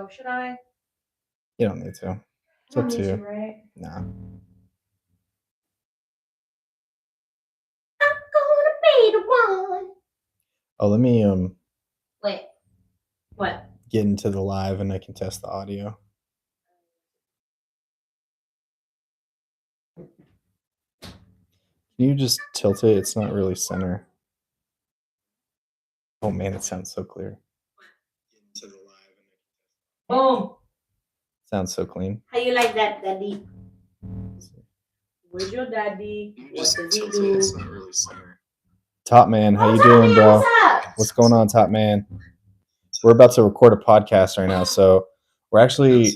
so should I? You don't need to. It's up to you. Right? Nah. I'm gonna be the one. Oh, let me Wait. What? Get into the live and I can test the audio. Can you just tilt it? It's not really center. Oh man, it sounds so clear. Boom. Sounds so clean. How you like that, Daddy? Where's your daddy? What does he do? It's not really center. Top man, how you doing, bro? What's going on, top man? We're about to record a podcast right now, so we're actually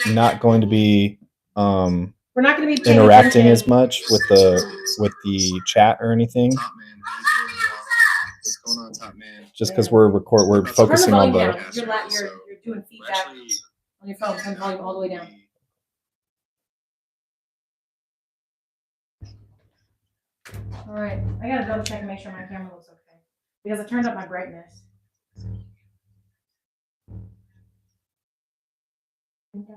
not going to be we're not going to be interacting as much with the chat or anything. What's going on, top man? Just because we're focusing on the. You're doing feedback on your phone. Turn the volume all the way down. All right, I gotta double check and make sure my camera looks okay because I turned up my brightness. It's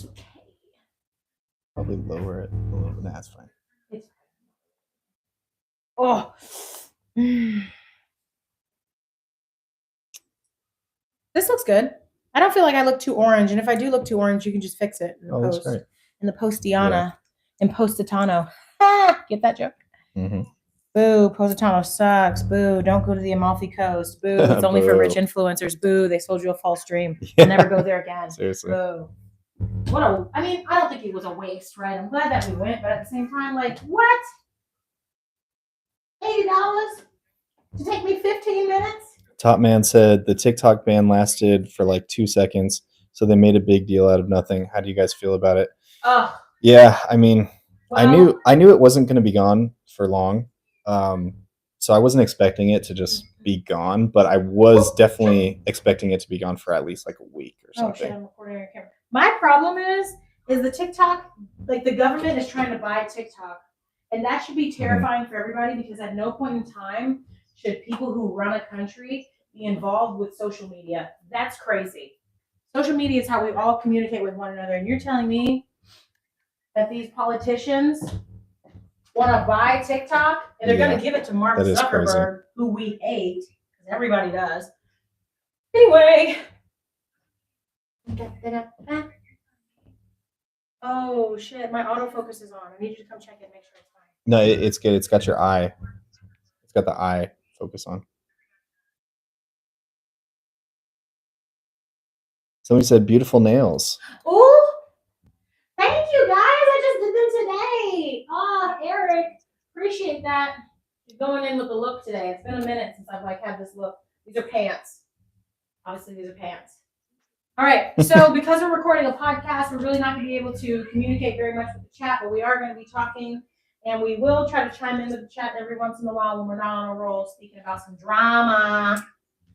okay. Probably lower it a little bit. That's fine. It's oh. This looks good. I don't feel like I look too orange, and if I do look too orange, you can just fix it in the post. That's great. In the Postiana, in Positano. Get that joke? Mm-hmm. Boo, Positano sucks. Boo, don't go to the Amalfi Coast. Boo, it's only for rich influencers. Boo, they sold you a false dream. I'll never go there again. Seriously. Boo. I don't think it was a waste, right? I'm glad that we went, but at the same time, like, what? $80 to take me 15 minutes? Top man said the TikTok ban lasted for like 2 seconds, so they made a big deal out of nothing. How do you guys feel about it? Yeah, I mean, well, I knew it wasn't going to be gone for long, so I wasn't expecting it to just be gone, but I was definitely expecting it to be gone for at least like a week or something. Oh shit, I'm recording your camera. My problem is the TikTok, like the government is trying to buy TikTok, and that should be terrifying for everybody because at no point in time should people who run a country be involved with social media. That's crazy. Social media is how we all communicate with one another. And you're telling me that these politicians want to buy TikTok and they're going to give it to Mark Zuckerberg, who we hate, because everybody does. Anyway. Oh, shit. My autofocus is on. I need you to come check it and make sure it's fine. No, it's good. It's got your eye. It's got the eye focus on. Somebody said beautiful nails. Oh, thank you guys. I just did them today. Oh, Eric, appreciate that. You're going in with the look today. It's been a minute since I've had this look. These are pants. Obviously, these are pants. All right. So because we're recording a podcast, we're really not going to be able to communicate very much with the chat, but we are going to be talking. And we will try to chime in with the chat every once in a while when we're not on a roll, speaking about some drama.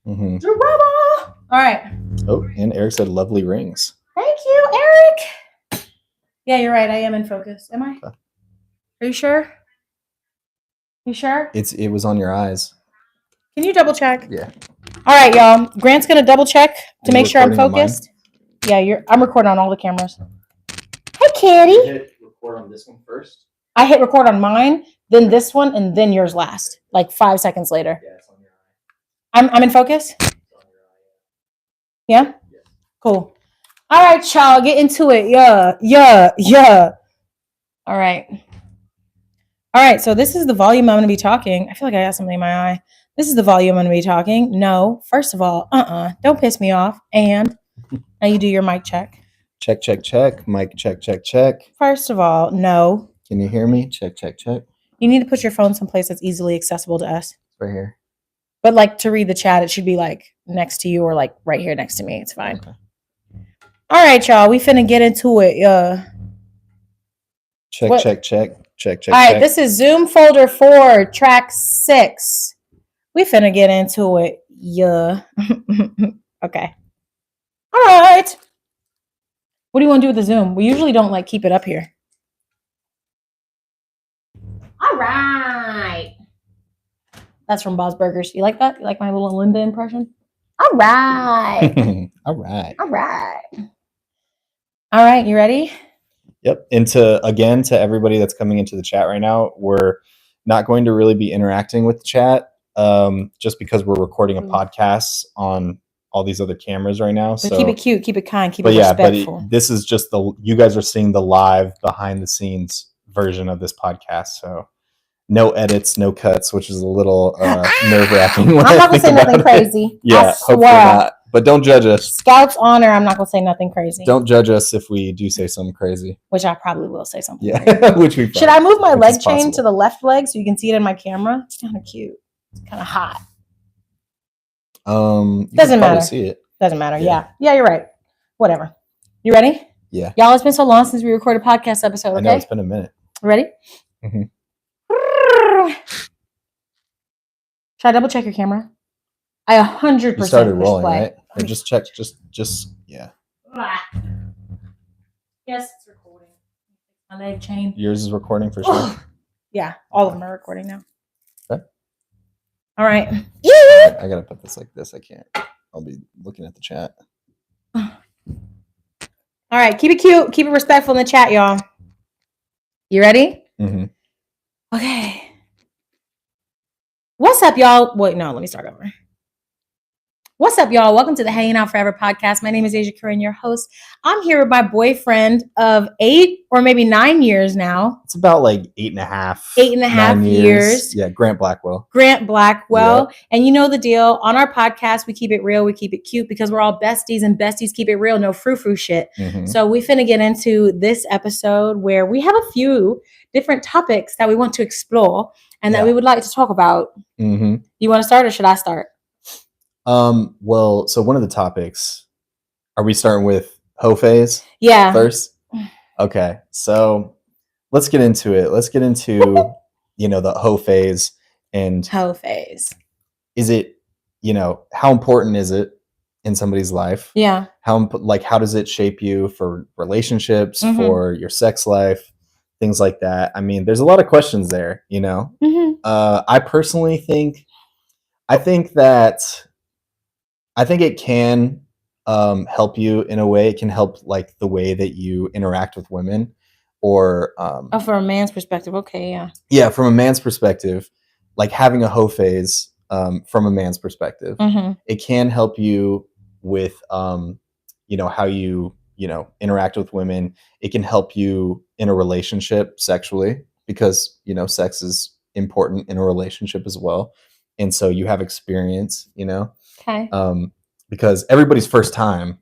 Mm-hmm. Drama! All right. Oh, and Eric said lovely rings. Thank you, Eric. Yeah, you're right. I am in focus. Am I? Okay. Are you sure? You sure? It was on your eyes. Can you double check? Yeah. All right, y'all. Grant's going to double check to make sure I'm focused. Yeah, I'm recording on all the cameras. Hi, Kitty. You hit record on this one first. I hit record on mine, then this one, and then yours last, like 5 seconds later. Yeah, it's on your eye. I'm in focus? It's on your eye. Yeah? Yes. Cool. All right, y'all, get into it. Yeah. All right, so this is the volume I'm going to be talking. I feel like I got something in my eye. This is the volume I'm going to be talking. No, first of all, don't piss me off. And now you do your mic check. Check. Mic check. First of all, no. Can you hear me? Check. You need to put your phone someplace that's easily accessible to us. Right here. But like to read the chat, it should be like next to you or like right here next to me. It's fine. Okay. All right, y'all. We finna get into it. Check. All right, this is Zoom folder 4, track 6. We finna get into it. Yeah. Okay. All right. What do you want to do with the Zoom? We usually don't like keep it up here. All right. That's from Bob's Burgers. You like that? You like my little Linda impression? All right. All right. All right. All right. You ready? Yep. And to everybody that's coming into the chat right now, we're not going to really be interacting with the chat just because we're recording a podcast on all these other cameras right now. But so keep it cute, keep it kind, keep it respectful. But this is just you guys are seeing the live behind the scenes version of this podcast. So no edits, no cuts, which is a little nerve-wracking. I'm not going to say nothing crazy. Yeah, hopefully not. But don't judge us. Scout's honor, I'm not going to say nothing crazy. Don't judge us if we do say something crazy. Which I probably will say something crazy. Which we Should I move my leg chain to the left leg so you can see it in my camera? It's kind of cute. It's kind of hot. Doesn't matter. See it. Doesn't matter. Yeah, you're right. Whatever. You ready? Yeah. Y'all, it's been so long since we recorded a podcast episode. Okay? I know, it's been a minute. Ready? Mm-hmm. Should I double check your camera? I 100% you started rolling, play. Right? Or just check. Just yeah. Yes, it's recording. My leg chain. Yours is recording for sure. Yeah, all of them are recording now. Okay. All right. I gotta put this like this. I can't. I'll be looking at the chat. All right, keep it cute, keep it respectful in the chat, y'all. You ready? Mm-hmm. Okay. What's up, y'all? Wait, no, let me start over. What's up, y'all? Welcome to the Hanging Out Forever podcast. My name is Asia Corinne, your host. I'm here with my boyfriend of 8 or maybe 9 years now. It's about like 8.5. 8.5 years. Yeah, Grant Blackwell. Yep. And you know the deal. On our podcast, we keep it real. We keep it cute because we're all besties and besties keep it real. No frou-frou shit. Mm-hmm. So we finna get into this episode where we have a few different topics that we want to explore and that we would like to talk about. Mm-hmm. You want to start or should I start? Well, so one of the topics, are we starting with hoe phase? Yeah. First? Okay. So let's get into it. Let's get into, the hoe phase and hoe phase. Is it, how important is it in somebody's life? Yeah. How does it shape you for relationships, for your sex life, things like that? I mean, there's a lot of questions there, Mm-hmm. I personally think it can help you in a way. It can help like the way that you interact with women or from a man's perspective. Okay, yeah. Yeah, from a man's perspective, like having a hoe phase from a man's perspective, it can help you with how you interact with women. It can help you in a relationship sexually because sex is important in a relationship as well. And so you have experience, Okay. Because everybody's first time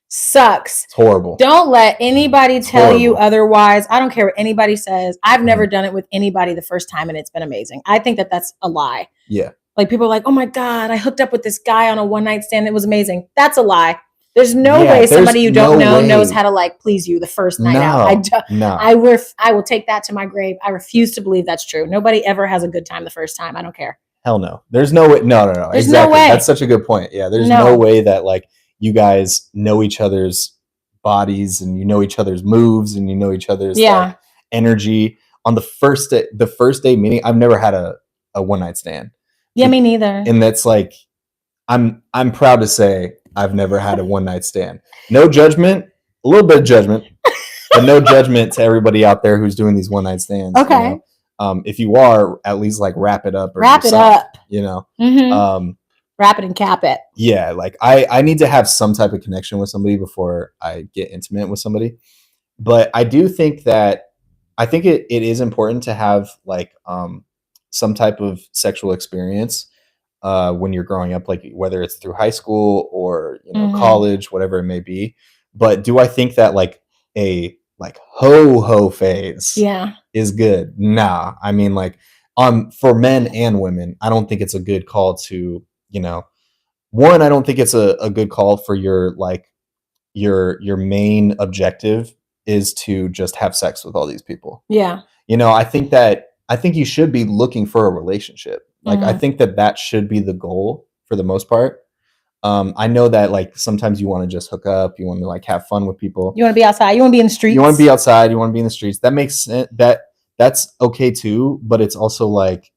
sucks. It's horrible. Don't let anybody tell you otherwise. I don't care what anybody says. I've never done it with anybody the first time and it's been amazing. I think that that's a lie. Yeah. Like people are like, oh my God, I hooked up with this guy on a one night stand. It was amazing. That's a lie. There's no way somebody you don't know knows how to like please you the first night out. I will take that to my grave. I refuse to believe that's true. Nobody ever has a good time the first time. I don't care. Hell no. There's no way. No. There's exactly. No way. That's such a good point. Yeah. There's no way that like you guys know each other's bodies and you know each other's moves and you know each other's like, energy on the first day meeting. I've never had a one night stand. Yeah, me neither. And that's like, I'm proud to say I've never had a one night stand. No judgment, a little bit of judgment, but no judgment to everybody out there who's doing these one night stands. Okay. If you are, at least like wrap it up. Wrap it up. Mm-hmm. Wrap it and cap it. Yeah, like I need to have some type of connection with somebody before I get intimate with somebody. But I do think it is important to have like some type of sexual experience when you're growing up, like whether it's through high school or college, whatever it may be. But do I think that like a like ho phase is good? Nah. I mean, like for men and women, I don't think it's a good call to, one, I don't think it's a good call for your your main objective is to just have sex with all these people. Yeah. I think you should be looking for a relationship. Like, I think that should be the goal for the most part. I know that like sometimes you want to just hook up, you want to like have fun with people. You want to be outside. You want to be in the streets. You want to be outside. You want to be in the streets. That makes sense. That's okay too. But it's also like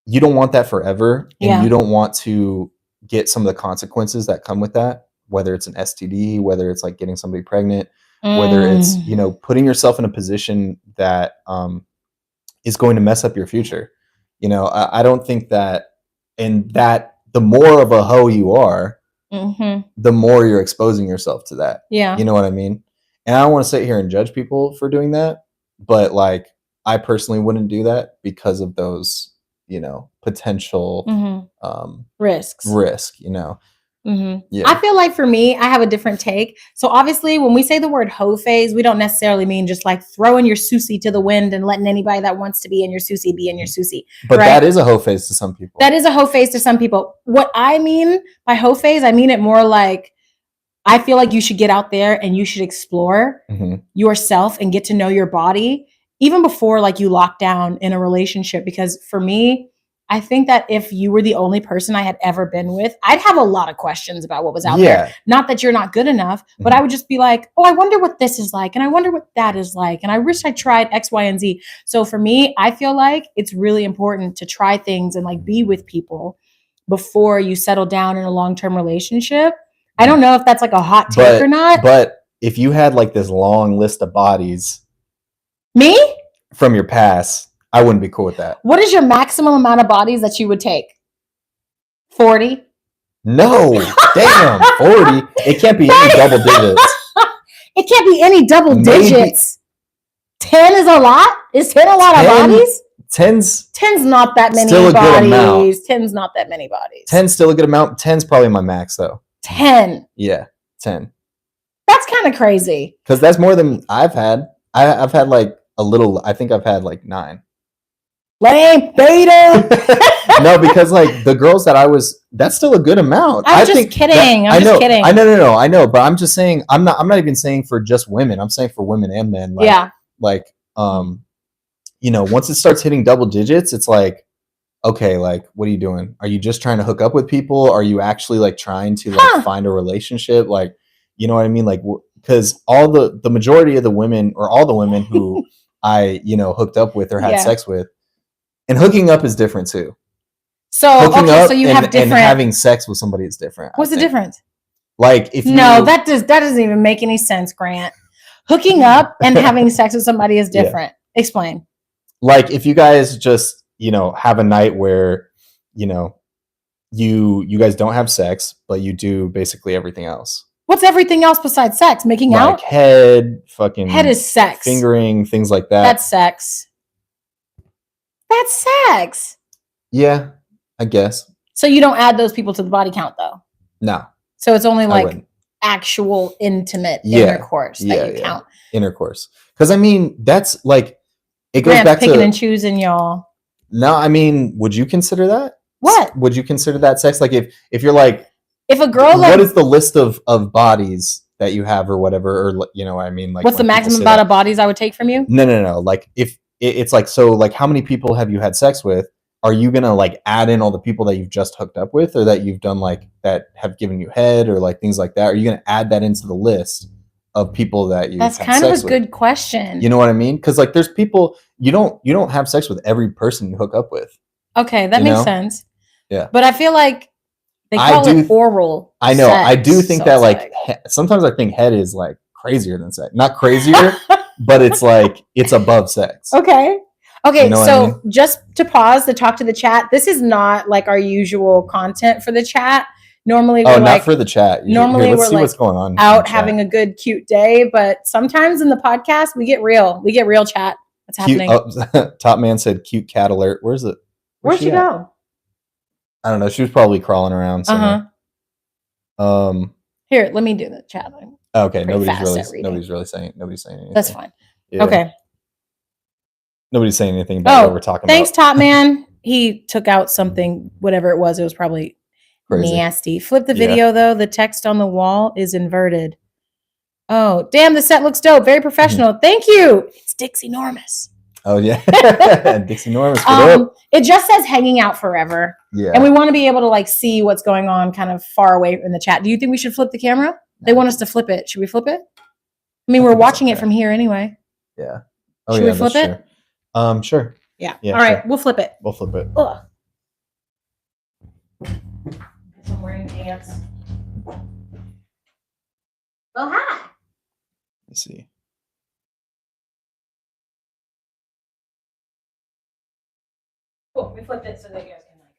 you don't want that forever, and Yeah. you don't want to get some of the consequences that come with that, whether it's an STD, whether it's like getting somebody pregnant, whether it's, you know, putting yourself in a position that is going to mess up your future. You know, I don't think that, and that the more of a hoe you are, the more you're exposing yourself to that. Yeah. You know what I mean? And I don't want to sit here and judge people for doing that, but like, I personally wouldn't do that because of those, you know, potential risks. You know. Yeah. I feel like for me, I have a different take. So obviously, when we say the word hoe phase, we don't necessarily mean just like throwing your susie to the wind and letting anybody that wants to be in your susie be in your susie. But right? That is a hoe phase to some people. That is a hoe phase to some people. What I mean by hoe phase, I mean it more like, I feel like you should get out there and you should explore yourself and get to know your body even before like you lock down in a relationship. Because for me, I think that if you were the only person I had ever been with, I'd have a lot of questions about what was out there. Not that you're not good enough, but I would just be like, oh, I wonder what this is like. And I wonder what that is like. And I wish I tried X, Y, and Z. So for me, I feel like it's really important to try things and like be with people before you settle down in a long-term relationship. I don't know if that's like a hot take or not. But if you had like this long list of bodies. Me? From your past, I wouldn't be cool with that. What is your maximum amount of bodies that you would take? 40? No, damn, 40. It can't be any double digits. It can't be any double digits. 10 is a lot? Is 10 a lot of bodies? 10's not that many still a bodies. Good amount. 10's not that many bodies. 10's still a good amount. 10's probably my max though. 10. Yeah, 10. That's kind of crazy. Because that's more than I've had. I've had like a little. I think I've had like 9. Lame beta. No, because like the girls that I was, that's still a good amount. I'm just kidding. I'm just kidding. I know, but I'm just saying. I'm not even saying for just women. I'm saying for women and men. Like, yeah. Like, you know, once it starts hitting double digits, it's like, okay, like, what are you doing? Are you just trying to hook up with people? Are you actually like trying to like find a relationship? Like, you know what I mean? Like, because all the majority of the women, or all the women who I, you know, hooked up with or had sex with, and hooking up is different too. So hooking up so you have different, and having sex with somebody is different. What's the difference? Like, if you, that doesn't even make any sense, Grant. Hooking up and having sex with somebody is different. Yeah. Explain. Like, if you guys just, you know, have a night where, you know, you guys don't have sex, but you do basically everything else. What's everything else besides sex? Making out? Like head is sex. Fingering, things like that. That's sex. That's sex. Yeah, I guess. So you don't add those people to the body count though? No. So it's only like actual intimate intercourse that you count. Intercourse. Because I mean, that's like, it goes back to picking and choosing, y'all. No, I mean, would you consider that? What? Would you consider that sex? Like, if you're like, if a girl, what is the list of bodies that you have or whatever, or, you know what I mean? Like, what's the maximum amount of bodies I would take from you? No. Like, if it's like, so like, how many people have you had sex with? Are you gonna like add in all the people that you've just hooked up with, or that you've done like that have given you head, or like things like that? Are you gonna add that into the list of people that you? That's kind of a good question. You know what I mean? Because like, there's people you don't have sex with every person you hook up with. Okay, that makes sense. Yeah, but I feel like they call it oral. I know. I do think that like sometimes I think head is like crazier than sex. Not crazier, but it's like it's above sex. Okay. Okay, you know so I mean? Just to pause to talk to the chat, this is not like our usual content for the chat. Normally, we're not for the chat. Normally, let's we're see like what's going on out having a good, cute day. But sometimes in the podcast, we get real. We get real chat. What's happening? Top man said, "Cute cat alert." Where's it? Where'd she go? I don't know. She was probably crawling around somewhere. Here, let me do the chat. Okay, nobody's really saying anything. That's fine. Yeah. Okay. Nobody's saying anything about what we're talking about. Thanks, Top Man. He took out something, whatever it was. It was probably crazy. Nasty. Flip the video, though. The text on the wall is inverted. Oh, damn. The set looks dope. Very professional. Thank you. It's Dixie Normus. Oh, yeah. Dixie Normus. It just says hanging out forever. Yeah. And we want to be able to like see what's going on kind of far away in the chat. Do you think we should flip the camera? No. They want us to flip it. Should we flip it? I mean, we're watching it from here anyway. Yeah. Should we flip it? Sure. Yeah. All right. We'll flip it. We'll flip it. Ugh. I'm wearing pants. Oh, hi. Let's see. Cool. We flipped it so that you guys can like.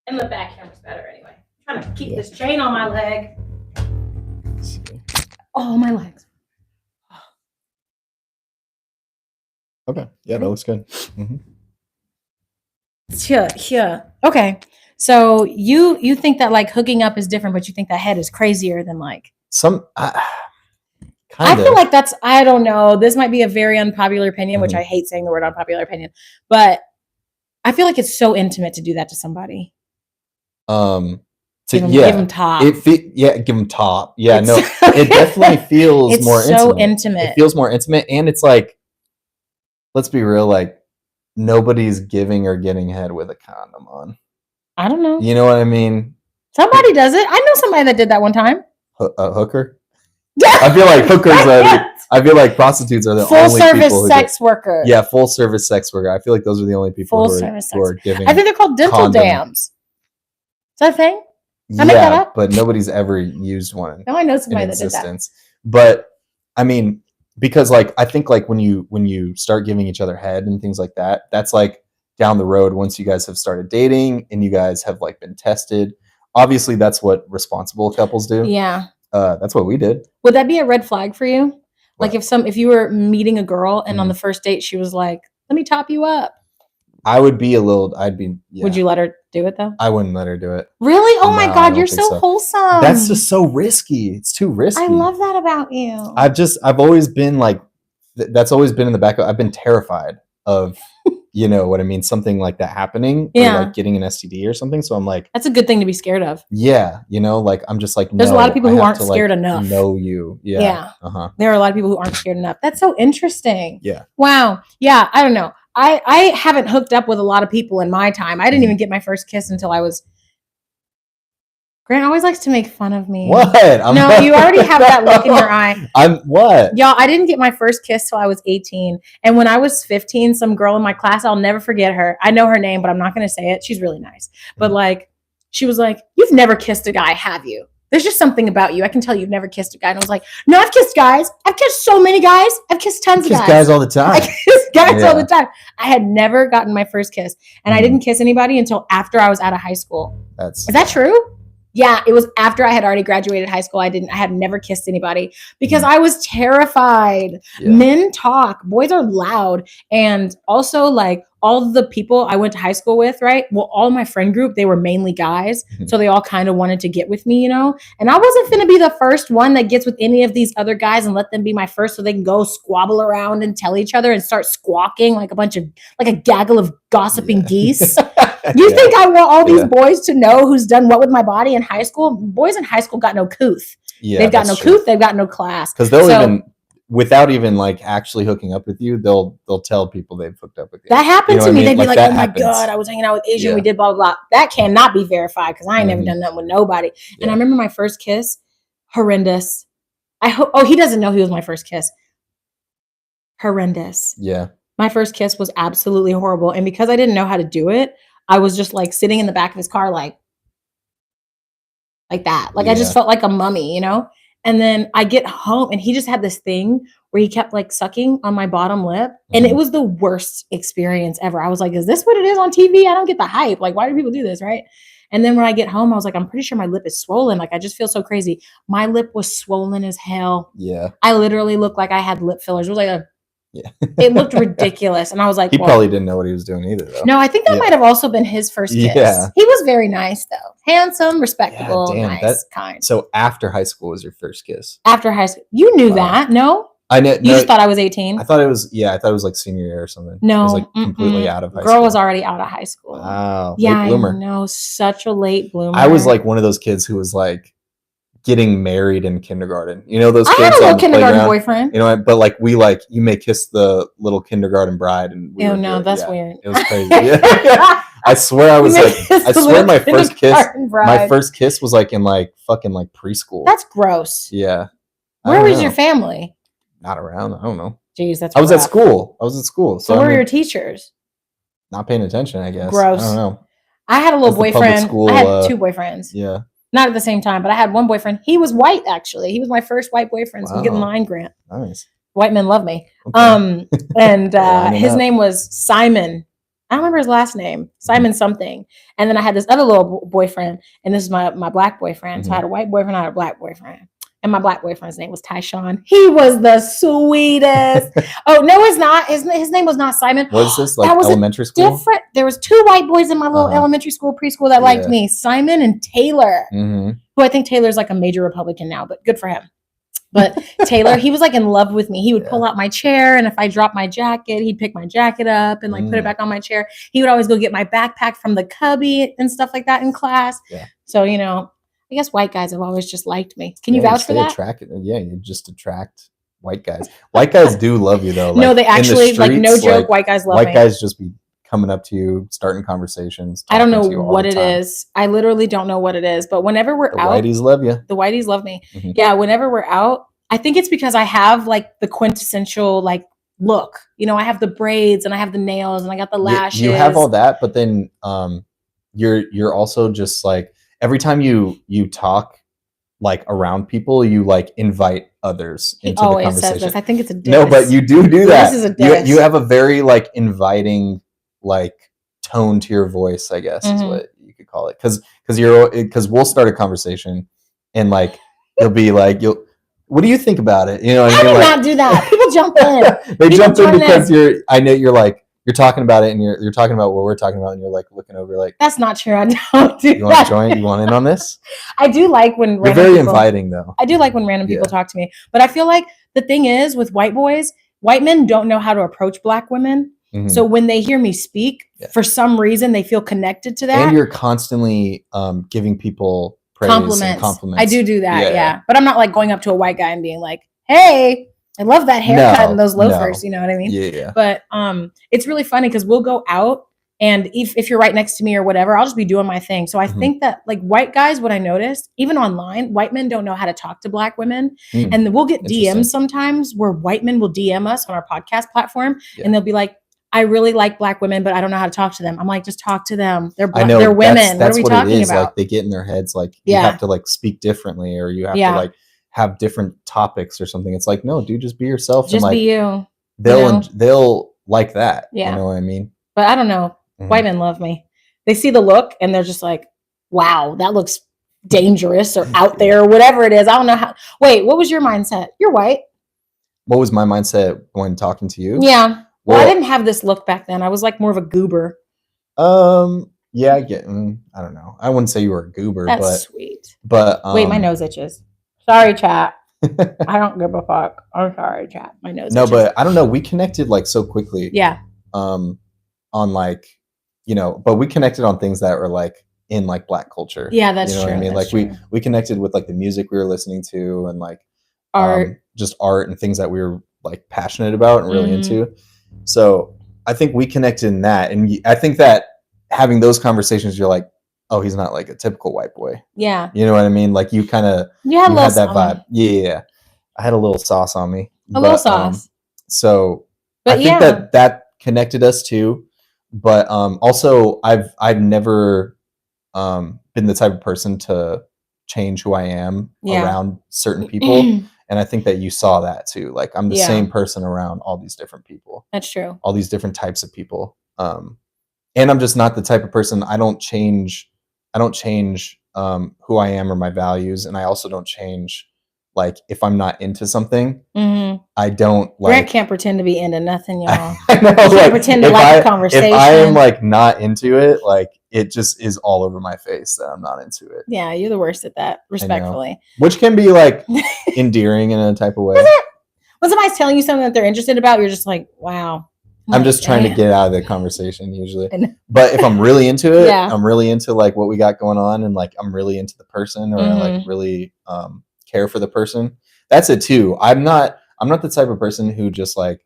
And the back camera's better anyway. I'm trying to keep this chain on my leg. Let's see. Oh, my legs. Okay. Yeah, that looks good. Mm-hmm. Here. Okay. So you think that like hooking up is different, but you think that head is crazier than like Some I feel like that's I don't know. This might be a very unpopular opinion, which I hate saying the word unpopular opinion, but I feel like it's so intimate to do that to somebody. Give them top. Give them top. Yeah, no, it definitely feels more so intimate. It feels more intimate, and it's like, let's be real, like nobody's giving or getting head with a condom on. I don't know. You know what I mean? Somebody does it. I know somebody that did that one time. A hooker? I feel like hookers are. I feel like prostitutes are the only people who full-service sex worker. Yeah, full-service sex worker. I feel like those are the only people who are giving. I think they're called dental dams. Is that a thing? I make that up? But nobody's ever used one. No, I know somebody that did that. But I mean, because like I think like when you start giving each other head and things like that, that's like down the road once you guys have started dating and you guys have like been tested. Obviously, that's what responsible couples do. Yeah. That's what we did. Would that be a red flag for you? What? Like if you were meeting a girl and on the first date she was like, "Let me top you up." I'd be. Yeah. Would you let her do it though? I wouldn't let her do it. Really? Oh my God, you're so wholesome. That's just so risky. It's too risky. I love that about you. I've always been like, that's always been in the back of. I've been terrified of. You know what I mean? Something like that happening, or like getting an STD or something. So I'm like, that's a good thing to be scared of. Yeah, you know, like I'm just like, there's a lot of people who aren't scared enough. Know you, yeah. Yeah. There are a lot of people who aren't scared enough. That's so interesting. Yeah. Wow. Yeah. I don't know. I haven't hooked up with a lot of people in my time. I didn't even get my first kiss until I was. Grant always likes to make fun of me. What? No, you already have that look in your eye. I'm what? Y'all, I didn't get my first kiss till I was 18. And when I was 15, some girl in my class, I'll never forget her. I know her name, but I'm not going to say it. She's really nice. But like, she was like, "You've never kissed a guy, have you? There's just something about you. I can tell you've never kissed a guy." And I was like, "No, I've kissed guys. I've kissed so many guys. I've kissed tons of guys. Guys all the time. I kiss guys all the time." I had never gotten my first kiss. And I didn't kiss anybody until after I was out of high school. Is that true? Yeah, it was after I had already graduated high school. I had never kissed anybody because I was terrified. Yeah. Men talk, boys are loud. And also like all the people I went to high school with, right? Well, all my friend group, they were mainly guys. Mm-hmm. So they all kind of wanted to get with me, you know? And I wasn't going to be the first one that gets with any of these other guys and let them be my first so they can go squabble around and tell each other and start squawking like a gaggle of gossiping geese. You think I want all these boys to know who's done what with my body in high school? Boys in high school got no couth. Yeah, they've got no couth. They've got no class. Because they'll even, without even like actually hooking up with you, they'll tell people they've hooked up with you. That happened to me. They'd be like, "Oh my God, I was hanging out with Asian. We did blah, blah, blah." That cannot be verified because I ain't never done nothing with nobody. Yeah. And I remember my first kiss, horrendous. He doesn't know he was my first kiss. Horrendous. Yeah. My first kiss was absolutely horrible. And because I didn't know how to do it, I was just like sitting in the back of his car, like that. Like I just felt like a mummy, you know? And then I get home and he just had this thing where he kept like sucking on my bottom lip. Mm-hmm. And it was the worst experience ever. I was like, is this what it is on TV? I don't get the hype. Like, why do people do this? Right. And then when I get home, I was like, I'm pretty sure my lip is swollen. Like, I just feel so crazy. My lip was swollen as hell. Yeah. I literally looked like I had lip fillers. It was like it looked ridiculous. And I was like, he probably didn't know what he was doing either, though. No, I think that might have also been his first kiss. Yeah. He was very nice, though. Handsome, respectable, nice, kind. So after high school was your first kiss? After high school. You knew that, no? I know. You just thought I was 18? I thought it was like senior year or something. No. I was like completely out of high school. Girl was already out of high school. Wow. Yeah, late bloomer. I know. Such a late bloomer. I was like one of those kids who was like getting married in kindergarten. You know those kids I had a little kindergarten boyfriend. You know, but like you may kiss the little kindergarten bride and that's weird. It was crazy. Yeah. I swear my first kiss was like in like fucking like preschool. That's gross. Yeah. Where was your family? Not around. I don't know. Jeez, that's I was at school. So where were your teachers? Not paying attention, I guess. Gross. I don't know. I had a little That's the public boyfriend. school, I had 2 boyfriends. Yeah. Not at the same time, but I had one boyfriend. He was white, actually. He was my first white boyfriend. So I'm getting the line grant. Nice. White men love me. Okay. And his name was Simon. I don't remember his last name. Simon something. And then I had this other little boyfriend, and this is my black boyfriend. Mm-hmm. So I had a white boyfriend, I had a black boyfriend. And my black boyfriend's name was Tyshawn. He was the sweetest. Oh, no, it's not. His name was not Simon. Was this like elementary school? Different. There was 2 white boys in my little elementary school, preschool that liked me. Simon and Taylor. Mm-hmm. Who I think Taylor's like a major Republican now, but good for him. But Taylor, he was like in love with me. He would pull out my chair, and if I dropped my jacket, he'd pick my jacket up and like put it back on my chair. He would always go get my backpack from the cubby and stuff like that in class. Yeah. So, you know, I guess white guys have always just liked me. Can you vouch for that? Yeah, you just attract white guys. White guys do love you though. Like, no, they actually, streets, like, no joke, white guys love me. White guys just be coming up to you, starting conversations. I don't know what it is. I literally don't know what it is. But whenever we're out, the whiteys love you. The whiteys love me. Mm-hmm. Yeah, whenever we're out, I think it's because I have like the quintessential like look. You know, I have the braids and I have the nails and I got the lashes. You have all that, but then you're also just like every time you talk like around people, you like invite others into the conversation. Says this. I think it's a diss. No, but you do that. This is a diss. You have a very like inviting like tone to your voice, I guess is what you could call it. Because we'll start a conversation and like you'll be like what do you think about it? You know, I do not do that. People jump in. They jump in because I know you're talking about it and you're talking about what we're talking about and you're like looking over like that's not true. I don't do you want to join? You want in on this? I do like when you're very inviting though. I do like when random people talk to me, but I feel like the thing is with white boys, white men don't know how to approach black women. Mm-hmm. So when they hear me speak, for some reason they feel connected to that. And you're constantly giving people praise and compliments. I do that, yeah. But I'm not like going up to a white guy and being like, "Hey, I love that haircut and those loafers." You know what I mean? Yeah. But it's really funny because we'll go out, and if you're right next to me or whatever, I'll just be doing my thing. So I think that like white guys, what I noticed, even online, white men don't know how to talk to black women, and we'll get DMs sometimes where white men will DM us on our podcast platform, and they'll be like, I really like black women, but I don't know how to talk to them. I'm like, just talk to them. They're women. That's what are we talking about? Like they get in their heads like you have to like speak differently or you have to like have different topics or something. It's like, no, dude, just be yourself. Just and, like, be you. They'll like that. Yeah. You know what I mean? But I don't know. Mm-hmm. White men love me. They see the look and they're just like, wow, that looks dangerous or out there or whatever it is. I don't know how. Wait, what was your mindset? You're white. What was my mindset when talking to you? Yeah. Well, I didn't have this look back then. I was like more of a goober. Yeah, I get. I don't know. I wouldn't say you were a goober. That's sweet. But wait, my nose itches. Sorry, chat. I don't give a fuck. I'm sorry, chat. My nose. No, but I don't know. We connected like so quickly. Yeah. On like, but we connected on things that were like in like Black culture. Yeah, that's true. What I mean, that's like we connected with like the music we were listening to and like art, just art and things that we were like passionate about and really into. So I think we connected in that. And I think that having those conversations, you're like, oh, he's not like a typical white boy. Yeah. You know what I mean? Like you had that vibe. Yeah. I had a little sauce on me. Little sauce. But I think that connected us too. But also I've never been the type of person to change who I am around certain people. And I think that you saw that too. Like I'm the same person around all these different people. That's true. All these different types of people. And I'm just not the type of person. I don't change who I am or my values. And I also don't change like if I'm not into something. I don't like. Grant can't pretend to be into nothing, y'all. I know, he can't pretend to like a conversation. If I am like not into it, like it just is all over my face that I'm not into it. Yeah, you're the worst at that, respectfully. Which can be like endearing in a type of way. When somebody's telling you something that they're interested about, you're just like, wow. I'm just trying to get out of the conversation usually. But if I'm really into it, I'm really into like what we got going on and like I'm really into the person or like really care for the person. That's it too. I'm not the type of person who just like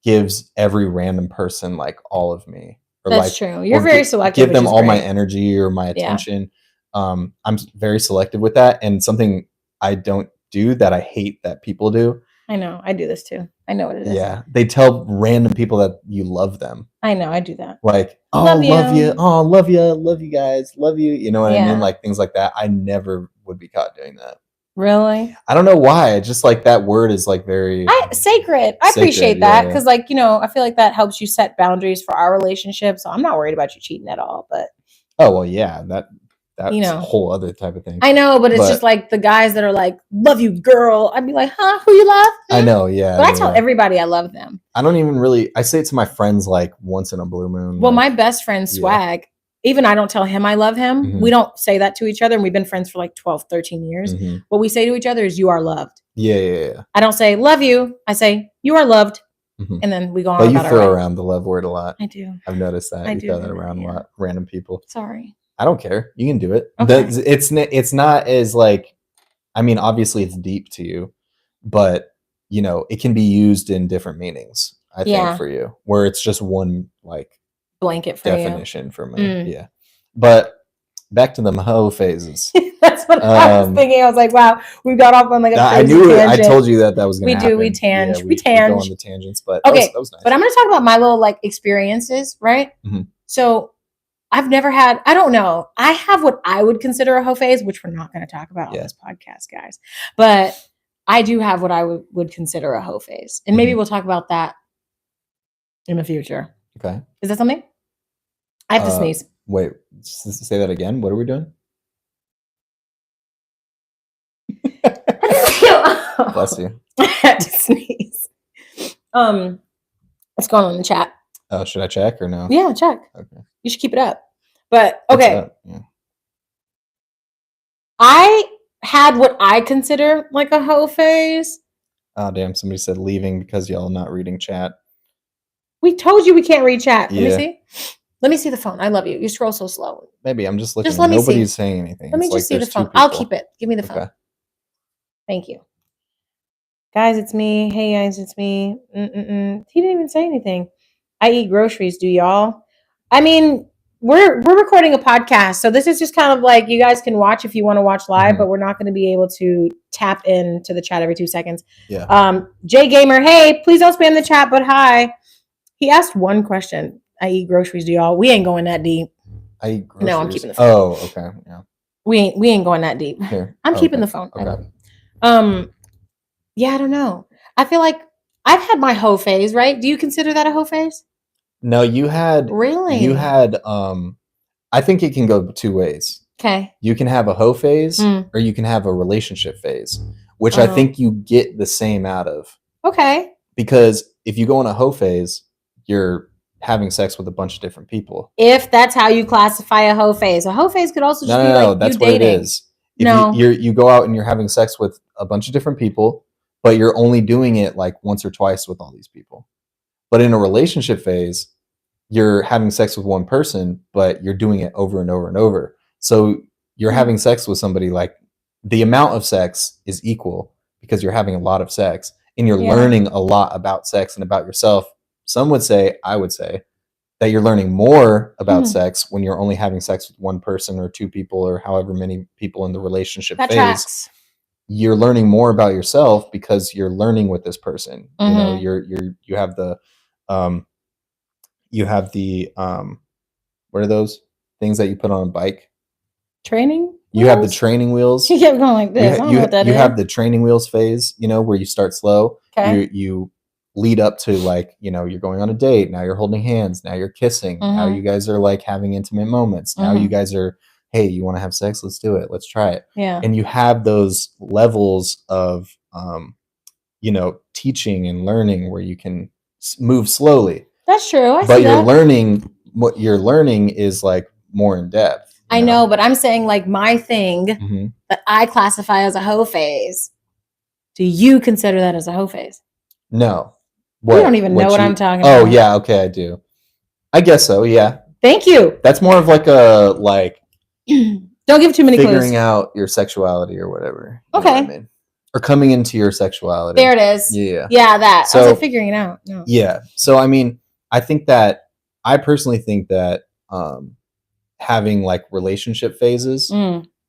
gives every random person like all of me. Or that's true. You're very selective. Give them all my energy or my attention. I'm very selective with that, and something I don't do that I hate that people do. I know. I do this too. I know what it is. Yeah, they tell random people that you love them. I know, I do that. Like, oh, love you. Oh, love you guys. Love you. You know what I mean? Like things like that. I never would be caught doing that. Really? I don't know why. Just like that word is like very sacred. I appreciate that because, like, I feel like that helps you set boundaries for our relationship. So I'm not worried about you cheating at all. But oh well, yeah, that's a whole other type of thing. I know, but it's just like the guys that are like, "Love you, girl." I'd be like, "Huh? Who you love?" I know, yeah. But I tell everybody I love them. I don't even really. I say it to my friends like once in a blue moon. Well, my best friend Swag. Even I don't tell him I love him. Mm-hmm. We don't say that to each other. And we've been friends for like 12, 13 years. Mm-hmm. What we say to each other is, you are loved. Yeah. I don't say, love you. I say, you are loved. Mm-hmm. And then we go on. But you throw around the love word a lot. I do. I've noticed that. You throw that around a lot. Random people. Sorry. I don't care. You can do it. Okay. It's not as like, I mean, obviously it's deep to you, but it can be used in different meanings, I think, for you, where it's just one like blanket for definition for me. Yeah. But back to the hoe phases. That's what I was thinking. I was like, wow, we got off on like a crazy I knew tangent. I told you that was going to happen. We tang. We go on the tangents, but that was nice. But I'm going to talk about my little like experiences, right? Mm-hmm. So I've never had, I don't know. I have what I would consider a hoe phase, which we're not going to talk about on this podcast, guys. But I do have what I would consider a hoe phase. And maybe we'll talk about that in the future. Okay. Is that something? I have to sneeze. Wait, say that again. What are we doing? Bless you. I had to sneeze. What's going on in the chat? Oh, should I check or no? Yeah, check. Okay. You should keep it up. But okay. Yeah. I had what I consider like a hoe phase. Oh damn! Somebody said leaving because y'all not reading chat. We told you we can't read chat. Let me see the phone. I love you. You scroll so slow. Maybe I'm just looking. Just let me Nobody's see. saying anything. Let me just see the phone. I'll keep it. Give me the phone. Thank you. Guys, it's me. Hey guys, it's me. He didn't even say anything. I eat groceries. Do y'all? I mean, we're recording a podcast, so this is just kind of like you guys can watch if you want to watch live, but we're not going to be able to tap into the chat every 2 seconds. Yeah. Jay Gamer, hey, please don't spam the chat, but hi. He asked one question. I eat groceries, do y'all? We ain't going that deep. I eat groceries. No, I'm keeping the phone. Oh, okay. Yeah. We ain't going that deep. Here. I'm keeping the phone. Okay. Yeah, I don't know. I feel like I've had my hoe phase, right? Do you consider that a hoe phase? No, you had I think it can go 2 ways. Okay. You can have a hoe phase or you can have a relationship phase, which I think you get the same out of. Okay. Because if you go on a hoe phase, you're having sex with a bunch of different people. If that's how you classify a hoe phase. A hoe phase could also just be like that's you what dating. It is. If you go out and you're having sex with a bunch of different people, but you're only doing it like once or twice with all these people. But in a relationship phase, you're having sex with one person, but you're doing it over and over and over. So you're having sex with somebody, like the amount of sex is equal because you're having a lot of sex and you're learning a lot about sex and about yourself. Some would say, I would say, that you're learning more about sex when you're only having sex with one person or 2 people or however many people in the relationship phase. Tracks. You're learning more about yourself because you're learning with this person. You know, you have the what are those things that you put on a bike? Training? You have the training wheels. You kept going like this. I don't know what that is. You have the training wheels phase, where you start slow. Okay. You lead up to like, you're going on a date. Now you're holding hands. Now you're kissing. Now you guys are like having intimate moments. Now you guys are, hey, you want to have sex? Let's do it. Let's try it. Yeah. And you have those levels of, teaching and learning where you can move slowly. That's true. But what you're learning is like more in depth. I know, but I'm saying like my thing that I classify as a hoe phase. Do you consider that as a hoe phase? No. You don't even know what I'm talking about. Oh, yeah. Okay, I do. I guess so. Yeah. Thank you. That's more of like a don't give too many figuring clues. out your sexuality or whatever. Okay. You know what I mean? Or coming into your sexuality. There it is. Yeah. Yeah, that. So, I was like figuring it out. No. Yeah. So I mean, I personally think that having like relationship phases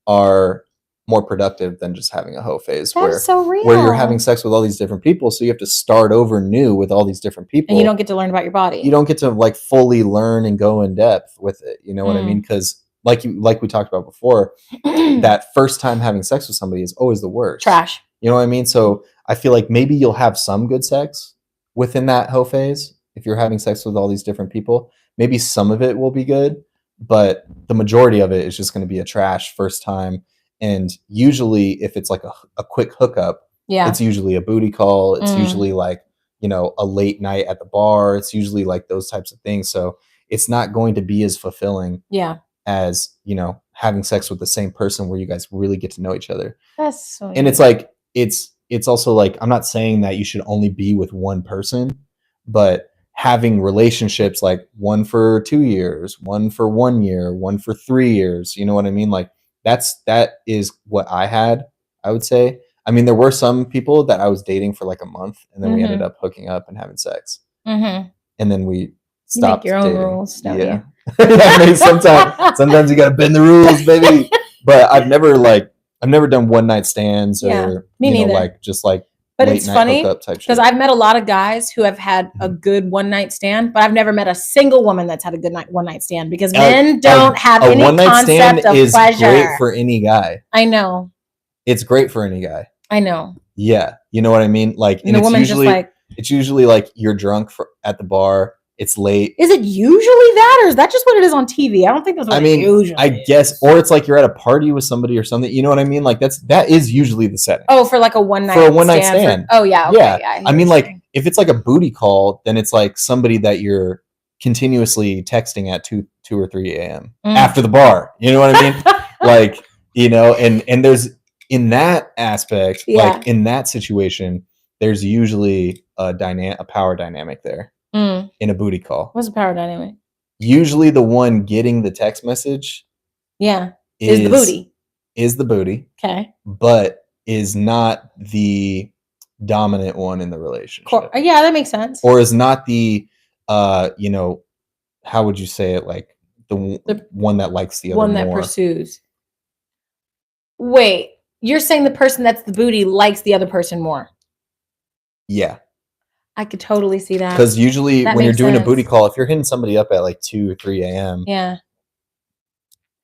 are more productive than just having a hoe phase That's so real. where you're having sex with all these different people, so you have to start over new with all these different people, and you don't get to learn about your body. You don't get to like fully learn and go in depth with it. You know what I mean? Because like we talked about before, that first time having sex with somebody is always the worst. Trash. You know what I mean? So I feel like maybe you'll have some good sex within that hoe phase if you're having sex with all these different people. Maybe some of it will be good, but the majority of it is just going to be a trash first time. And usually if it's like a quick hookup, it's usually a booty call. It's usually like, you know, a late night at the bar. It's usually like those types of things. So it's not going to be as fulfilling as, you know, having sex with the same person where you guys really get to know each other. That's so and it's like, it's also like, I'm not saying that you should only be with one person, but having relationships like one for 2 years, one for 1 year, one for 3 years, you know what I mean? Like that is what I had, I would say. I mean, there were some people that I was dating for like a month, and then we ended up hooking up and having sex. And then we stopped you make your dating. own rules, don't yeah. you? I mean, sometimes you gotta bend the rules, baby. But I've never done one night stands or me neither. Like just like but late it's night funny hookup type shit. because I've met a lot of guys who have had a good one night stand, but I've never met a single woman that's had a good one night stand because men don't have any concept of is pleasure. Great for any guy. I know. It's great for any guy. I know. Yeah, you know what I mean. Like, and the woman's just like, it's usually like you're drunk at the bar. It's late. Is it usually that, or is that just what it is on TV? I don't think that's what it usually I guess, or it's like you're at a party with somebody or something. You know what I mean? Like that is usually the setting. Oh, for like a one night stand. Oh yeah. Okay, yeah. I mean, like if it's like a booty call, then it's like somebody that you're continuously texting at 2 or 3 a.m. After the bar. You know what I mean? Like, you know, and there's in that aspect, like in that situation, there's usually a power dynamic there. In a booty call. What's the power dynamic? Usually the one getting the text message is the booty. Is the booty. Okay. But is not the dominant one in the relationship. Yeah, that makes sense. Or is not the you know, how would you say it, like the one that likes the other one that more. Pursues. Wait, you're saying the person that's the booty likes the other person more? Yeah. I could totally see that. Because usually when you're doing a booty call, if you're hitting somebody up at like 2 or 3 a.m.,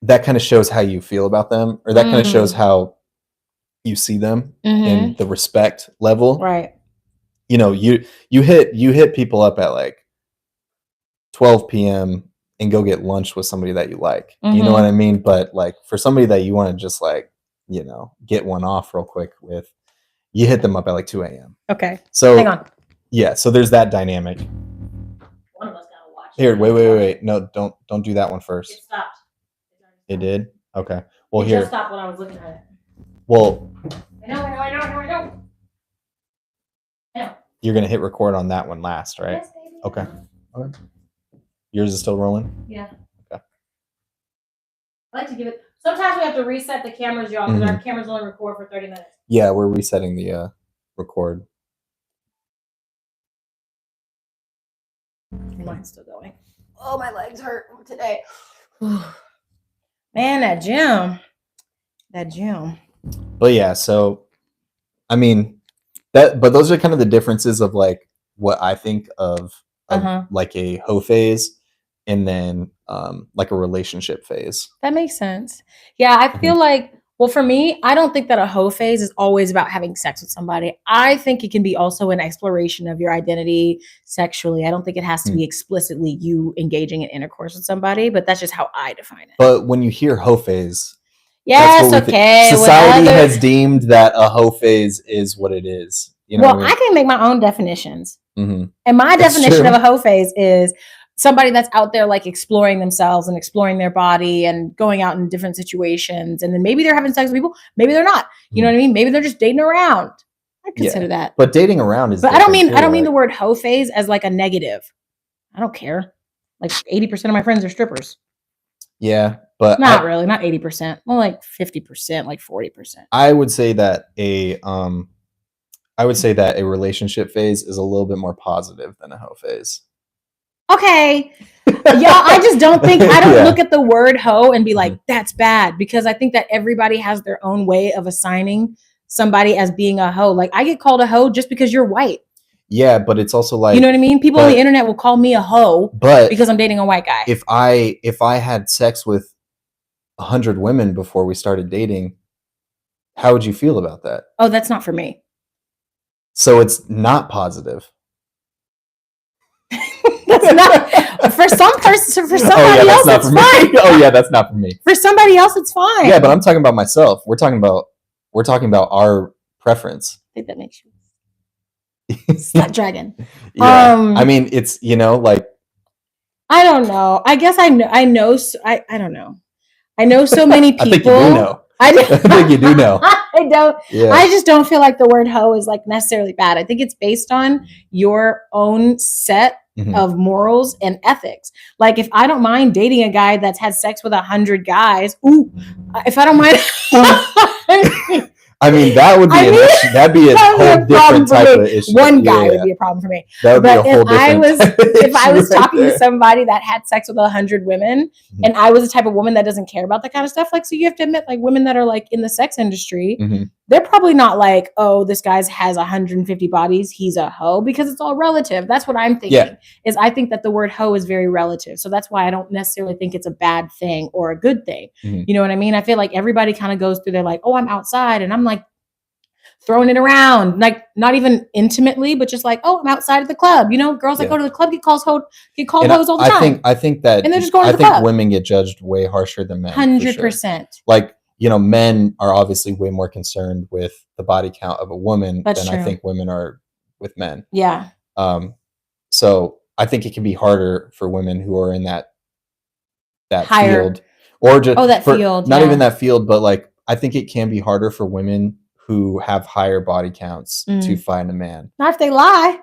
that kind of shows how you feel about them, or that kind of shows how you see them in the respect level. Right. You know, you hit people up at like 12 p.m. and go get lunch with somebody that you like. You know what I mean? But like for somebody that you want to just like, you know, get one off real quick with, you hit them up at like 2 a.m. Okay. So hang on. Yeah, so there's that dynamic. One of us gotta watch. Here, wait. No, don't do that one first. It stopped. It did? Okay. Well, it here. Just stopped when I was looking at it. Well. I know. You're gonna hit record on that one last, right? Yes, baby. Okay. Yours is still rolling? Yeah. Okay. I like to give it. Sometimes we have to reset the cameras, y'all, because our cameras only record for 30 minutes. Yeah, we're resetting the record. Mine's still going. Oh, my legs hurt today. Man, that gym. But yeah, so I mean but those are kind of the differences of like what I think of like a hoe phase and then like a relationship phase. That makes sense. Yeah, I feel like, well, for me, I don't think that a hoe phase is always about having sex with somebody. I think it can be also an exploration of your identity sexually. I don't think it has to be explicitly you engaging in intercourse with somebody, but that's just how I define it. But when you hear hoe phase, yes, okay. Society has deemed that a hoe phase is what it is. You know I can make my own definitions. And my definition of a hoe phase is somebody that's out there like exploring themselves and exploring their body and going out in different situations. And then maybe they're having sex with people. Maybe they're not. You know what I mean? Maybe they're just dating around. I consider that. But dating around is. But I don't mean the word hoe phase as like a negative. I don't care. Like 80% of my friends are strippers. Yeah, but not really. Not 80%. More like 50%, like 40%. I would say that a relationship phase is a little bit more positive than a hoe phase. Okay. Yeah, I just don't think, I don't Yeah. look at the word hoe and be like, that's bad, because I think that everybody has their own way of assigning somebody as being a hoe. Like, I get called a hoe just because you're white. Yeah, but it's also like, you know what I mean? People on the internet will call me a hoe but because I'm dating a white guy. If I had sex with 100 women before we started dating, how would you feel about that? Oh, that's not for me. So it's not positive. That's not for some person. For somebody else, it's fine. Oh yeah, that's not for me. For somebody else, it's fine. Yeah, but I'm talking about myself. We're talking about our preference. I think that makes you Snapdragon. Yeah. I mean, it's, like, I don't know. I guess I know. I don't know. I know so many people. I think you do know. I think you do know. I don't. Yeah. I just don't feel like the word hoe is like necessarily bad. I think it's based on your own set of morals and ethics. Like, if I don't mind dating a guy that's had sex with 100 guys, if I don't mind. I mean, that would be that'd be a whole different type of issue. One guy would be a problem for me. That would be a whole different if I was talking to somebody that had sex with 100 women, and I was the type of woman that doesn't care about that kind of stuff, like, so you have to admit, like, women that are like in the sex industry, they're probably not like, oh, this guy has 150 bodies, he's a hoe, because it's all relative. That's what I'm thinking. Yeah. Is I think that the word hoe is very relative. So that's why I don't necessarily think it's a bad thing or a good thing. You know what I mean? I feel like everybody kind of goes through, they're like, oh, I'm outside, and I'm like throwing it around, like, not even intimately, but just like, oh, I'm outside of the club. Girls that go to the club get called hoes all the time. I think that, and they're just going to the club. I think women get judged way harsher than men. 100%. Sure. Like, men are obviously way more concerned with the body count of a woman than I think women are with men. Yeah. So I think it can be harder for women who are in that higher field, or just field. Not even that field, but like, I think it can be harder for women who have higher body counts to find a man. Not if they lie.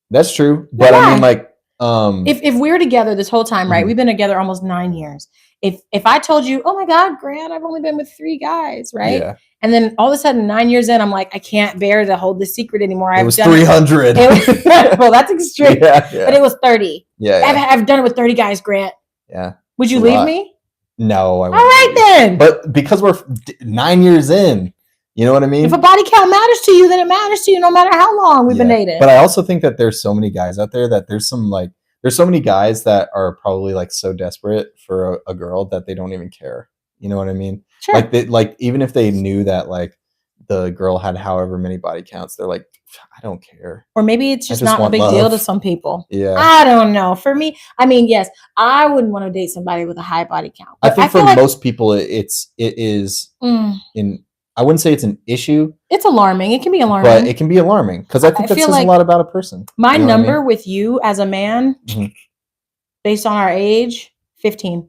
That's true, but I mean, like, if we're together this whole time, right? We've been together almost 9 years. If I told you, oh my God, Grant, I've only been with 3 guys, right? Yeah. And then all of a sudden, 9 years in, I'm like, I can't bear to hold this secret anymore. It was 300. Well, that's extreme. Yeah. But it was 30. Yeah. I've done it with 30 guys, Grant. Yeah. Would you leave me? No, I wouldn't. All right, then. But because we're 9 years in, you know what I mean? If a body count matters to you, then it matters to you no matter how long we've been dating. But I also think that there's so many guys out there that there's so many guys that are probably like so desperate for a girl that they don't even care. You know what I mean? Sure. Like even if they knew that like the girl had however many body counts, they're like, I don't care. Or maybe it's just not a big deal to some people. Yeah. I don't know. For me, I mean, yes, I wouldn't want to date somebody with a high body count. I think for most people, it is I wouldn't say it's an issue. It's alarming. It can be alarming. But it can be alarming because I think that says a lot about a person. My number with you as a man, based on our age, 15.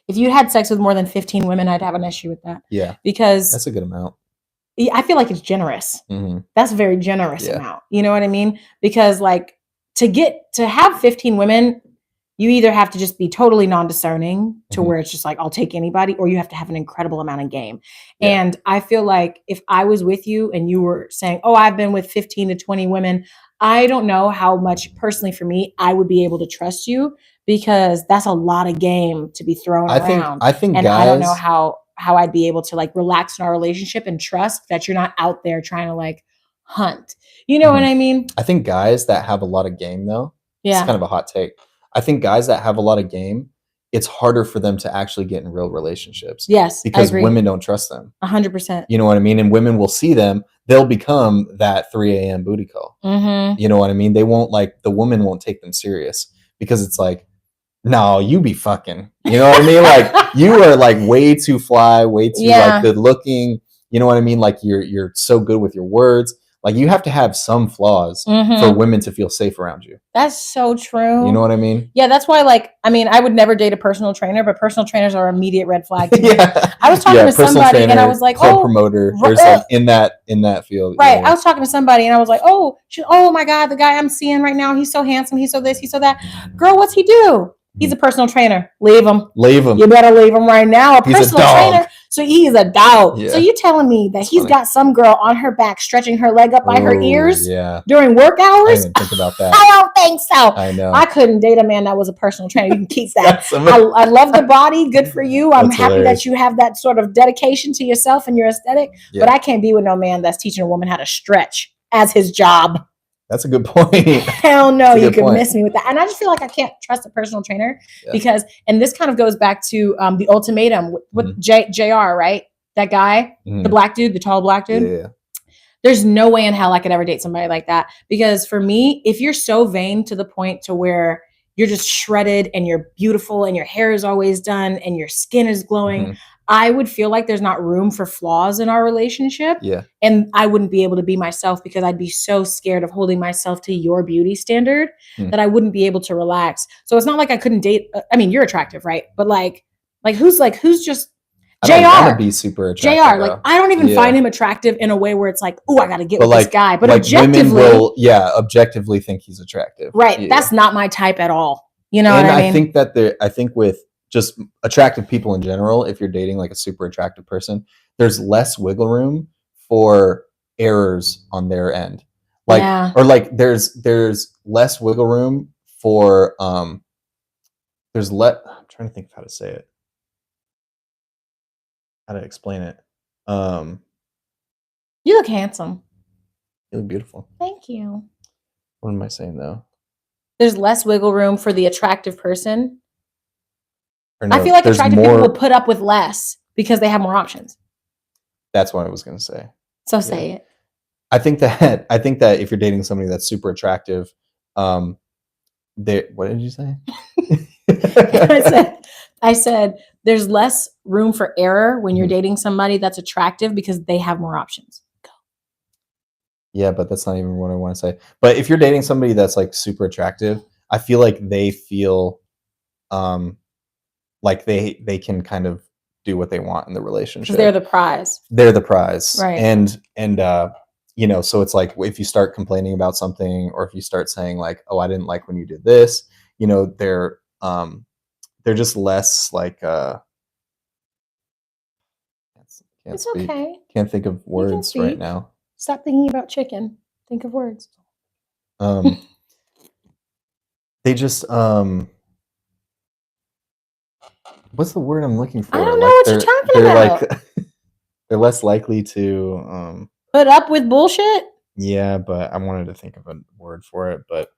If you had sex with more than 15 women, I'd have an issue with that. Yeah. Because that's a good amount. I feel like it's generous. That's a very generous amount. You know what I mean? Because like to have 15 women, you either have to just be totally non-discerning to where it's just like, I'll take anybody, or you have to have an incredible amount of game. Yeah. And I feel like if I was with you and you were saying, oh, I've been with 15 to 20 women, I don't know how much personally for me, I would be able to trust you, because that's a lot of game to be thrown around. I think and guys, I don't know how I'd be able to like relax in our relationship and trust that you're not out there trying to like hunt. You know what I mean? I think guys that have a lot of game though, it's kind of a hot take. I think guys that have a lot of game, it's harder for them to actually get in real relationships. Yes, because women don't trust them. 100%. You know what I mean? And women will see them. They'll become that 3 a.m. booty call. You know what I mean? They won't the woman won't take them serious because it's like, no, you be fucking. You know what I mean? Like you are like way too fly, way too like good looking. You know what I mean? Like you're so good with your words. Like you have to have some flaws for women to feel safe around you. That's so true. You know what I mean? Yeah, that's why I would never date a personal trainer, but personal trainers are immediate red flag to me. I was talking to somebody trainer, and I was like, promoter. There's like in that field. Right. I was talking to somebody and I was like, oh my God, the guy I'm seeing right now, he's so handsome, he's so this, he's so that. Girl, what's he do? He's a personal trainer. Leave him. Leave him. You better leave him right now. A personal trainer. So he's a dog. Yeah. So you telling me that he's got some girl on her back stretching her leg up by her ears during work hours? I didn't even think about that. I don't think so. I know. I couldn't date a man that was a personal trainer. You can keep that. I love the body. Good for you. I'm happy that you have that sort of dedication to yourself and your aesthetic. Yeah. But I can't be with no man that's teaching a woman how to stretch as his job. That's a good point. Hell no, you could miss me with that. And I just feel like I can't trust a personal trainer because, and this kind of goes back to the ultimatum with JR, right? That guy, the black dude, the tall black dude. Yeah. There's no way in hell I could ever date somebody like that. Because for me, if you're so vain to the point to where you're just shredded and you're beautiful and your hair is always done and your skin is glowing, I would feel like there's not room for flaws in our relationship. Yeah. And I wouldn't be able to be myself because I'd be so scared of holding myself to your beauty standard that I wouldn't be able to relax. So it's not like I couldn't date. I mean, you're attractive, right? But who's just JR? I don't want to be super attractive. JR, like I don't even find him attractive in a way where it's like, oh, I got to get with this guy. But objectively, women will, objectively think he's attractive. Right. Yeah. That's not my type at all. You know and what I mean? I think with just attractive people in general, if you're dating like a super attractive person, there's less wiggle room for errors on their end. There's less wiggle room for I'm trying to think of how to say it. How to explain it. You look handsome. You look beautiful. Thank you. What am I saying though? There's less wiggle room for the attractive person. No, I feel like attractive people will put up with less because they have more options. That's what I was going to say. So say it. I think that if you're dating somebody that's super attractive, what did you say? I said there's less room for error when you're dating somebody that's attractive because they have more options. Go. Yeah, but that's not even what I want to say. But if you're dating somebody that's like super attractive, I feel like they feel like they can kind of do what they want in the relationship. They're the prize. They're the prize. Right. And so it's like if you start complaining about something or if you start saying like, oh, I didn't like when you did this, they're just less like it's okay. Can't think of words right now. Stop thinking about chicken. Think of words. They just what's the word I'm looking for? I don't know what you're talking about. They're less likely to put up with bullshit. Yeah, but I wanted to think of a word for it, but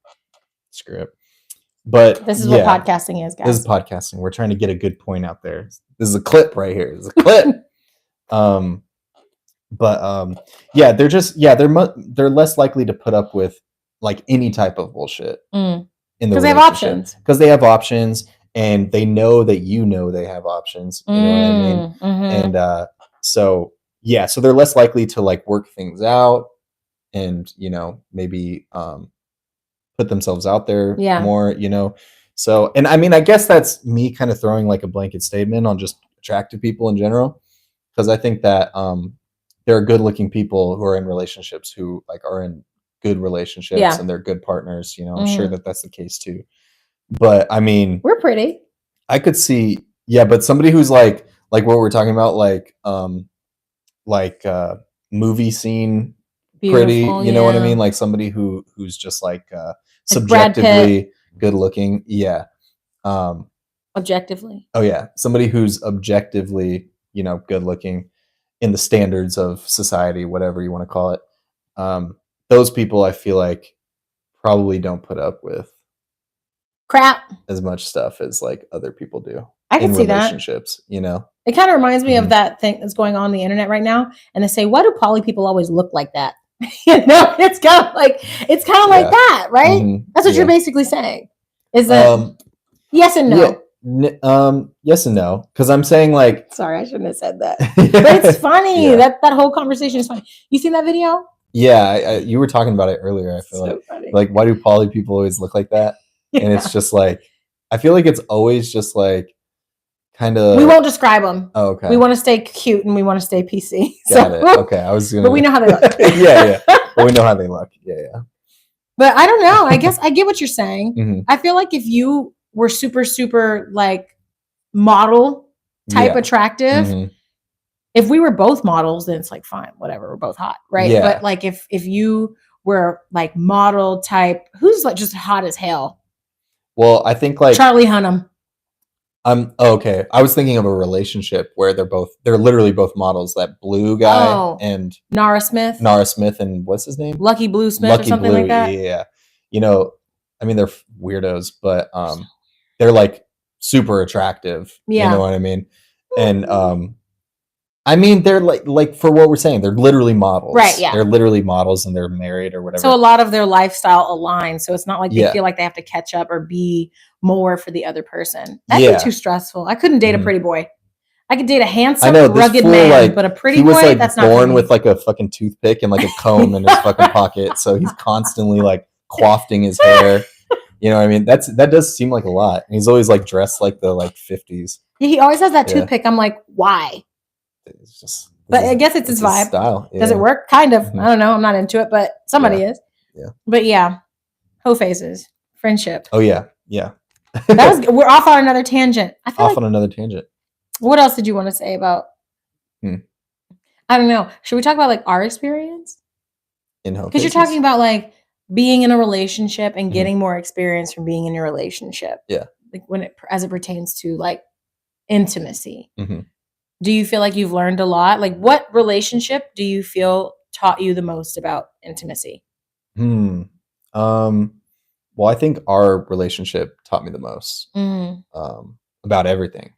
screw it. But this is what podcasting is, guys. This is podcasting. We're trying to get a good point out there. This is a clip right here. This is a clip. They're less likely to put up with like any type of bullshit in the because they have options. Because they have options. And they know that they have options. You know what I mean? Mm-hmm. And so they're less likely to like work things out and, maybe put themselves out there more, So, and I mean, I guess that's me kind of throwing like a blanket statement on just attractive people in general. Because I think that there are good looking people who are in relationships who like are in good relationships and they're good partners. I'm sure that that's the case too. But I mean, we're pretty. I could see, but somebody who's like what we're talking about, like movie scene pretty, you know what I mean? Like somebody who's just like subjectively good looking. Yeah. Objectively. Oh yeah. Somebody who's objectively, good looking in the standards of society, whatever you want to call it. Those people I feel like probably don't put up with crap as much stuff as like other people do. I can see relationships, that. It kind of reminds me of that thing that's going on the internet right now. And they say, why do poly people always look like that? It's kind of like that, right? Mm-hmm. That's what you're basically saying. Is that yes and no? Yes and no. Because I'm saying like sorry, I shouldn't have said that. But it's funny. Yeah. That whole conversation is funny. You seen that video? Yeah, you were talking about it earlier. I feel so funny. Like why do poly people always look like that? And it's just like, I feel like it's always just like kind of. We won't describe them. Oh, okay. We want to stay cute and we want to stay PC. Got it. Okay. I was gonna. But we know how they look. yeah. But we know how they look. Yeah. But I don't know. I guess I get what you're saying. Mm-hmm. I feel like if you were super, super like model type attractive, if we were both models, then it's like fine, whatever, we're both hot, right? Yeah. But like if you were like model type, who's like just hot as hell? Well, I think like Charlie Hunnam. Okay. I was thinking of a relationship where they're literally both models. That blue guy and Nara Smith, and what's his name? Lucky Blue Smith, or something like that. Yeah. You know, I mean, they're weirdos, but they're like super attractive. Yeah. You know what I mean? And I mean, they're like for what we're saying, they're literally models. Right, yeah. They're literally models and they're married or whatever. So a lot of their lifestyle aligns. So it's not like they feel like they have to catch up or be more for the other person. That'd be too stressful. I couldn't date a pretty boy. I could date a handsome, rugged man, but a pretty boy, like, that's not born with like a fucking toothpick and like a comb in his fucking pocket. So he's constantly like coifting his hair. You know what I mean? That does seem like a lot. And he's always like dressed like the like 50s. Yeah, he always has that toothpick. I'm like, why? It's just, but I guess it's his vibe. Style. Yeah. Does it work? Kind of. I don't know. I'm not into it, but somebody is. Yeah. But yeah, hoe phases, friendship. Oh yeah, yeah. We're off on another tangent. I feel on another tangent. What else did you want to say about? I don't know. Should we talk about like our experience? In hoe because you're talking about like being in a relationship and getting more experience from being in your relationship. Yeah. Like as it pertains to like intimacy. Do you feel like you've learned a lot? Like what relationship do you feel taught you the most about intimacy? Well, I think our relationship taught me the most about everything,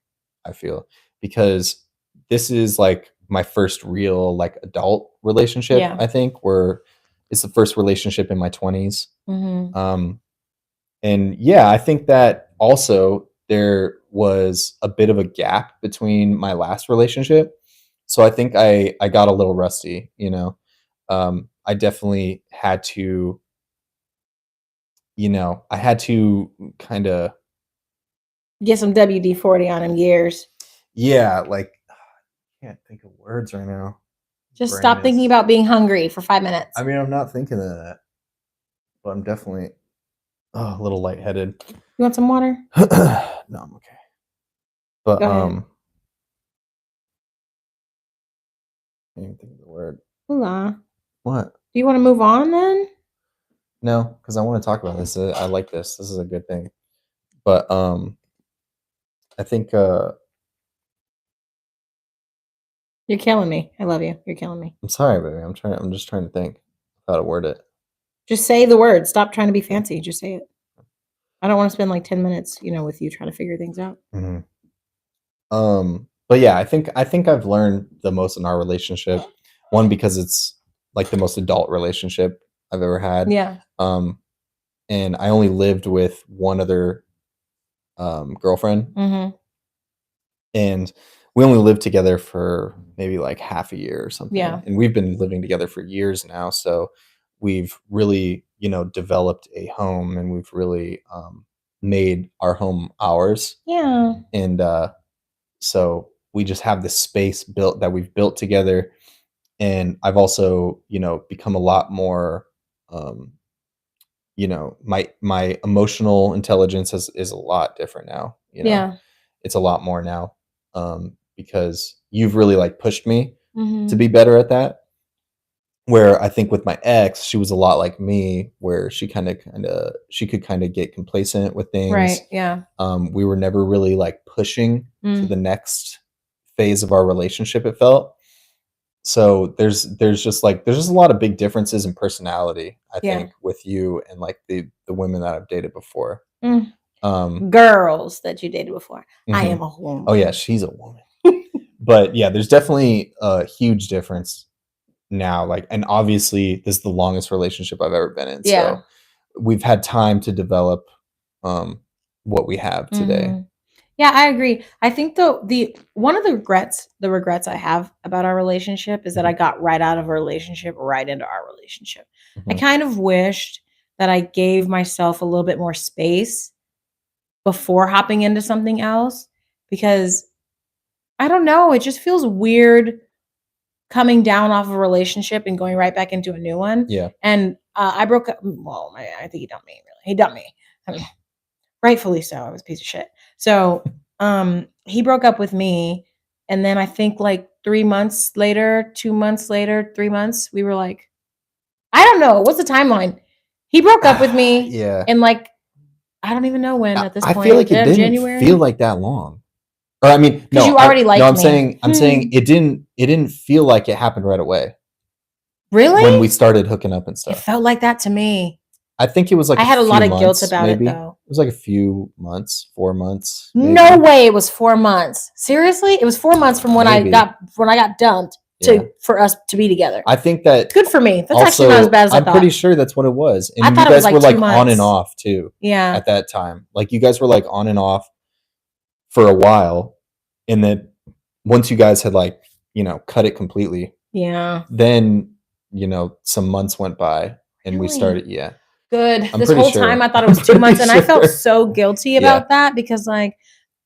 I feel, because this is like my first real like adult relationship, I think, where it's the first relationship in my 20s. And yeah, I think that also there was a bit of a gap between my last relationship. So I think I got a little rusty, you know. I definitely had to, I had to kind of get some WD-40 on him years. Yeah, like I can't think of words right now. Just stop thinking about being hungry for 5 minutes. I mean, I'm not thinking of that, but I'm definitely a little lightheaded. You want some water? No, I'm okay. But I can't even think of the word. Hola. What? Do you want to move on then? No, because I want to talk about this. I like this. This is a good thing. But I think you're killing me. I love you. You're killing me. I'm sorry, baby. I'm just trying to think how to word it. Just say the word. Stop trying to be fancy. Just say it. I don't want to spend like 10 minutes, with you trying to figure things out. But yeah, I think I've learned the most in our relationship. One, because it's like the most adult relationship I've ever had. Yeah. And I only lived with one other girlfriend. And we only lived together for maybe like half a year or something. Yeah. And we've been living together for years now. So we've really, developed a home, and we've really made our home ours. Yeah. And so we just have this space that we've built together. And I've also, become a lot more, my emotional intelligence is a lot different now. Yeah. It's a lot more now. Because you've really like pushed me Mm-hmm. to be better at that. Where I think with my ex, she was a lot like me, where she she could kind of get complacent with things. Right. Yeah. We were never really like pushing to the next phase of our relationship, it felt. So there's just a lot of big differences in personality, I think, with you and like the women that I've dated before. Girls that you dated before. I am a woman. Oh yeah, she's a woman. But yeah, there's definitely a huge difference now. Like, and obviously this is the longest relationship I've ever been in. Yeah. So we've had time to develop what we have today. Yeah, I agree. I think the one of the regrets I have about our relationship is that I got right out of a relationship right into our relationship. I kind of wished that I gave myself a little bit more space before hopping into something else, because I don't know, it just feels weird coming down off of a relationship and going right back into a new one. Yeah. And I broke up. Well, I think he dumped me. Really, he dumped me. I mean, rightfully so. I was a piece of shit. So he broke up with me, and then I think like 3 months later, 2 months later, 3 months, we were like, I don't know. What's the timeline? He broke up with me. Yeah. And like, I don't even know when at this point. I feel like it didn't January? feel like that long. Or I mean, because you already liked me. I'm saying it didn't feel like it happened right away. Really? When we started hooking up and It stuff. felt like that to me. I think it was like I had a lot of guilt months, about maybe. it though. It was like a few months, 4 months. Maybe. No way it was 4 months. Seriously? It was 4 months from when I got dumped for us to be together. I think that good for me. That's also, actually not as bad as I thought. I'm pretty sure that's what it was. And I thought you guys it was like were like 2 on and months. off too. Yeah. At that time. Like you guys were like on and off for a while. And then once you guys had like, you know, cut it completely. Yeah. Then, you know, some months went by and we Really? started, Good. I'm This pretty whole sure. time I thought it was 2 months and I felt so guilty about Yeah. that because like,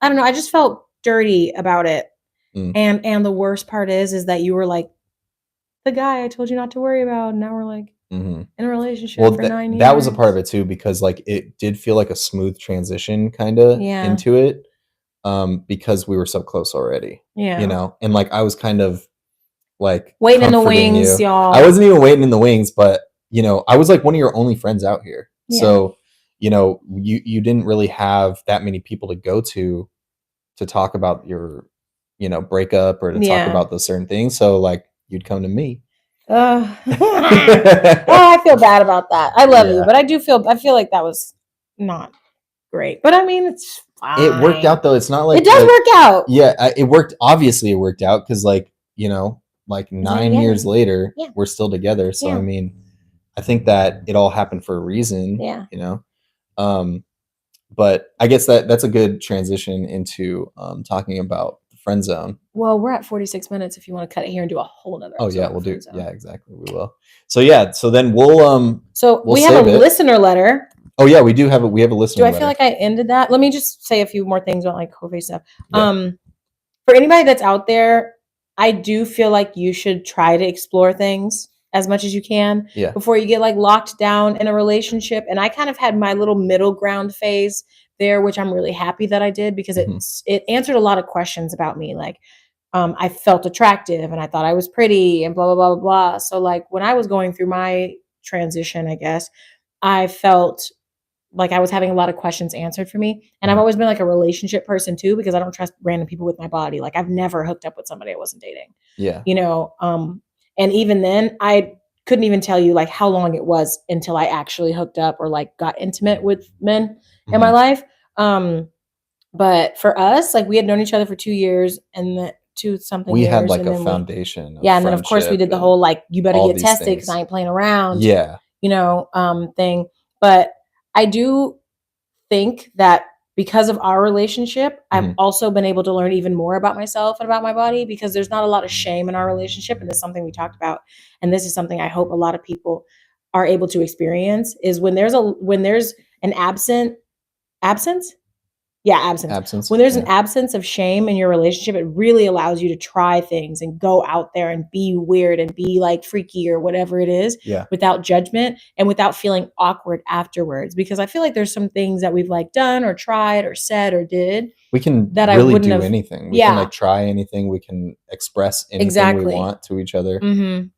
I don't know, I just felt dirty about it. Mm. And the worst part is that you were like the guy I told you not to worry about. And now we're like in a relationship for 9 years. That was a part of it too, because like it did feel like a smooth transition kind of into it. Because we were so close already. Yeah. You know, and like I was kind of like waiting in the wings, y'all. I wasn't even waiting in the wings, but you know, I was like one of your only friends out here. Yeah. So, you know, you didn't really have that many people to go to talk about your, you know, breakup or to talk about those certain things. So like you'd come to me. Oh, I feel bad about that. I love you, but I feel like that was not great. But I mean, it's fine. It worked out though. It's not like it does work out. Yeah, it worked. Obviously, it worked out because, like, you know, like 9 years later, we're still together. So I mean, I think that it all happened for a reason. Yeah, you know. But I guess that's a good transition into talking about the friend zone. Well, we're at 46 minutes. If you want to cut it here and do a whole nother. Oh yeah, we'll do. Yeah, exactly. We will. So yeah. So then we'll So we have a listener letter. Oh yeah, we do have we have a listener letter. Do I feel like I ended that? Let me just say a few more things about like COVID stuff. Yeah. For anybody that's out there, I do feel like you should try to explore things as much as you can before you get like locked down in a relationship. And I kind of had my little middle ground phase there, which I'm really happy that I did because it answered a lot of questions about me. Like I felt attractive and I thought I was pretty and blah, blah, blah, blah, blah. So like when I was going through my transition, I guess, I felt like I was having a lot of questions answered for me. And I've always been like a relationship person too, because I don't trust random people with my body. Like I've never hooked up with somebody I wasn't dating. Yeah. You know, and even then I couldn't even tell you like how long it was until I actually hooked up or like got intimate with men in my life. But for us, like we had known each other for 2 years and then we had like a foundation. And then of course we did the whole, like, you better get tested because I ain't playing around. Yeah. You know, thing. But I do think that because of our relationship, I've also been able to learn even more about myself and about my body because there's not a lot of shame in our relationship. And it's something we talked about. And this is something I hope a lot of people are able to experience is when there's an absence. When there's an absence of shame in your relationship, it really allows you to try things and go out there and be weird and be like freaky or whatever it is without judgment and without feeling awkward afterwards. Because I feel like there's some things that we've like done or tried or said or did. We can that really do anything. We can like try anything. We can express anything we want to each other. And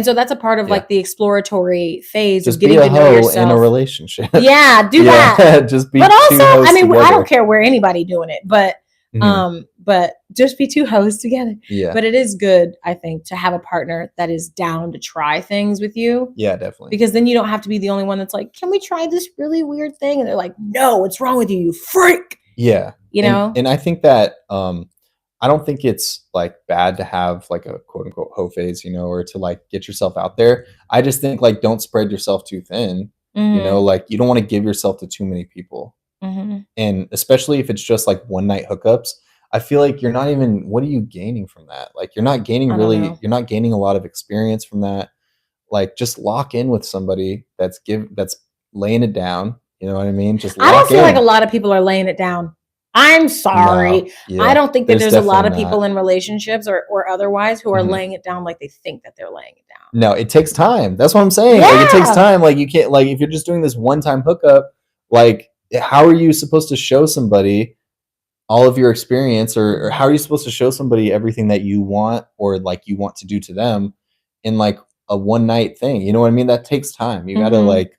so that's a part of like the exploratory phase just of getting be a to know yourself. In a relationship. Yeah, do that. Just be. But also, I mean, together. I don't care where anybody doing it, but just be two hoes together. Yeah. But it is good, I think, to have a partner that is down to try things with you. Yeah, definitely. Because then you don't have to be the only one that's like, can we try this really weird thing? And they're like, no, what's wrong with you, you freak? Yeah. You know? And I think that I don't think it's like bad to have like a quote unquote hoe phase, you know, or to like get yourself out there. I just think like don't spread yourself too thin. You know, like you don't want to give yourself to too many people. And especially if it's just like one night hookups, I feel like you're not even, what are you gaining from that? Like you're not gaining you're not gaining a lot of experience from that. Like just lock in with somebody that's laying it down. You know what I mean? Just I don't feel like a lot of people are laying it down. I'm sorry. No, yeah. I don't think that there's a lot of people in relationships or otherwise who are laying it down like they think that they're laying it down. No, it takes time. That's what I'm saying. Yeah. Like it takes time. Like you can't, like if you're just doing this one-time hookup, like how are you supposed to show somebody all of your experience, or how are you supposed to show somebody everything that you want or like you want to do to them in like a one night thing? You know what I mean? That takes time. You gotta like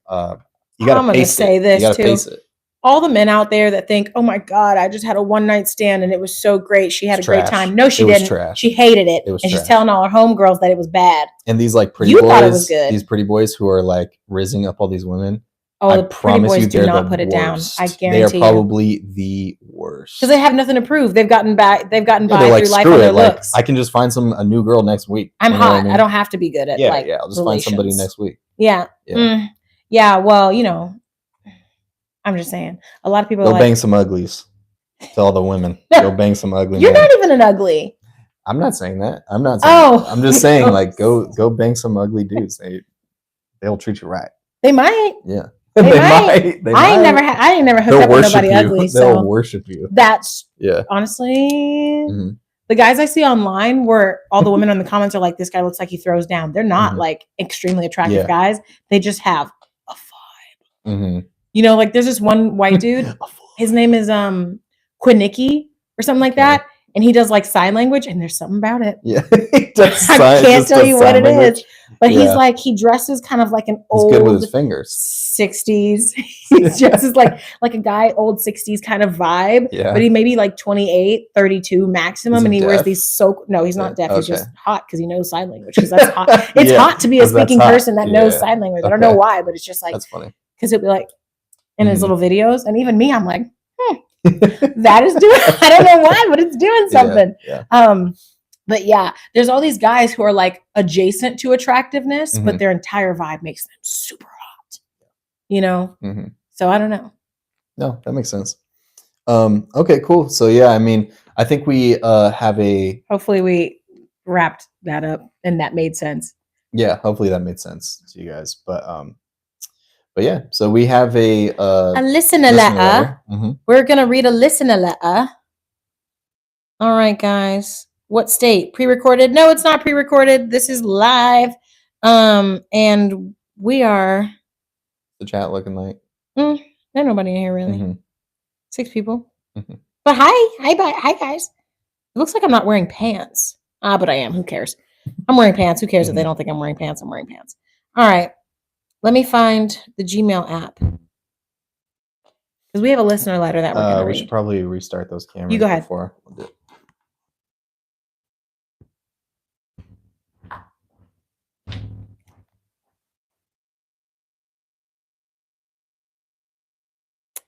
you gotta I'm gonna pace say it. this You gotta too. pace it. All the men out there that think, oh my God, I just had a one night stand and it was so great. She had It's a great trash. time. No, she It was didn't. trash. She hated it. It was and she's trash. telling all her homegirls that it was bad. And these like pretty You boys, thought it was good. these pretty boys who are like rizzing up all these women. Oh, I the pretty promise boys you, do they're not the put it down. worst. I They are guarantee you. probably the worst. Because they have nothing to prove. They've gotten by they're through like, life screw on it. their Like, looks. I can just find a new girl next week. I'm You know hot. what I mean? I don't have to be good at like I'll just relations. find somebody next week. Yeah. Yeah. Yeah. Well, you know, I'm just saying. A lot of people Go are like, bang some uglies. To all the women. Go bang some ugly you're men. not even an ugly. I'm not saying that. I'm not saying Oh. that. I'm just saying like go bang some ugly dudes. They'll treat you right. They might. Yeah. They might. I ain't never hooked They'll up with worship nobody you. ugly. They'll So worship you. that's Yeah. honestly the guys I see online where all the women in the comments are like, this guy looks like he throws down. They're not like extremely attractive guys. They just have a vibe. You know, like there's this one white dude. His name is Quinicki or something like that. And he does like sign language, and there's something about it. Yeah. I can't tell you what it is. But he's like, he dresses kind of like an old, good with his fingers. 60s. He dresses like a guy, old 60s kind of vibe. Yeah. But he may be like 28, 32 maximum. And he wears these no, he's not deaf. Okay. He's just hot because he knows sign language. Because that's hot. It's hot to be a speaking person that knows sign language. I don't know why, but it's just like, that's funny. Because it'll be like in his little videos. And even me, I'm like, that is doing, I don't know why, but it's doing something. But yeah, there's all these guys who are like adjacent to attractiveness, but their entire vibe makes them super hot, you know? So I don't know. No, that makes sense. Okay, cool. So yeah, I mean, I think we have hopefully we wrapped that up and that made sense. Yeah, hopefully that made sense to you guys. But yeah, so we have a listener letter. We're gonna read a listener letter. All right, guys. What state? Pre-recorded? No, it's not pre-recorded. This is live. And we are the chat looking like there's nobody in here really. 6 people. But hi guys. It looks like I'm not wearing pants. But I am. Who cares? I'm wearing pants. Who cares if they don't think I'm wearing pants? I'm wearing pants. All right. Let me find the Gmail app. Because we have a listener letter that we're going to read. We should probably restart those cameras. You go ahead. Before we'll do it.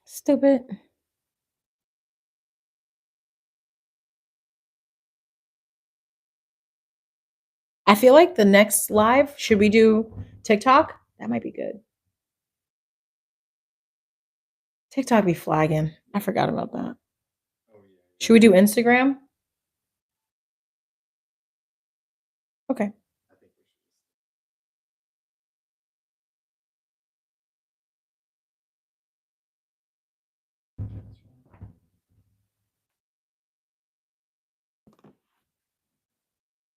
Stupid. I feel like the next live, should we do TikTok? That might be good. TikTok be flagging. I forgot about that. Should we do Instagram? Okay.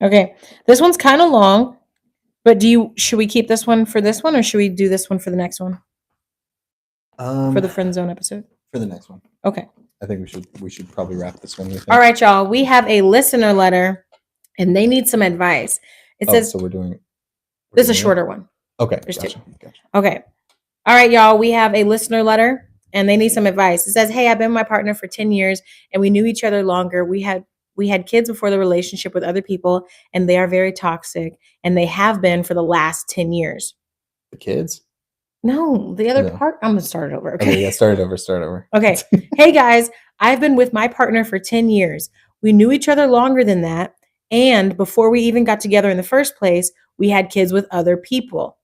Okay, this one's kind of long, but should we keep this one for this one, or should we do this one for the next one? For the friend zone episode? For the next one. Okay. I think we should probably wrap this one. All right, y'all. We have a listener letter, and they need some advice. It says, so this is a shorter one. Okay. There's gotcha. 2. Okay. All right, y'all. We have a listener letter, and they need some advice. It says, hey, I've been with my partner for 10 years, and we knew each other longer. We had kids before the relationship with other people, and they are very toxic, and they have been for the last 10 years. The kids? No, the other part. I'm going to start it over. Okay, yeah, start it over. Okay. Hey, guys, I've been with my partner for 10 years. We knew each other longer than that, and before we even got together in the first place, we had kids with other people.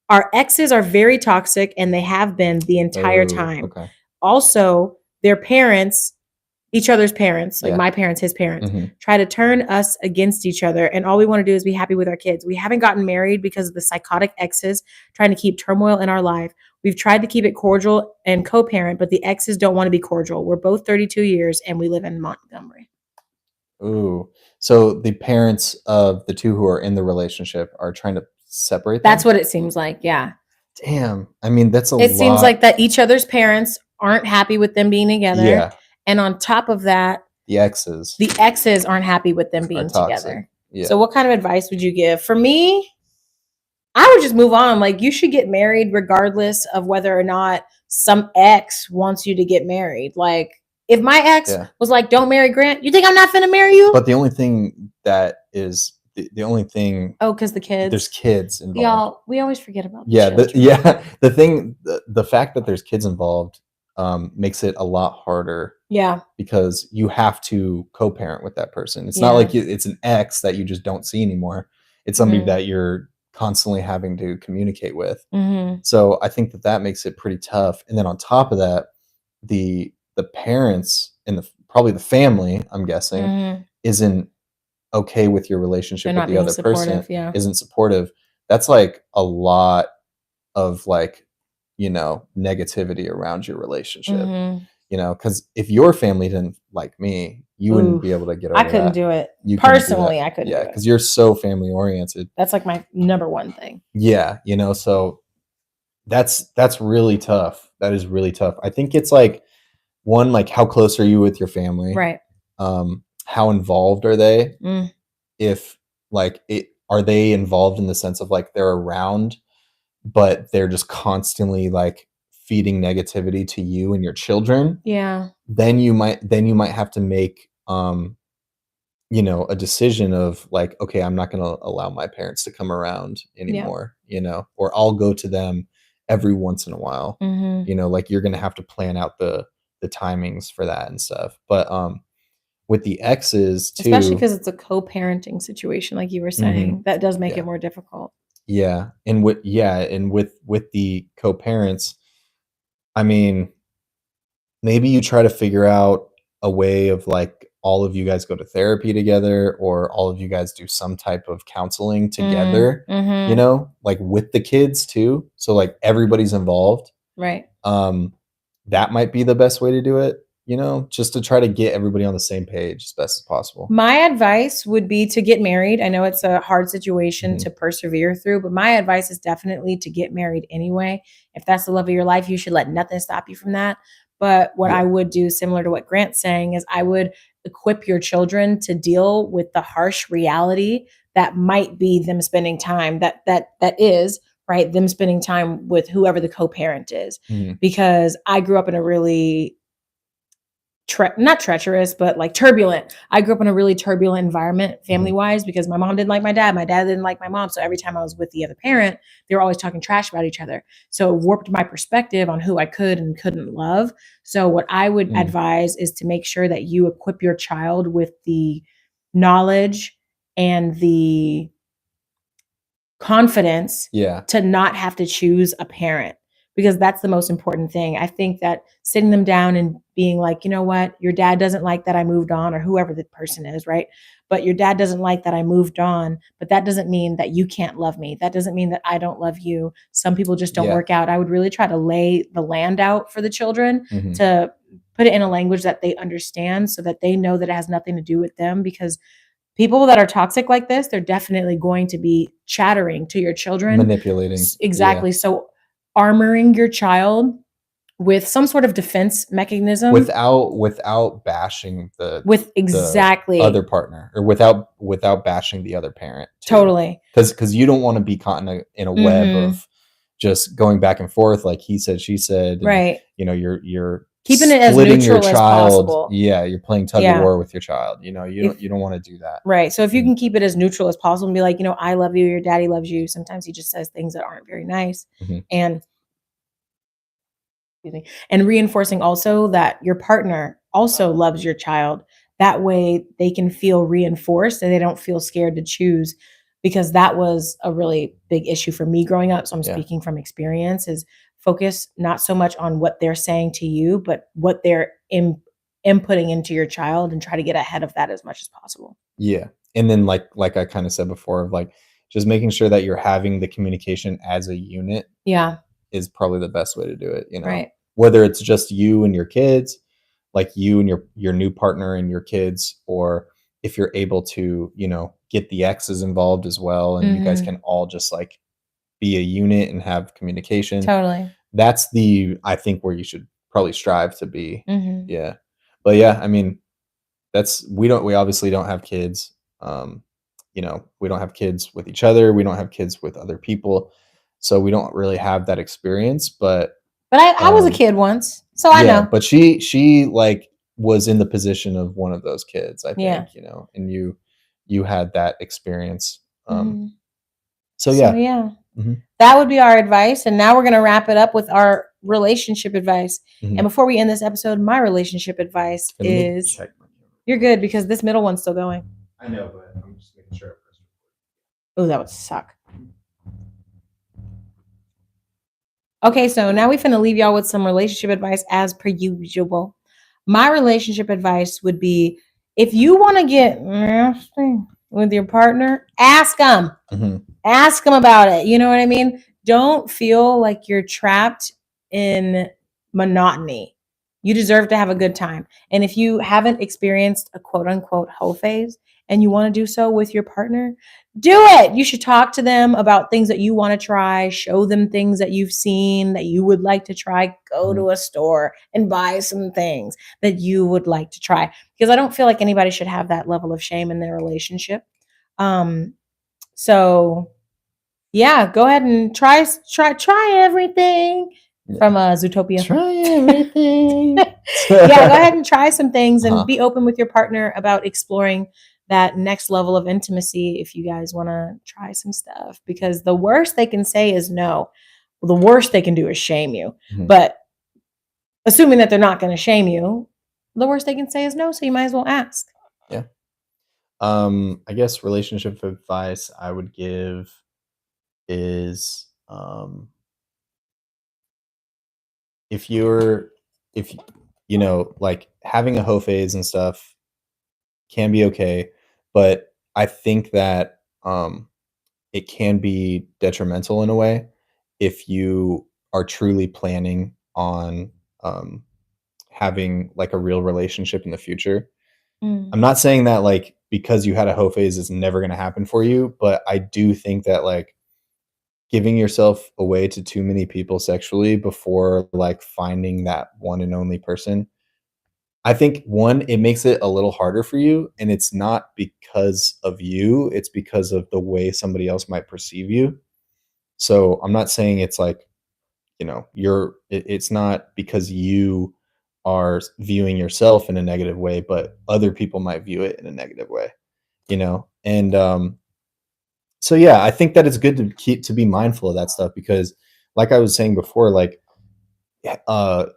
Our exes are very toxic, and they have been the entire time. Okay. Also, their parents, each other's parents, like my parents, his parents, try to turn us against each other. And all we want to do is be happy with our kids. We haven't gotten married because of the psychotic exes trying to keep turmoil in our life. We've tried to keep it cordial and co-parent, but the exes don't want to be cordial. We're both 32 years and we live in Montgomery. Ooh. So the parents of the two who are in the relationship are trying to separate them? That's what it seems like. Yeah. Damn. I mean, that's a lot. It seems like that each other's parents aren't happy with them being together. Yeah. And on top of that, the exes aren't happy with them being together. Yeah. So what kind of advice would you give? For me, I would just move on. Like, you should get married regardless of whether or not some ex wants you to get married. Like, if my ex was like, don't marry Grant, you think I'm not finna marry you? But the only thing that is the only thing. Oh, because the kids. There's kids involved. Y'all, we always forget about the fact that there's kids involved makes it a lot harder. Yeah. Because you have to co-parent with that person. It's not like it's an ex that you just don't see anymore. It's somebody that you're constantly having to communicate with. So I think that makes it pretty tough. And then on top of that, the parents and probably the family, I'm guessing, isn't okay with your relationship with the other person. Isn't supportive. That's like a lot of like, negativity around your relationship. Because if your family didn't like me, you wouldn't be able to get over that. I couldn't do it. Personally, I couldn't do it. Yeah, because you're so family oriented. That's like my number one thing. Yeah, so that's really tough. That is really tough. I think it's like, one, like, how close are you with your family? Right. How involved are they? If like are they involved in the sense of like they're around, but they're just constantly like feeding negativity to you and your children? Yeah. Then you might have to make a decision of like, okay, I'm not going to allow my parents to come around anymore, or I'll go to them every once in a while. Like, you're going to have to plan out the timings for that and stuff. But with the exes too, especially because it's a co-parenting situation, like you were saying, that does make it more difficult. Yeah. And with the co-parents, I mean, maybe you try to figure out a way of like all of you guys go to therapy together, or all of you guys do some type of counseling together, like with the kids too. So like everybody's involved. Right. That might be the best way to do it, just to try to get everybody on the same page as best as possible. My advice would be to get married. I know it's a hard situation to persevere through, but my advice is definitely to get married anyway. If that's the love of your life, you should let nothing stop you from that. But what I would do, similar to what Grant's saying, is I would equip your children to deal with the harsh reality that might be them spending time, that is, right, them spending time with whoever the co-parent is. Because I grew up in a really not treacherous, but like turbulent. I grew up in a really turbulent environment family-wise, because my mom didn't like my dad didn't like my mom. So every time I was with the other parent, they were always talking trash about each other. So it warped my perspective on who I could and couldn't love. So what I would advise is to make sure that you equip your child with the knowledge and the confidence to not have to choose a parent, because that's the most important thing. I think that sitting them down and being like, you know what, your dad doesn't like that I moved on, or whoever the person is, right? But your dad doesn't like that I moved on, but that doesn't mean that you can't love me. That doesn't mean that I don't love you. Some people just don't work out. I would really try to lay the land out for the children to put it in a language that they understand, so that they know that it has nothing to do with them. Because people that are toxic like this, they're definitely going to be chattering to your children. Manipulating. Exactly. Yeah. So armoring your child with some sort of defense mechanism without bashing the other partner, or without bashing the other parent too. Totally. Because you don't want to be caught in a web of just going back and forth, like he said, she said, right? And, you're keeping it as neutral as possible. Yeah, you're playing tug of war with your child. You don't want to do that. Right. So if you can keep it as neutral as possible and be like, I love you, your daddy loves you. Sometimes he just says things that aren't very nice. And reinforcing also that your partner also loves your child. That way they can feel reinforced and they don't feel scared to choose, because that was a really big issue for me growing up. So I'm speaking from experience, is focus not so much on what they're saying to you, but what they're inputting into your child, and try to get ahead of that as much as possible. Yeah. And then like I kind of said before, of like just making sure that you're having the communication as a unit. Yeah. Is probably the best way to do it, Right. Whether it's just you and your kids, like you and your new partner and your kids, or if you're able to, get the exes involved as well, and you guys can all just like be a unit and have communication. Totally. That's I think where you should probably strive to be. Yeah. But yeah, I mean, we obviously don't have kids. We don't have kids with each other. We don't have kids with other people. So we don't really have that experience, but I was a kid once, so I know. But she like was in the position of one of those kids, I think, and you had that experience. So yeah. That would be our advice. And now we're going to wrap it up with our relationship advice. And before we end this episode, my relationship advice is you're good because this middle one's still going. I know, but I'm just making sure. Oh, that would suck. Okay, so now we finna leave y'all with some relationship advice as per usual. My relationship advice would be if you want to get nasty with your partner, ask them. Ask them about it. You know what I mean? Don't feel like you're trapped in monotony. You deserve to have a good time. And if you haven't experienced a quote unquote hoe phase and you want to do so with your partner, do it. You should talk to them about things that you want to try, show them things that you've seen that you would like to try. Go to a store and buy some things that you would like to try. Because I don't feel like anybody should have that level of shame in their relationship. So yeah, go ahead and try everything from Zootopia. Try everything. Yeah, go ahead and try some things and be open with your partner about exploring that next level of intimacy if you guys want to try some stuff. Because the worst they can say is no. Well, the worst they can do is shame you. But assuming that they're not going to shame you, the worst they can say is no, so you might as well ask. Yeah. I guess relationship advice I would give is if like having a hoe phase and stuff can be okay, but I think that it can be detrimental in a way if you are truly planning on having like a real relationship in the future. I'm not saying that like because you had a hoe phase is never going to happen for you, but I do think that like giving yourself away to too many people sexually before like finding that one and only person, I think one, it makes it a little harder for you, and it's not because of you, it's because of the way somebody else might perceive you. So I'm not saying it's like, it's not because you are viewing yourself in a negative way, but other people might view it in a negative way, and so yeah, I think that it's good to be mindful of that stuff because like I was saying before, like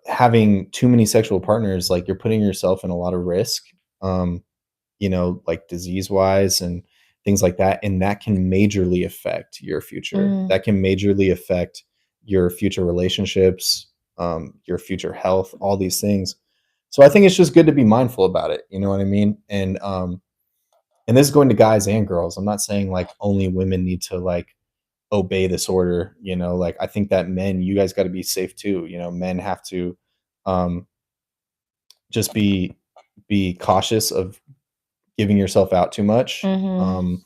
having too many sexual partners, like you're putting yourself in a lot of risk, like disease wise and things like that. And that can majorly affect your future. That can majorly affect your future relationships, your future health, all these things. So I think it's just good to be mindful about it. You know what I mean? And this is going to guys and girls. I'm not saying like only women need to like obey this order, like I think that men, you guys got to be safe too. Men have to just be cautious of giving yourself out too much. And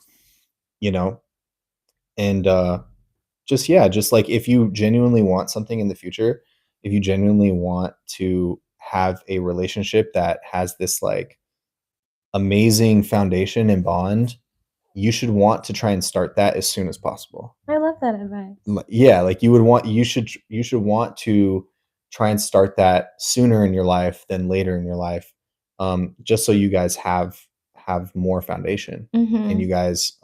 just like if you genuinely want something in the future, if you genuinely want to have a relationship that has this like amazing foundation and bond, you should want to try and start that as soon as possible. I love that advice. Yeah, like you should want to try and start that sooner in your life than later in your life, just so you guys have more foundation and you guys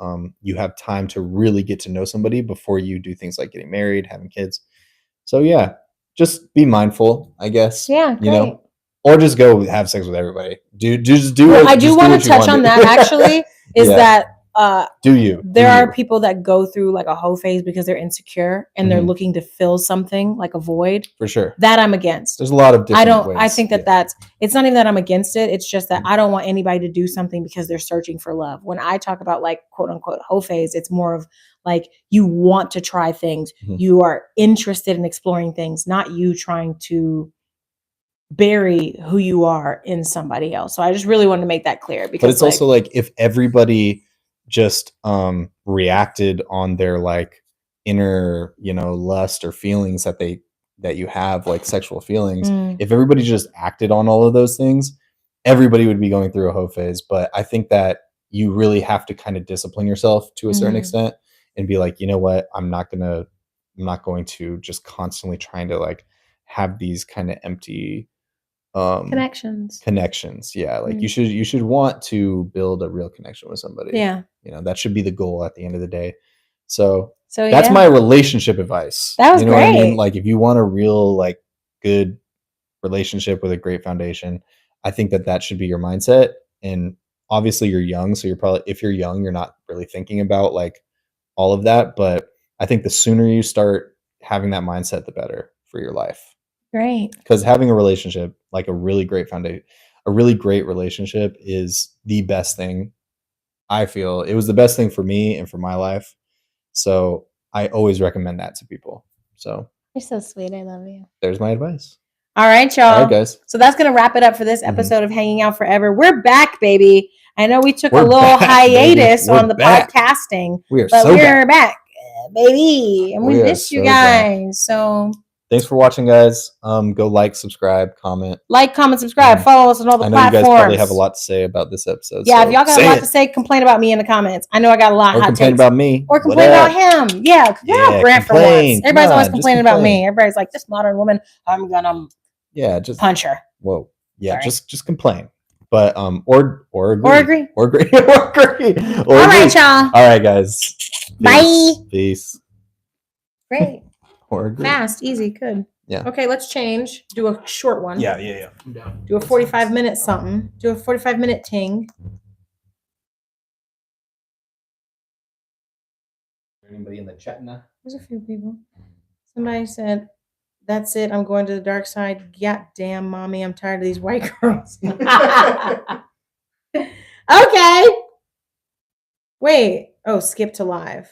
you have time to really get to know somebody before you do things like getting married, having kids. So yeah, just be mindful, I guess. Yeah, great. Or just go have sex with everybody. I do want to touch on that actually. Is that there are people that go through like a hoe phase because they're insecure and they're looking to fill something like a void. For sure. That I'm against. There's a lot of different ways. I think that it's not even that I'm against it. It's just that I don't want anybody to do something because they're searching for love. When I talk about like quote unquote hoe phase, it's more of like you want to try things. You are interested in exploring things, not you trying to bury who you are in somebody else. So I just really wanted to make that clear because but it's also like if everybody just reacted on their like inner lust or feelings that you have, like sexual feelings, if everybody just acted on all of those things, everybody would be going through a hoe phase, but I think that you really have to kind of discipline yourself to a certain extent and be like, you know what, I'm not going to just constantly trying to like have these kind of empty connections. Yeah, like you should want to build a real connection with somebody. Yeah, that should be the goal at the end of the day. So that's my relationship advice. That was great. What I mean? great. Like if you want a real like good relationship with a great foundation, I think that should be your mindset. And obviously you're young, so if you're young, you're not really thinking about like all of that, but I think the sooner you start having that mindset, the better for your life. Great. Because having a relationship, like a really great foundation, a really great relationship is the best thing. I feel it was the best thing for me and for my life. So I always recommend that to people. So you're so sweet. I love you. There's my advice. All right, y'all. All right, guys. So that's going to wrap it up for this episode of Hanging Out Forever. We're back, baby. I know we took a little hiatus on the podcasting, but we're back, baby. And we missed you guys. So thanks for watching, guys. Go like, subscribe, comment. Like, comment, subscribe. Follow us on all the platforms. You guys probably have a lot to say about this episode. Yeah, if y'all got a lot to say, complain about me in the comments. I know I got a lot of hot takes. Or complain about me. Or complain about him. Yeah, we're all brand for once. Everybody's always complaining about me. Everybody's like, this modern woman, I'm gonna just punch her. Whoa. Yeah, just complain. But or agree. Or agree. All right, y'all. All right, guys. Bye. Peace. Great. Or agree. Fast, easy, good. Yeah. Okay, let's change. Do a short one. Yeah. Do a 45-minute something. Do a 45-minute ting. Anybody in the chat now? There's a few people. Somebody said, that's it. I'm going to the dark side. God damn, mommy. I'm tired of these white girls. Okay. Wait. Oh, skip to live.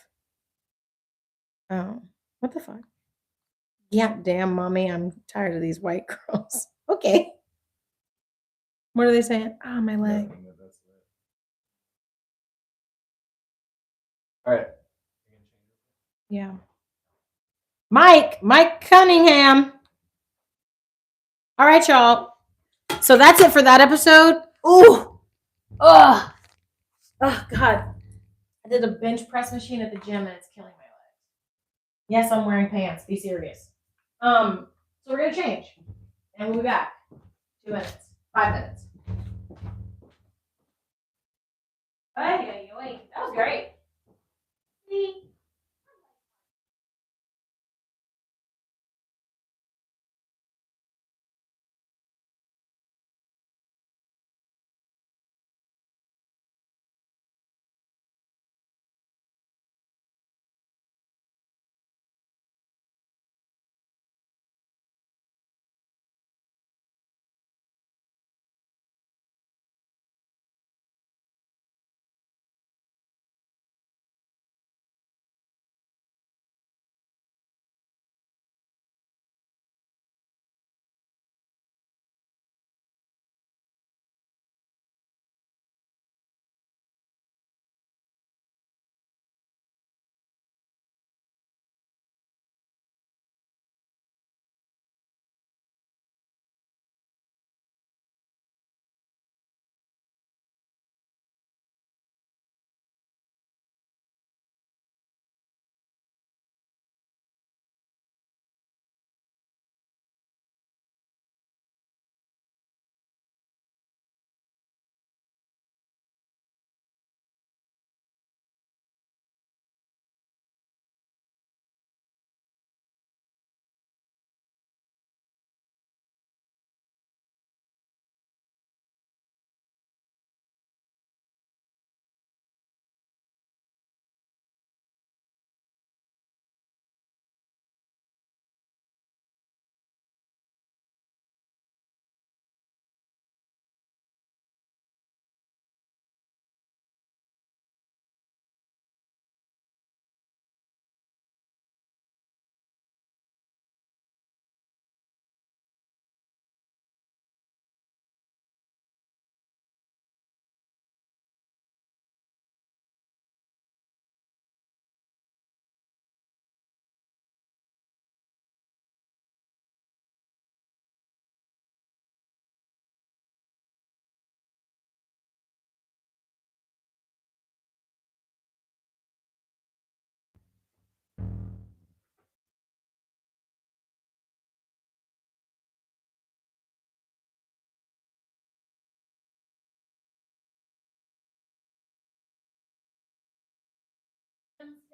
Oh, what the fuck? Yeah, damn, mommy. I'm tired of these white girls. Okay. What are they saying? Ah, my leg. All right. Yeah. Mike Cunningham. All right, y'all. So that's it for that episode. Ooh. Oh, God. I did a bench press machine at the gym and it's killing my legs. Yes, I'm wearing pants. Be serious. So we're going to change. And we'll be back. 2 minutes. 5 minutes. That was great. See?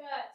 gut.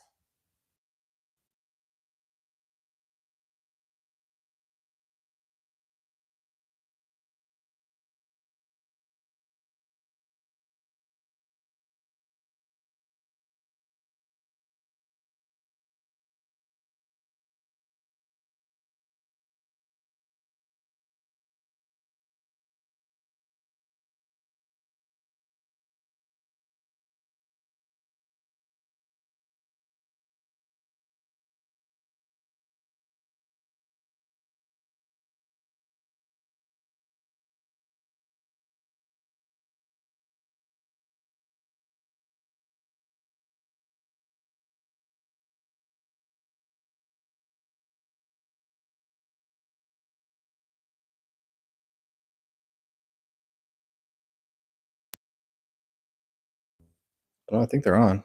Oh, I think they're on.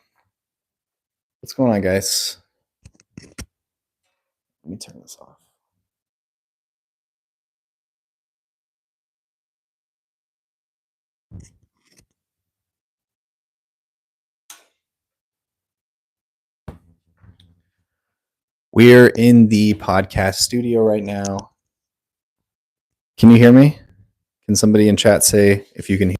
What's going on, guys? Let me turn this off. We're in the podcast studio right now. Can you hear me? Can somebody in chat say if you can hear?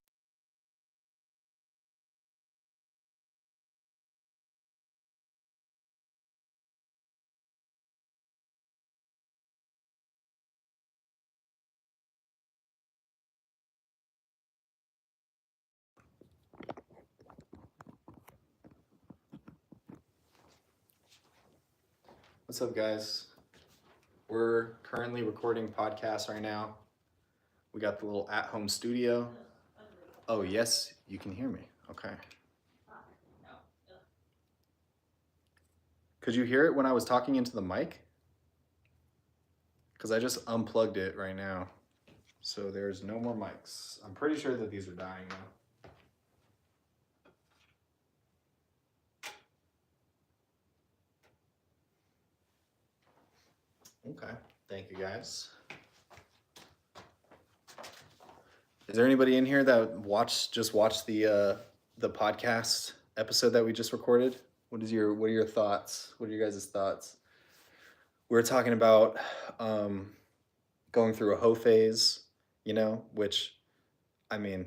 What's up, guys? We're currently recording podcasts right now. We got the little at-home studio. Oh, yes, you can hear me. Okay. Could you hear it when I was talking into the mic? Because I just unplugged it right now. So there's no more mics. I'm pretty sure that these are dying now. Okay, thank you guys. Is there anybody in here that just watched the podcast episode that we just recorded? What are your thoughts? What are your guys' thoughts? We were talking about going through a hoe phase, which, I mean,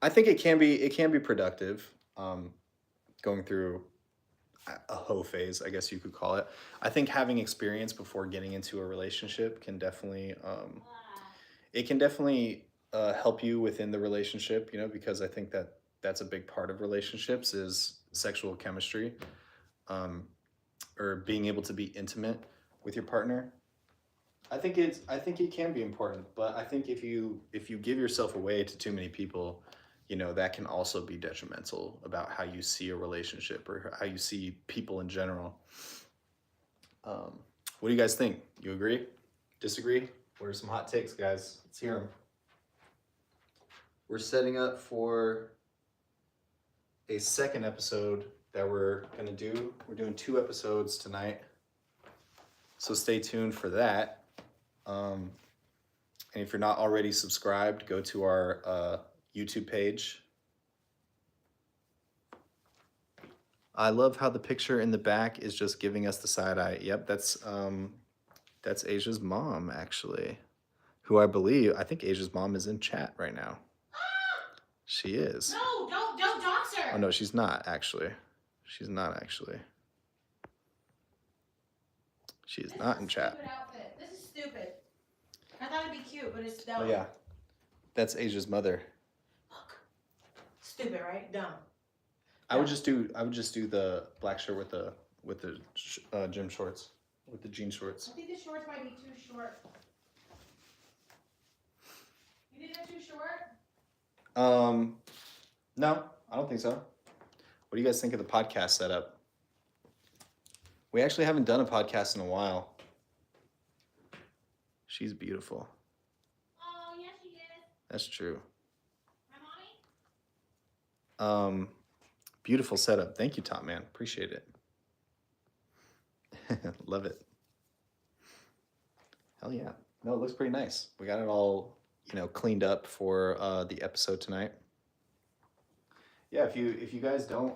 I think it can be productive. Going through a hoe phase, I guess you could call it. I think having experience before getting into a relationship can definitely help you within the relationship, because I think that that's a big part of relationships is sexual chemistry, or being able to be intimate with your partner. I think it can be important, but I think if you give yourself away to too many people, that can also be detrimental about how you see a relationship or how you see people in general. What do you guys think? You agree? Disagree? What are some hot takes, guys? Let's hear them. We're setting up for a second episode that we're gonna do. We're doing 2 episodes tonight, so stay tuned for that. And if you're not already subscribed, go to our YouTube page. I love how the picture in the back is just giving us the side eye. Yep, that's Asia's mom, actually, who I think Asia's mom is in chat right now. She is. No, don't dox her. Oh no, she's not actually. She's not actually. She is not in chat. Stupid outfit. This is stupid. I thought it'd be cute, but it's dumb. Oh yeah, that's Asia's mother. Look, stupid, right? Dumb. I would just do the black shirt with the gym shorts, with the jean shorts. I think the shorts might be too short. You think they're too short? No, I don't think so. What do you guys think of the podcast setup? We actually haven't done a podcast in a while. She's beautiful. Oh, yes, she is. That's true. My mommy? Beautiful setup. Thank you, Top Man. Appreciate it. Love it. Hell yeah. No, it looks pretty nice. We got it all, cleaned up for the episode tonight. Yeah, if you guys don't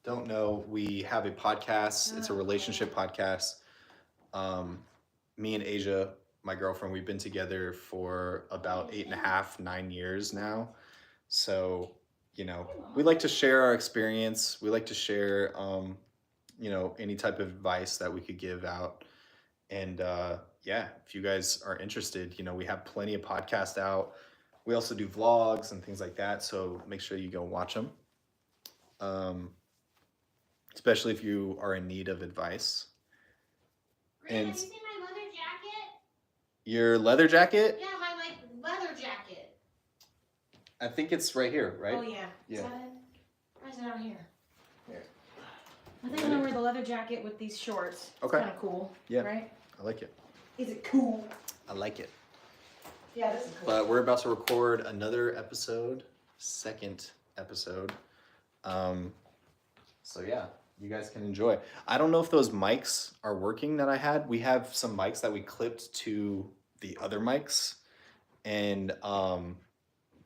don't know, we have a podcast. It's a relationship podcast. Me and Asia, my girlfriend, we've been together for about 8.5, 9 years now. So, we like to share our experience. We like to share, any type of advice that we could give out. And yeah, if you guys are interested, we have plenty of podcasts out. We also do vlogs and things like that. So make sure you go watch them. Especially if you are in need of advice. Grant, have you seen my leather jacket? Your leather jacket? Yeah, my leather jacket. I think it's right here, right? Oh yeah. Yeah. Is that it? Why is it out here? Here. I think I'm gonna wear the leather jacket with these shorts. Okay. It's kind of cool. Yeah. Right? I like it. Is it cool? I like it. Yeah, this is cool. But we're about to record another episode, second episode. So yeah, you guys can enjoy. I don't know if those mics are working that I had. We have some mics that we clipped to the other mics, and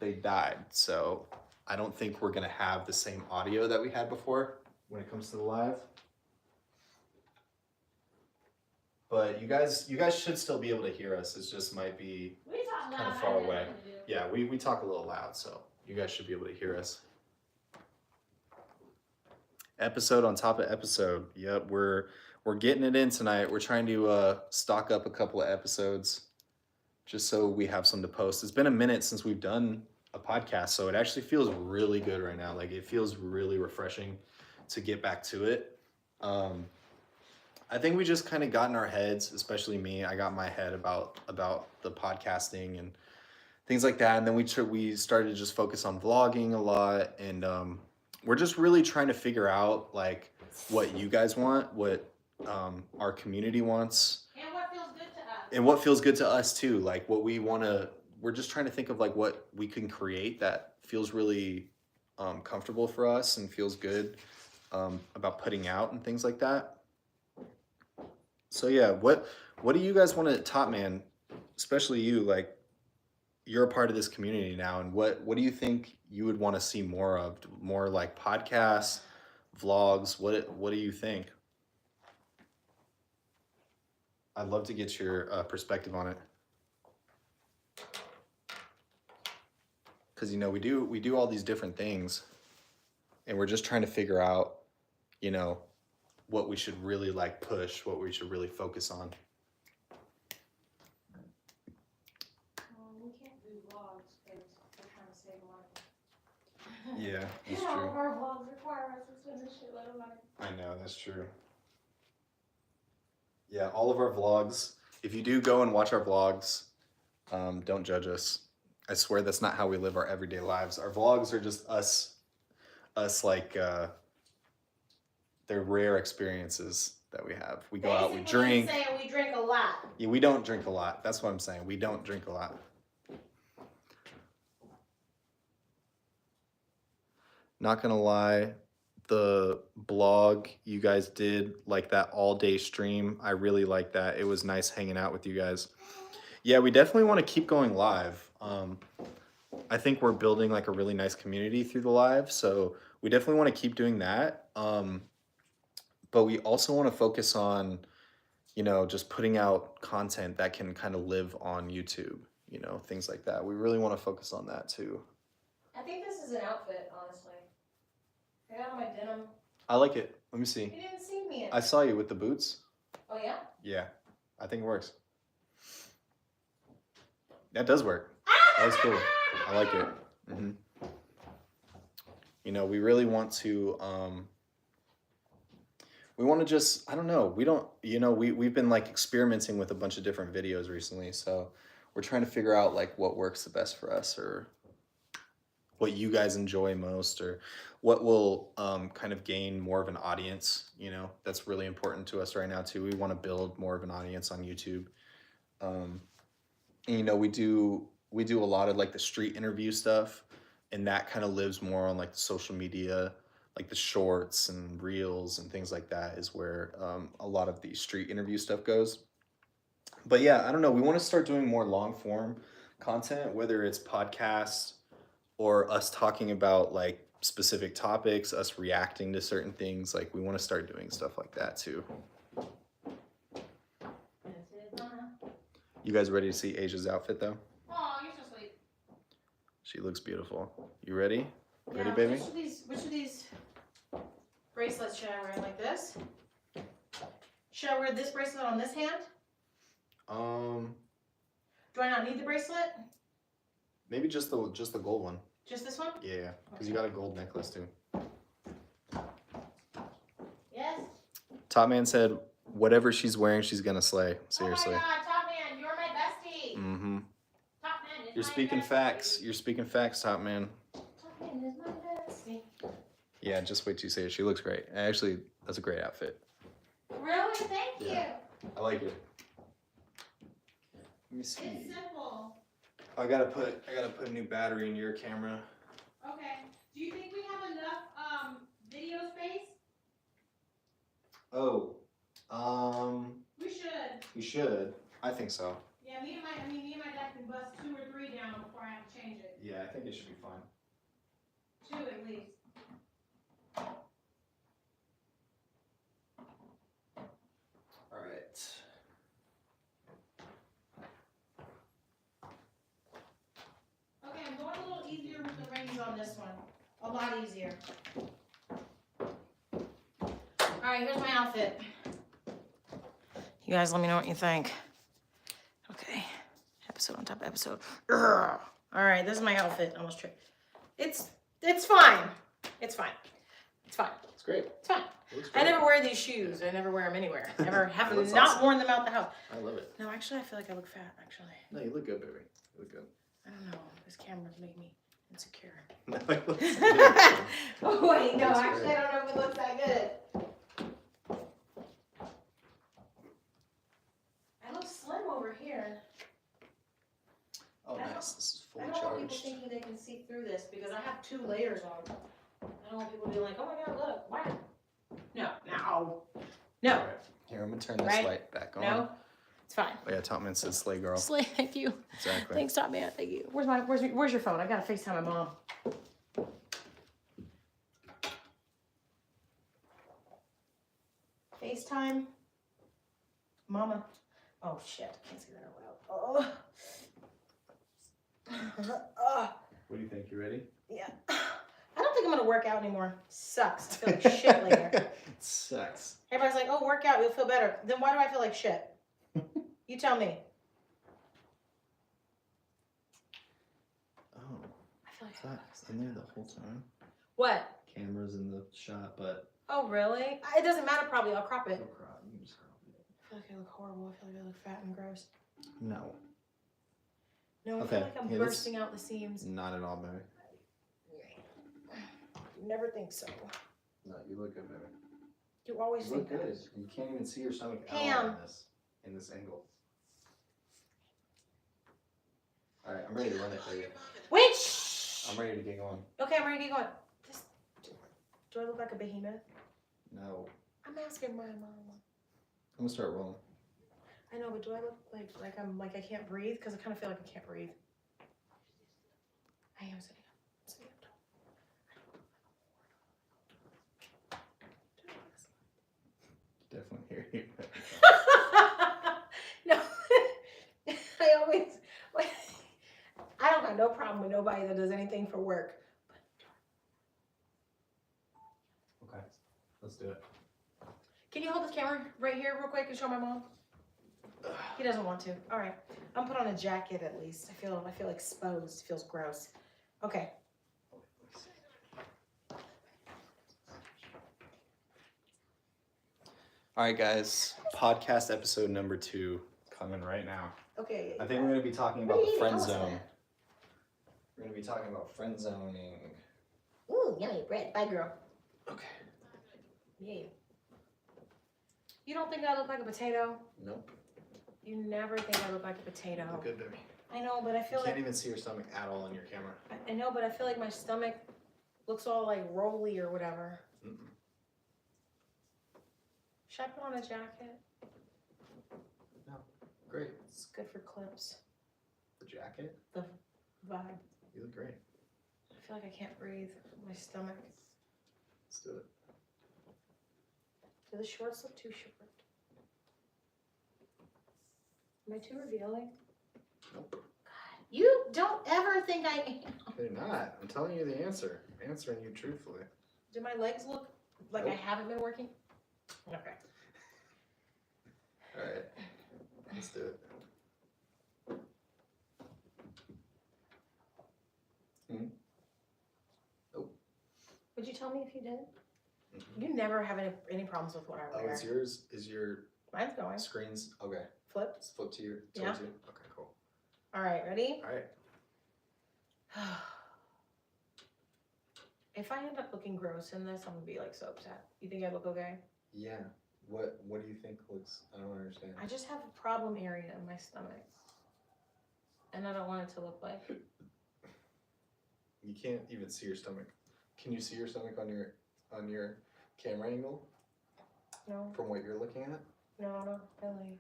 they died. So I don't think we're gonna have the same audio that we had before when it comes to the live. But you guys should still be able to hear us. It just might be kind of far away. Yeah, we talk a little loud, so you guys should be able to hear us. Episode on top of episode. Yep, we're getting it in tonight. We're trying to stock up a couple of episodes just so we have some to post. It's been a minute since we've done a podcast, so it actually feels really good right now. Like, it feels really refreshing to get back to it. I think we just kind of got in our heads, especially me. I got my head about the podcasting and things like that, and then we started to just focus on vlogging a lot, and we're just really trying to figure out like what you guys want, what our community wants, and what feels good to us. And what feels good to us too. Like what we want to. We're just trying to think of like what we can create that feels really comfortable for us and feels good about putting out and things like that. So yeah, what do you guys want to Top Man, especially you, like you're a part of this community now, and what do you think you would want to see more of? More like podcasts, vlogs? What do you think? I'd love to get your perspective on it. Because we do all these different things, and we're just trying to figure out, what we should really like push, what we should really focus on. We can't do vlogs because we're trying to save money. Yeah, that's All true. of our vlogs require us to spend a shitload of money. I know, that's true. Yeah, all of our vlogs. If you do go and watch our vlogs, don't judge us. I swear that's not how we live our everyday lives. Our vlogs are just us like they're rare experiences that we have. We go out, we drink. Saying we drink a lot. Yeah, we don't drink a lot. That's what I'm saying. We don't drink a lot. Not gonna lie, the blog you guys did, like that all day stream, I really like that. It was nice hanging out with you guys. Yeah, we definitely want to keep going live. I think we're building like a really nice community through the live, so we definitely want to keep doing that. But we also want to focus on, just putting out content that can kind of live on YouTube, things like that. We really want to focus on that too. I think this is an outfit, honestly. I got my denim. I like it. Let me see. You didn't see me in it. I saw you with the boots. Oh yeah? Yeah, I think it works. That does work. That was cool. I like it. Mm-hmm. We really want to, we want to just, I don't know. We don't, we've been like experimenting with a bunch of different videos recently. So we're trying to figure out like what works the best for us, or what you guys enjoy most, or what will kind of gain more of an audience. That's really important to us right now too. We want to build more of an audience on YouTube. And, we do a lot of like the street interview stuff, and that kind of lives more on like the social media, like the shorts and reels and things like that is where a lot of the street interview stuff goes. But yeah, I don't know. We want to start doing more long form content, whether it's podcasts or us talking about like specific topics, us reacting to certain things. Like we want to start doing stuff like that too. You guys ready to see Asia's outfit though? Oh, you're so sweet. She looks beautiful. You ready? Ready, Yeah, baby? Which of these bracelets should I wear? Like this? Should I wear this bracelet on this hand? Do I not need the bracelet? Maybe just the gold one. Just this one? Yeah, because you got a gold necklace too. Yes. Top Man said, whatever she's wearing, she's gonna slay. Seriously. Oh my God, Top Man, you're my bestie. Mm-hmm. Top Man is You're my speaking bestie. facts. You're speaking facts, Top Man. Top Man is my bestie. Yeah, just wait till you see it. She looks great. Actually, that's a great outfit. Really? Thank you. I like it. Let me see. It's simple. I gotta put a new battery in your camera. Okay. Do you think we have enough video space? Oh, We should. we should. I think so. Yeah, me and my dad can bust 2 or 3 down before I have to change it. Yeah, I think it should be fine. 2 at least. All right. Okay, I'm going a little easier with the rings on this one. A lot easier. Alright, here's my outfit. You guys let me know what you think. Okay. Episode on top of episode. Alright, this is my outfit. Almost tripped. It's fine. It's fine. It's fine. It's great. It's fine. It looks I great. never wear these shoes. I never wear them anywhere. Never have That's not awesome. worn them out the house. I love it. No, actually, I feel like I look fat, actually. No, you look good, baby. You look good. I don't know. This camera's making me insecure. No, it looks good. Oh, wait, no, Looks actually, great. I don't know if it looks that good. I look slim over here. Oh, I don't- nice. This is I fully don't want people charged. thinking they can see through this because I have 2 layers on. I don't want people to be like, oh my God, look, wow. No, no. No, All right. Here, I'm gonna turn this Right? light back on. no, it's fine. Oh, yeah, Top Man says slay girl. Slay, thank you. Exactly. Thanks, Top Man, thank you. Where's your phone? I gotta FaceTime my mom. FaceTime. Mama. Oh shit, I can't say that out loud. Oh. What do you think? You ready? Yeah. I don't think I'm gonna work out anymore. Sucks. I feel like shit later. It sucks. Everybody's like, oh, work out, you'll feel better. Then why do I feel like shit? You tell me. Oh, I feel like that's in there the whole time. What? Cameras in the shot, but Oh, really? It doesn't matter probably. I'll crop it. no crop. You can just crop it. I feel like I look horrible. I feel like I look fat and gross. No, No, I Okay, feel like I'm yeah, this- bursting out the seams. not at all, baby. You never think so. No, you look good, baby. You always You look think that. good. You can't even see your stomach at all Pam. in this angle. All right, I'm ready to run it for you. Wait, shh. I'm ready to get going. Okay, I'm ready to get going. Do I look like a behemoth? No, I'm asking my mama. I'm gonna start rolling. I know, but do I look like I'm like I can't breathe? Because I kind of feel like I can't breathe. I am sitting up. I'm sitting up tall. Definitely hear you. No, I always. I don't have no problem with nobody that does anything for work. Okay, let's do it. Can you hold this camera right here real quick and show my mom? He doesn't want to. All right, I'm put on a jacket at least. I feel exposed. It feels gross. Okay. All right, guys. Podcast episode number 2 coming right now. Okay. I think we're gonna be talking What about are the you friend eating? zone. We're gonna be talking about friend zoning. Ooh, yummy bread. Bye, girl. Okay. Yeah. You don't think I look like a potato? Nope. You never think I look like a potato. Look good, baby. I know, but I You feel can't like even see your stomach at all in your camera. I know, but I feel like my stomach looks all like rolly or whatever. Mm-mm. Should I put on a jacket? Great. It's good for clips. The jacket. Vibe. You look great. I feel like I can't breathe. My stomach. Let's do it. Do the shorts look too short? Am I too revealing? Nope. God, you don't ever think I am. They're not. I'm telling you the answer. I'm answering you truthfully. Do my legs look like I haven't been working? Okay. All right. Let's do it. Nope. Would you tell me if you did? Mm-hmm. You never have any problems with what I wear. Oh, it's yours? Is your Mine's going. screens? Okay. Flip. It's flipped to you? Yeah. Towards you? Okay, cool. All right, ready? All right. If I end up looking gross in this, I'm gonna be like so upset. You think I look okay? Yeah. What do you think looks? I don't understand. I just have a problem area in my stomach, and I don't want it to look like. You can't even see your stomach. Can you see your stomach on your camera angle? No. From what you're looking at? No, not really.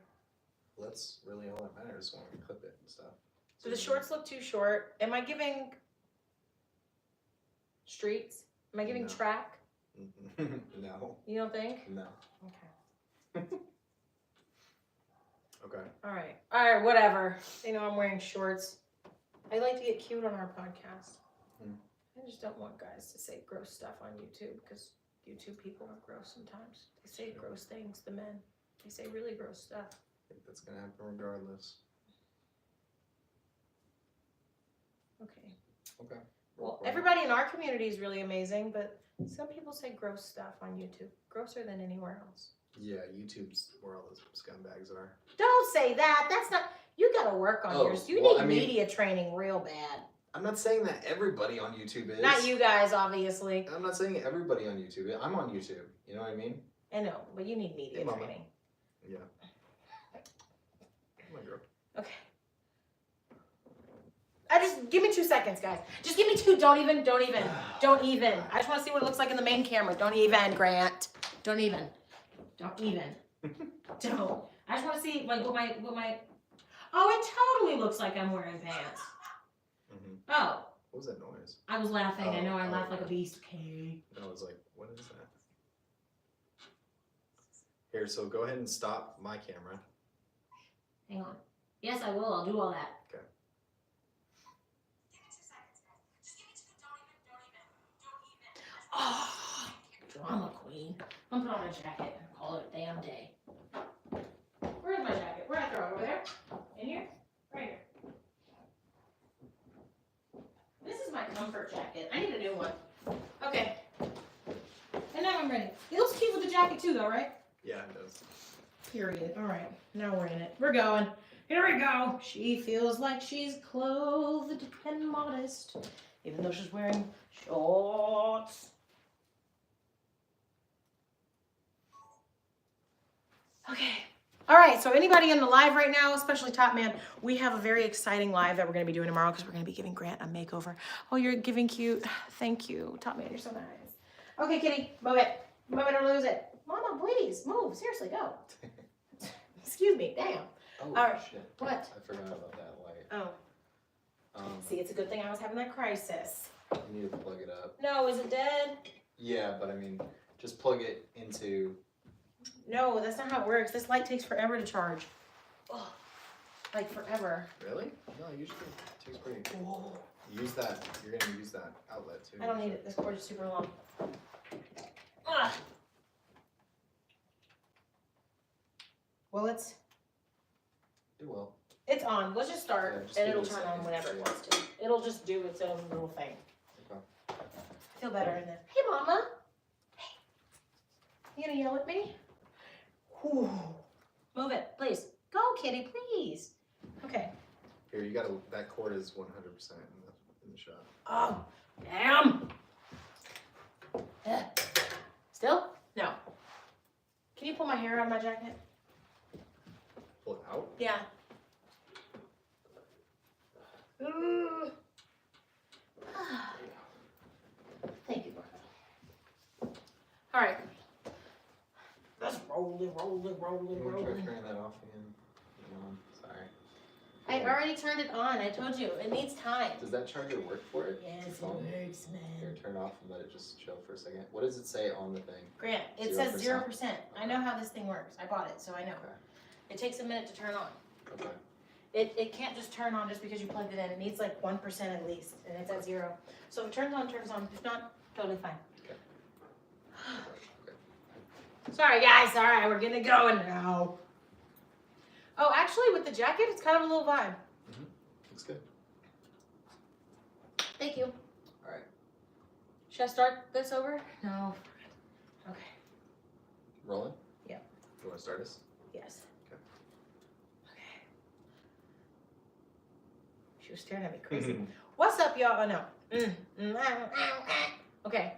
That's really all that matters when we clip it and stuff. Do the shorts look too short? Am I giving streets? Am I giving No. track? No. You don't think? No. Okay. Okay. All right, whatever. You know, I'm wearing shorts. I like to get cute on our podcast. I just don't want guys to say gross stuff on YouTube because YouTube people are gross sometimes. They say gross things, the men. They say really gross stuff. I think that's gonna happen regardless. Okay. Okay. Well, everybody in our community is really amazing, but some people say gross stuff on YouTube. Grosser than anywhere else. Yeah, YouTube's where all those scumbags are. Don't say that. That's not. You gotta work on yours. You need media training real bad. I'm not saying that everybody on YouTube is. Not you guys, obviously. I'm not saying everybody on YouTube. I'm on YouTube. You know what I mean? I know, but you need media training. Yeah. Come on, girl. Okay. Just give me 2 seconds, guys. Just give me 2. Don't even. I just want to see what it looks like in the main camera. Don't even, Grant. Don't even. Don't. I just want to see like what my. Oh, it totally looks like I'm wearing pants. Mm-hmm. Oh. What was that noise? I was laughing. I know I laugh like a beast. Okay. I was like, what is that? Here, so go ahead and stop my camera. Hang on. Yes, I will. I'll do all that. Okay. Oh, drama queen. I'm putting on a jacket and call it a damn day. Where's my jacket? Where'd I throw it? Over there? In here? Right here. This is my comfort jacket. I need a new one. Okay. And now I'm ready. It looks cute with the jacket too, though, right? Yeah, it does. Period. All right. Now we're in it. We're going. Here we go. She feels like she's clothed and modest, even though she's wearing shorts. Okay. All right. So anybody in the live right now, especially Top Man, we have a very exciting live that we're going to be doing tomorrow because we're going to be giving Grant a makeover. Oh, you're giving cute. Thank you. Top Man, you're so nice. Okay, kitty. Move it. Move it or lose it. Mama, please. Move. Seriously, go. Excuse me. Damn. Oh, all right. Shit. What? I forgot about that light. Oh. See, it's a good thing I was having that crisis. You need to plug it up. No, is it dead? Yeah, but I mean, just plug it into... No, that's not how it works. This light takes forever to charge. Ugh. Like forever. Really? No, usually it takes pretty... Whoa. Use that. You're going to use that outlet too. I don't need it. This cord is super long. Ugh. Well, it's It will. It's on. Let's just start, Yeah, just and give it'll it a turn on second. whenever it wants to. It'll just do its own little thing. Okay. I feel better in this. Hey, Mama. Hey. You gonna yell at me? Whew. Move it, please. Go, kitty, please. Okay. Here, you gotta... That cord is 100% in the shot. Oh, damn. Still? No. Can you pull my hair out of my jacket? Pull it out? Yeah. Ooh. Thank you, Martha. All right. Let's roll it. You want to try turning that off again? No, sorry. I already turned it on. I told you it needs time. Does that charger work for it? Yes, it Phone? works, man. Here, turn it off and let it just chill for a second. What does it say on the thing? Grant, it says 0%. I know how this thing works. I bought it, so I know. Okay. It takes a minute to turn on. Okay. It can't just turn on just because you plugged it in. It needs like 1% at least, and it's at 0. So if it turns on, turns on. If not, totally fine. Okay. Sorry, guys. All right, we're getting it going now. Oh, actually, with the jacket, it's kind of a little vibe. Mm-hmm. Looks good. Thank you. All right. Should I start this over? No. Okay. Rolling? Yeah. You want to start us? Yes. Okay. Okay. She was staring at me crazy. What's up, y'all? Oh, no. Okay.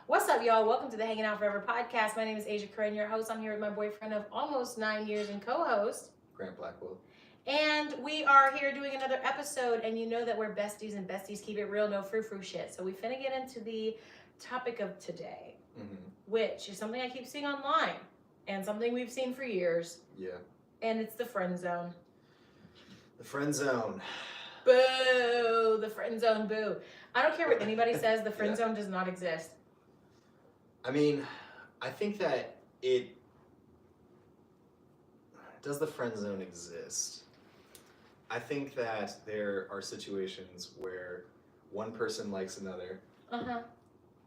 What's up, y'all? Welcome to the Hanging Out Forever podcast. My name is Asia Corinne, your host. I'm here with my boyfriend of almost 9 years and co-host. Grant Blackwell. And we are here doing another episode, and you know that we're besties, and besties keep it real, no frou-frou shit. So we finna get into the topic of today, which is something I keep seeing online, and something we've seen for years. Yeah. And it's the friend zone. The friend zone. Boo! The friend zone, boo. I don't care what anybody says, the friend zone does not exist. I mean, I think that does the friend zone exist? I think that there are situations where one person likes another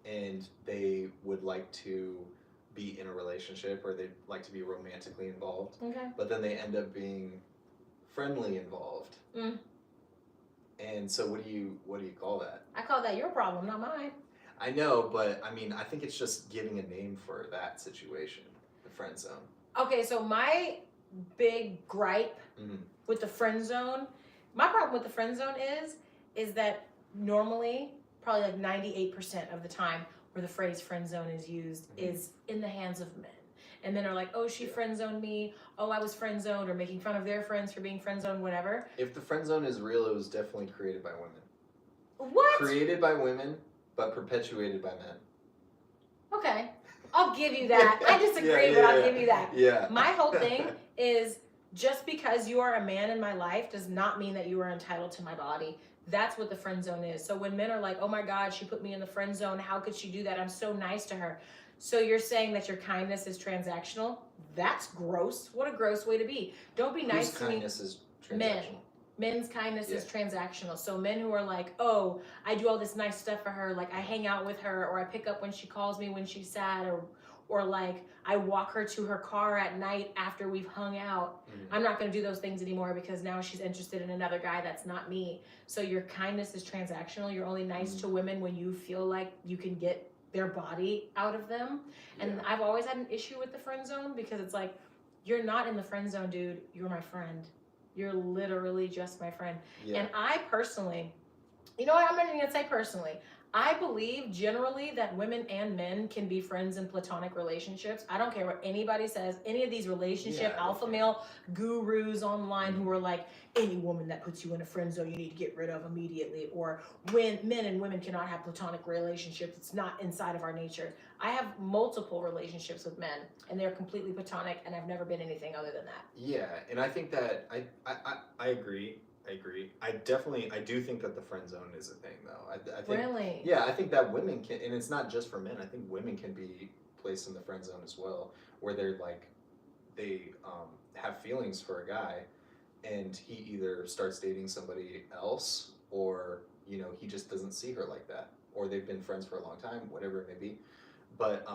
and they would like to be in a relationship or they'd like to be romantically involved. Okay. But then they end up being friendly involved. And so what do you call that? I call that your problem, not mine. I know, but I mean, I think it's just giving a name for that situation, the friend zone. Okay, so my big gripe with the friend zone, my problem with the friend zone is that normally, probably like 98% of the time where the phrase friend zone is used is in the hands of men. And men are like, oh, she friend zoned me. Oh, I was friend zoned, or making fun of their friends for being friend zoned, whatever. If the friend zone is real, it was definitely created by women. What? Created by women, but perpetuated by men. Okay, I'll give you that. I disagree, but I'll give you that. Yeah. My whole thing is just because you are a man in my life does not mean that you are entitled to my body. That's what the friend zone is. So when men are like, oh my God, she put me in the friend zone. How could she do that? I'm so nice to her. So you're saying that your kindness is transactional? That's gross. What a gross way to be. Don't be nice to me. Kindness is transactional. Men's kindness is transactional. So men who are like, oh, I do all this nice stuff for her. Like I hang out with her, or I pick up when she calls me when she's sad, or like I walk her to her car at night after we've hung out. I'm not going to do those things anymore because now she's interested in another guy that's not me. So your kindness is transactional. You're only nice to women when you feel like you can get their body out of them. And I've always had an issue with the friend zone because it's like, you're not in the friend zone, dude. You're my friend. You're literally just my friend. And I personally, you know what, I'm not even gonna say personally, I believe generally that women and men can be friends in platonic relationships. I don't care what anybody says. Any of these relationship alpha male gurus online who are like, any woman that puts you in a friend zone you need to get rid of immediately, or when men and women cannot have platonic relationships, it's not inside of our nature. I have multiple relationships with men and they're completely platonic, and I've never been anything other than that. Yeah, and I think that I agree. I do think that the friend zone is a thing, though. I think, really? Yeah, I think that women can, and it's not just for men. I think women can be placed in the friend zone as well, where they're like, they have feelings for a guy, and he either starts dating somebody else, or he just doesn't see her like that, or they've been friends for a long time, whatever it may be. But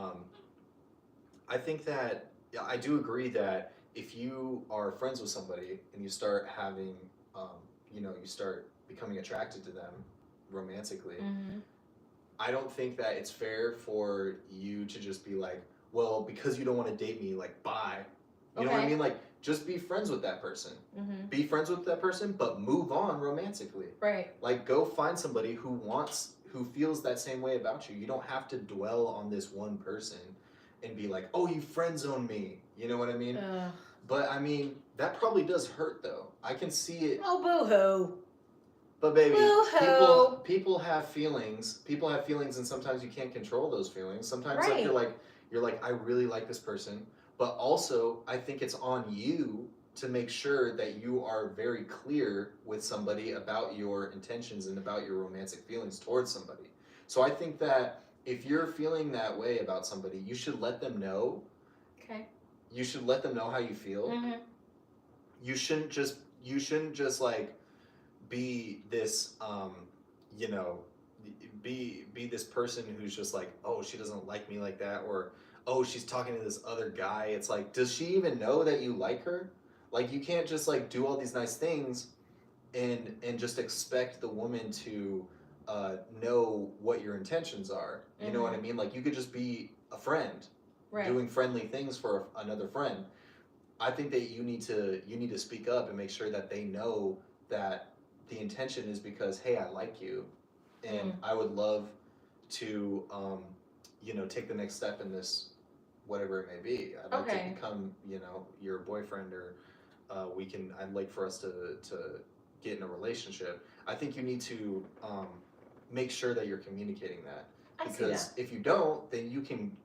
I think that I do agree that if you are friends with somebody and you start having you start becoming attracted to them romantically, I don't think that it's fair for you to just be like, well, because you don't want to date me, like, bye. You know what I mean? Like, just be friends with that person. Be friends with that person, but move on romantically. Right. Like, go find somebody who feels that same way about you. You don't have to dwell on this one person and be like, oh, you friend zoned me. You know what I mean? But I mean, that probably does hurt, though. I can see it. Oh, boo-hoo. But baby, Boo-hoo. people have feelings. People have feelings, and sometimes you can't control those feelings. Sometimes Right. you're like, I really like this person, but also I think it's on you to make sure that you are very clear with somebody about your intentions and about your romantic feelings towards somebody. So I think that if you're feeling that way about somebody, you should let them know. Okay. You should let them know how you feel. Mm-hmm. You shouldn't just like be this you know, be this person who's just like, oh, she doesn't like me like that, or oh, she's talking to this other guy. It's like, does she even know that you like her? Like, you can't just like do all these nice things and just expect the woman to know what your intentions are. You know what I mean? Like, you could just be a friend, Right. doing friendly things for another friend. I think that you need to speak up and make sure that they know that the intention is because, hey, I like you, and I would love to take the next step in this, whatever it may be. I'd like to become your boyfriend, or I'd like for us to get in a relationship. I think you need to make sure that you're communicating that, because if you don't, then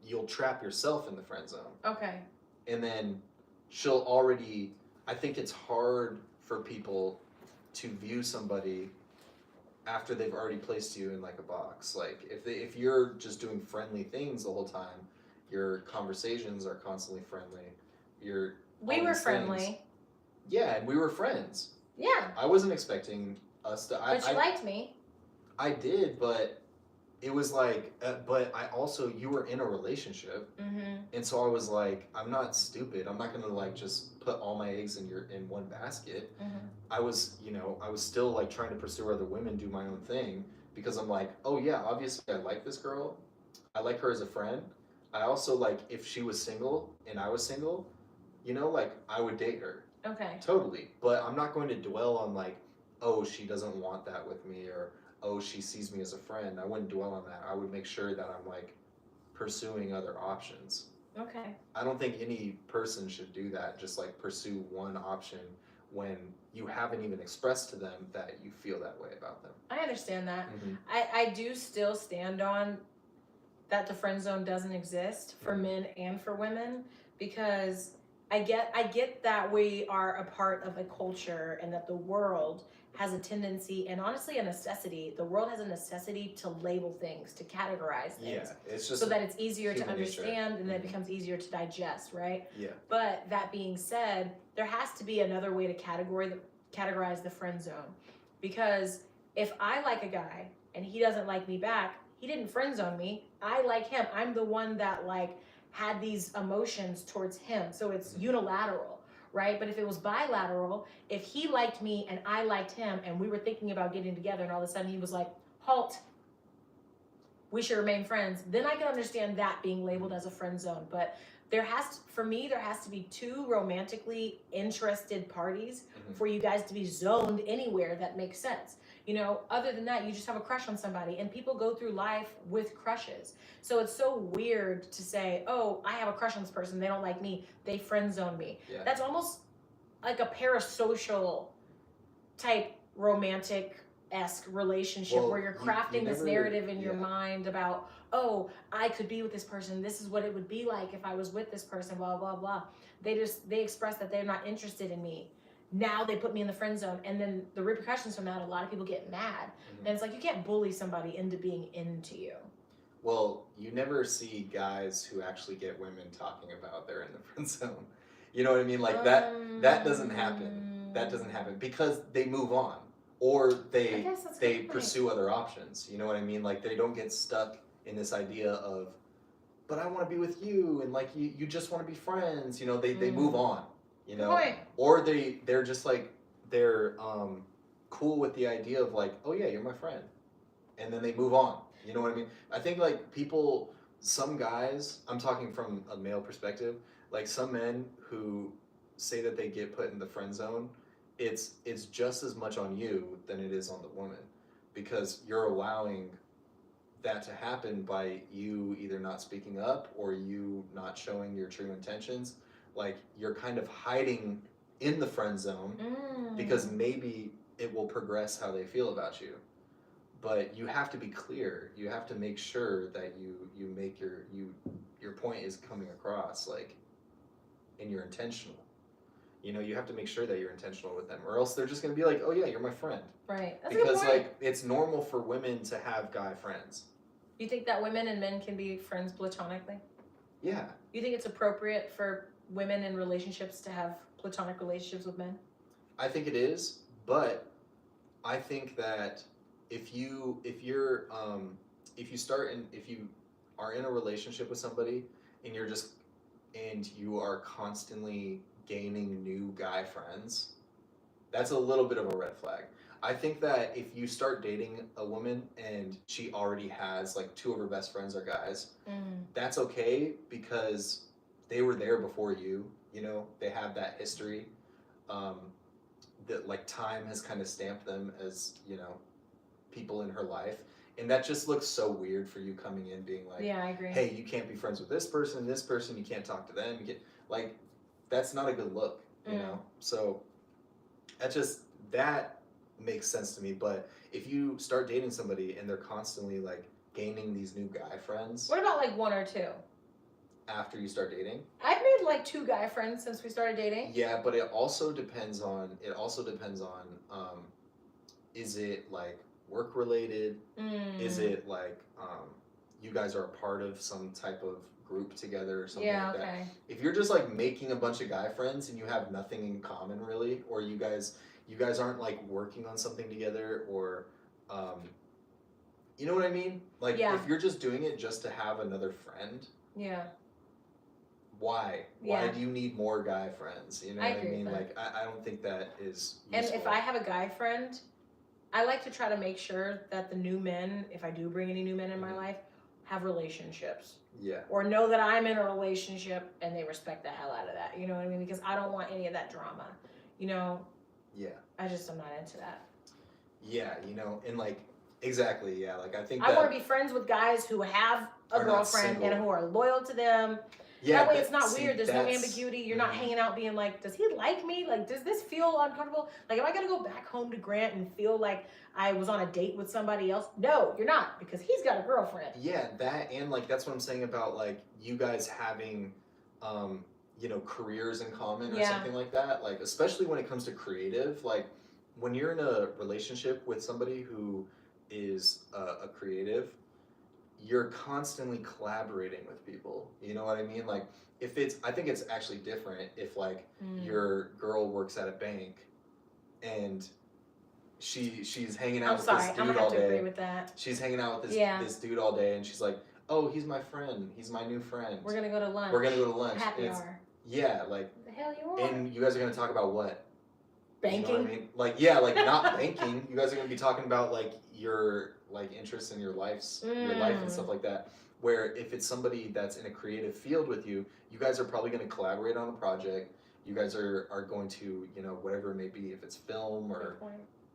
you'll trap yourself in the friend zone. Okay. And then I think it's hard for people to view somebody after they've already placed you in like a box. Like if you're just doing friendly things the whole time, your conversations are constantly friendly. We were friendly. Things. Yeah, and we were friends. Yeah. I wasn't expecting us to. But you liked me. I did, but it was like, but you were in a relationship, and so I was like, I'm not stupid. I'm not gonna like just put all my eggs in one basket. I was still like trying to pursue other women, do my own thing, because I'm like, oh yeah, obviously I like this girl. I like her as a friend. I also like, if she was single and I was single, like I would date her. Okay. Totally. But I'm not going to dwell on like, oh, she doesn't want that with me, or oh, she sees me as a friend. I wouldn't dwell on that. I would make sure that I'm like pursuing other options. Okay. I don't think any person should do that, just like pursue one option when you haven't even expressed to them that you feel that way about them. I understand that. I do still stand on that the friend zone doesn't exist for men and for women, because I get that we are a part of a culture and that the world has a tendency, and honestly a necessity, the world has a necessity to label things, to categorize things. Yeah, it's just so that it's easier to understand nature. And then it becomes easier to digest, right? Yeah. But that being said, there has to be another way to categorize the friend zone. Because if I like a guy and he doesn't like me back, he didn't friend zone me. I like him. I'm the one that like had these emotions towards him. So it's unilateral, right? But if it was bilateral, if he liked me and I liked him and we were thinking about getting together and all of a sudden he was like, halt, we should remain friends, then I can understand that being labeled as a friend zone. But for me, there has to be two romantically interested parties for you guys to be zoned anywhere that makes sense. Other than that, you just have a crush on somebody, and people go through life with crushes. So it's so weird to say, oh, I have a crush on this person, they don't like me, they friend zone me. Yeah. That's almost like a parasocial type romantic-esque relationship where you're crafting this narrative in your mind about, oh, I could be with this person, this is what it would be like if I was with this person, blah, blah, blah. They express that they're not interested in me. Now they put me in the friend zone, and then the repercussions from that, a lot of people get mad. And it's like, you can't bully somebody into being into you. Well, you never see guys who actually get women talking about they're in the friend zone. You know what I mean? Like that doesn't happen. That doesn't happen because they move on, or they pursue other options. You know what I mean? Like they don't get stuck in this idea of, but I want to be with you, and like you just want to be friends. They move on. Or they're just like, they're cool with the idea of like, oh yeah, you're my friend, and then they move on. You know what I mean? I think like some guys, I'm talking from a male perspective, like some men who say that they get put in the friend zone, it's just as much on you than it is on the woman, because you're allowing that to happen by you either not speaking up or you not showing your true intentions. Like you're kind of hiding in the friend zone because maybe it will progress how they feel about you. But you have to be clear. You have to make sure that you make your point is coming across, like, and you're intentional. You know, you have to make sure that you're intentional with them, or else they're just gonna be like, oh yeah, you're my friend. Right. That's Because a good point. like it's normal for women to have guy friends. You think that women and men can be friends platonically? Yeah. You think it's appropriate for women in relationships to have platonic relationships with men? I think it is, but I think that if you are in a relationship with somebody and you are constantly gaining new guy friends, that's a little bit of a red flag. I think that if you start dating a woman and she already has like 2 of her best friends are guys, that's okay because they were there before you. You know, they have that history. That like time has kind of stamped them as, you know, people in her life. And that just looks so weird for you coming in being like, yeah, I agree. Hey, you can't be friends with this person, you can't talk to them. Like, that's not a good look, you know? So that makes sense to me. But if you start dating somebody and they're constantly like gaining these new guy friends. What about like 1 or 2? After you start dating? I've made like 2 guy friends since we started dating. Yeah, but it also depends on is it like work related? Is it like you guys are a part of some type of group together or something like that? If you're just like making a bunch of guy friends and you have nothing in common really, or you guys aren't like working on something together, or you know what I mean? Like if you're just doing it just to have another friend. Yeah. Why? Why do you need more guy friends? You know what I mean? Like, I don't think that is useful. And if I have a guy friend, I like to try to make sure that the new men, if I do bring any new men in my life, have relationships. Yeah. Or know that I'm in a relationship and they respect the hell out of that. You know what I mean? Because I don't want any of that drama. You know? Yeah. I'm not into that. Yeah, you know, and like, exactly, yeah. Like, I think I want to be friends with guys who have a girlfriend and who are loyal to them. Yeah, that way it's not weird. There's no ambiguity. You're not hanging out being like, does he like me? Like, does this feel uncomfortable? Like, am I going to go back home to Grant and feel like I was on a date with somebody else? No, you're not, because he's got a girlfriend. Yeah, that, and like, that's what I'm saying about like you guys having, you know, careers in common or something like that. Like, especially when it comes to creative, like when you're in a relationship with somebody who is a creative, you're constantly collaborating with people. You know what I mean? Like I think it's actually different if like your girl works at a bank and she's hanging out with this dude all day. Agree with that. She's hanging out with this dude all day and she's like, oh, he's my friend. He's my new friend. We're gonna go to lunch. Happy hour. Yeah, like the hell you are. And you guys are gonna talk about what? Banking. You know what I mean? Like, yeah, like not banking. You guys are gonna be talking about like your like interests in your life and stuff like that. Where if it's somebody that's in a creative field with you, you guys are probably gonna collaborate on a project. You guys are going to, you know, whatever it may be, if it's film or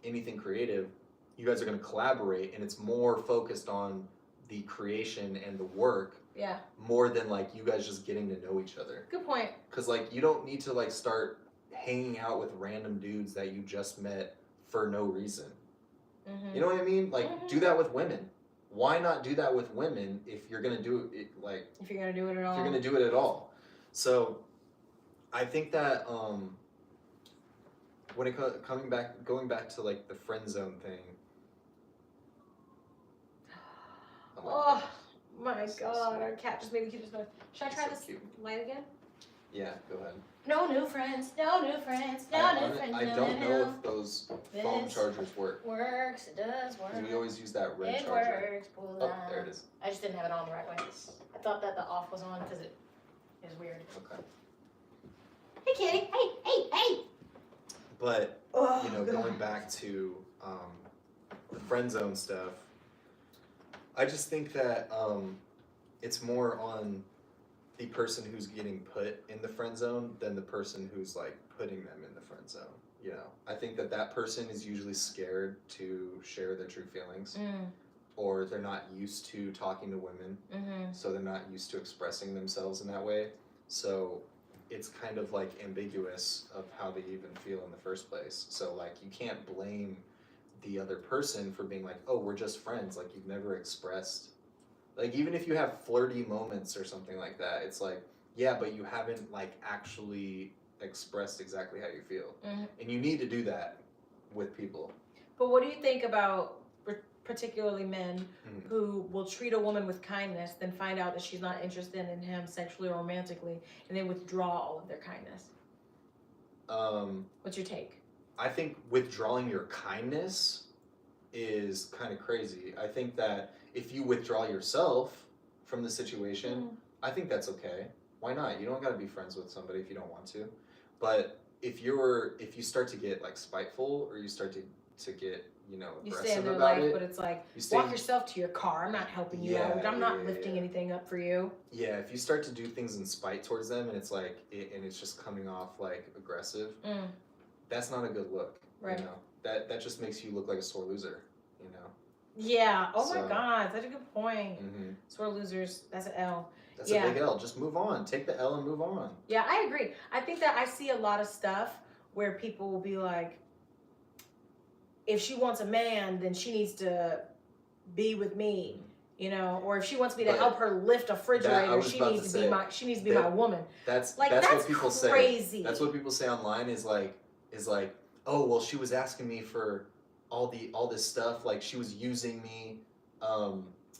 anything creative, you guys are gonna collaborate, and it's more focused on the creation and the work. Yeah. More than like you guys just getting to know each other. Good point. Because like you don't need to like start hanging out with random dudes that you just met for no reason. You know what I mean? Like do that with women. Why not do that with women if you're gonna do it like if you're gonna do it at all? If you're gonna do it at all. So I think that when it going back to like the friend zone thing. Oh my god, our cat just made the cutest noise. Should I try this light again? Yeah, go ahead. No new friends, no new friends, no new friends. I don't know if those phone chargers work. Works, it does work. We always use that red charger. It works, pull oh, there it is. I just didn't have it on the right way. I thought that the off was on because it is weird. Okay. Hey kitty, hey. But, you know, going back to the friend zone stuff, I just think that it's more on the person who's getting put in the friend zone than the person who's like putting them in the friend zone. You know, I think that person is usually scared to share their true feelings, or they're not used to talking to women, so they're not used to expressing themselves in that way. So it's kind of like ambiguous of how they even feel in the first place. So like you can't blame the other person for being like, oh, we're just friends. Like you've never expressed. Like, even if you have flirty moments or something like that, it's like, yeah, but you haven't, like, actually expressed exactly how you feel. Mm-hmm. And you need to do that with people. But what do you think about particularly men who will treat a woman with kindness, then find out that she's not interested in him sexually or romantically, and they withdraw all of their kindness? What's your take? I think withdrawing your kindness is kind of crazy. I think that if you withdraw yourself from the situation, I think that's okay. Why not? You don't got to be friends with somebody if you don't want to. But if you start to get like spiteful, or you start to get, you know, You aggressive stay in their about life, it, but it's like, stay, walk yourself to your car. I'm not helping you out. I'm not lifting anything up for you. Yeah, if you start to do things in spite towards them, and it's like, and it's just coming off like aggressive, that's not a good look. Right. You know, that just makes you look like a sore loser. You know. Yeah. Oh my God, that's a good point. Sore losers. That's an L. That's a big L. Just move on. Take the L and move on. Yeah, I agree. I think that I see a lot of stuff where people will be like, if she wants a man, then she needs to be with me, you know, or if she wants me to help her lift a refrigerator, she needs to be my woman. That's like that's what people crazy. Say. That's what people say online is like, oh well, she was asking me for all this stuff, like she was using me.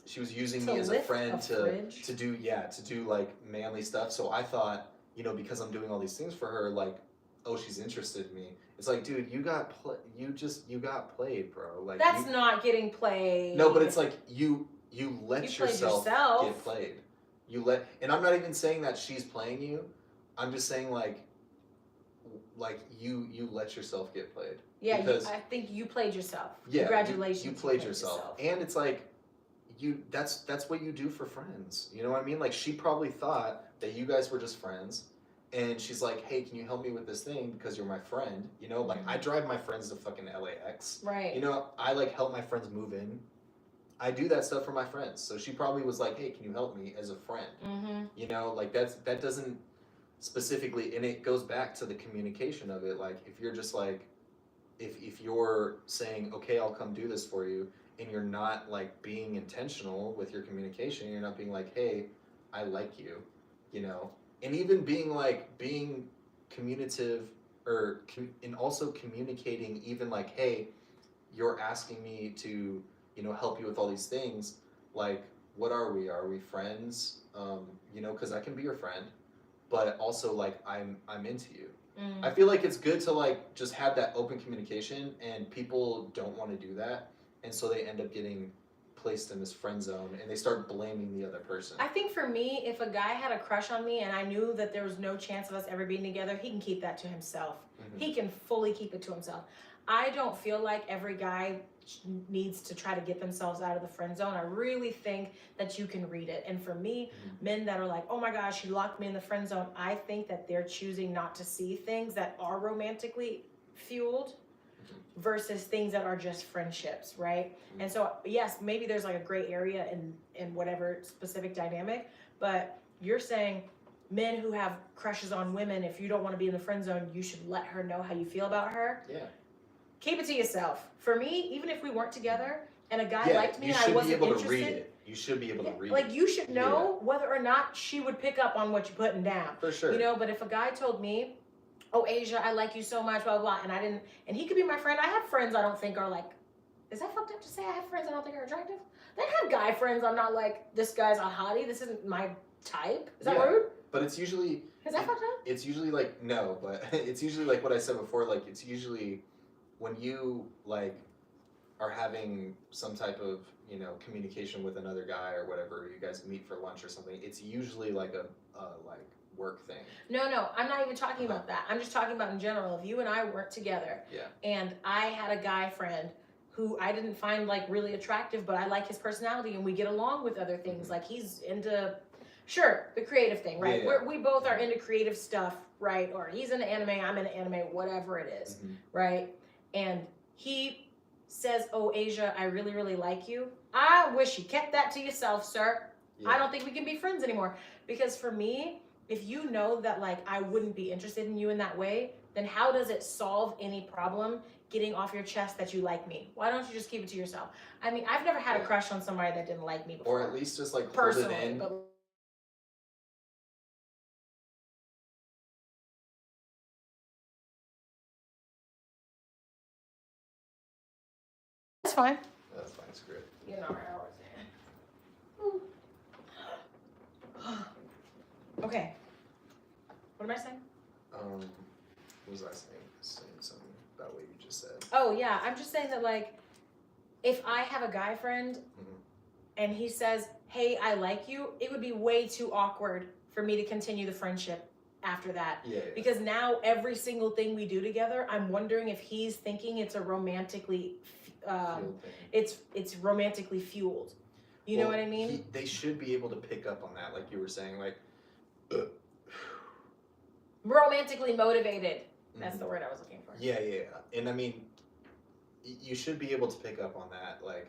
She was using me as a friend to do like manly stuff. So I thought, you know, because I'm doing all these things for her, like, oh, she's interested in me. It's like, dude, you got played, bro. Like, that's not getting played. No, but it's like you let yourself get played. And I'm not even saying that she's playing you. I'm just saying like you let yourself get played. Yeah, I think you played yourself. Yeah, congratulations. You played yourself. And it's like, that's what you do for friends. You know what I mean? Like, she probably thought that you guys were just friends, and she's like, hey, can you help me with this thing because you're my friend? You know, like, I drive my friends to fucking LAX. Right. You know, I like help my friends move in. I do that stuff for my friends. So she probably was like, hey, can you help me as a friend? You know, like, that doesn't specifically, and it goes back to the communication of it. Like, if you're just like, if you're saying, okay, I'll come do this for you, and you're not like being intentional with your communication, you're not being like, hey, I like you, you know, and even being communicative, and also communicating, even like, hey, you're asking me to, you know, help you with all these things, like, what are we friends? You know, because I can be your friend, but also like I'm into you. I feel like it's good to like just have that open communication, and people don't want to do that, and so they end up getting placed in this friend zone, and they start blaming the other person. I think for me, if a guy had a crush on me and I knew that there was no chance of us ever being together, he can keep that to himself. He can fully keep it to himself. I don't feel like every guy needs to try to get themselves out of the friend zone. I really think that you can read it. And for me, men that are like, oh my gosh, she locked me in the friend zone, I think that they're choosing not to see things that are romantically fueled versus things that are just friendships, right? And so, yes, maybe there's like a gray area in whatever specific dynamic, but you're saying men who have crushes on women, if you don't want to be in the friend zone, you should let her know how you feel about her. Yeah. Keep it to yourself. For me, even if we weren't together and a guy liked me and I wasn't interested, you should be able to read it. Like, you should know whether or not she would pick up on what you're putting down. For sure. You know, but if a guy told me, oh, Asia, I like you so much, blah, blah, and I didn't, and he could be my friend. I have friends I don't think are like, is that fucked up to say I have friends I don't think are attractive? Then I have guy friends I'm not like, this guy's a hottie, this isn't my type. Is that rude? But it's usually... Is that fucked up? It's usually like, no, but it's usually like what I said before, like, it's usually when you, like, are having some type of, you know, communication with another guy or whatever, you guys meet for lunch or something, it's usually like a like, work thing. No, I'm not even talking about that. I'm just talking about in general. If you and I weren't together and I had a guy friend who I didn't find like really attractive, but I like his personality and we get along with other things, like he's into, sure, the creative thing, right? We both are into creative stuff, right? Or he's into anime, I'm into anime, whatever it is, right? And he says, oh, Asia, I really, really like you. I wish you kept that to yourself, sir. I don't think we can be friends anymore. Because for me, if you know that like I wouldn't be interested in you in that way, then how does it solve any problem getting off your chest that you like me? Why don't you just keep it to yourself? I mean, I've never had a crush on somebody that didn't like me before. Or at least just like personally, hold it in. but fine. That's fine. Screw it. You know what I was saying. Okay. What am I saying? What was I saying? Saying something about what you just said. Oh yeah, I'm just saying that like, if I have a guy friend and he says, "Hey, I like you," it would be way too awkward for me to continue the friendship after that. Yeah. Because now every single thing we do together, I'm wondering if he's thinking it's a romantically, it's romantically fueled. You know what I mean? They should be able to pick up on that, like you were saying, like. Romantically motivated. That's the word I was looking for. Yeah. And I mean, you should be able to pick up on that, like,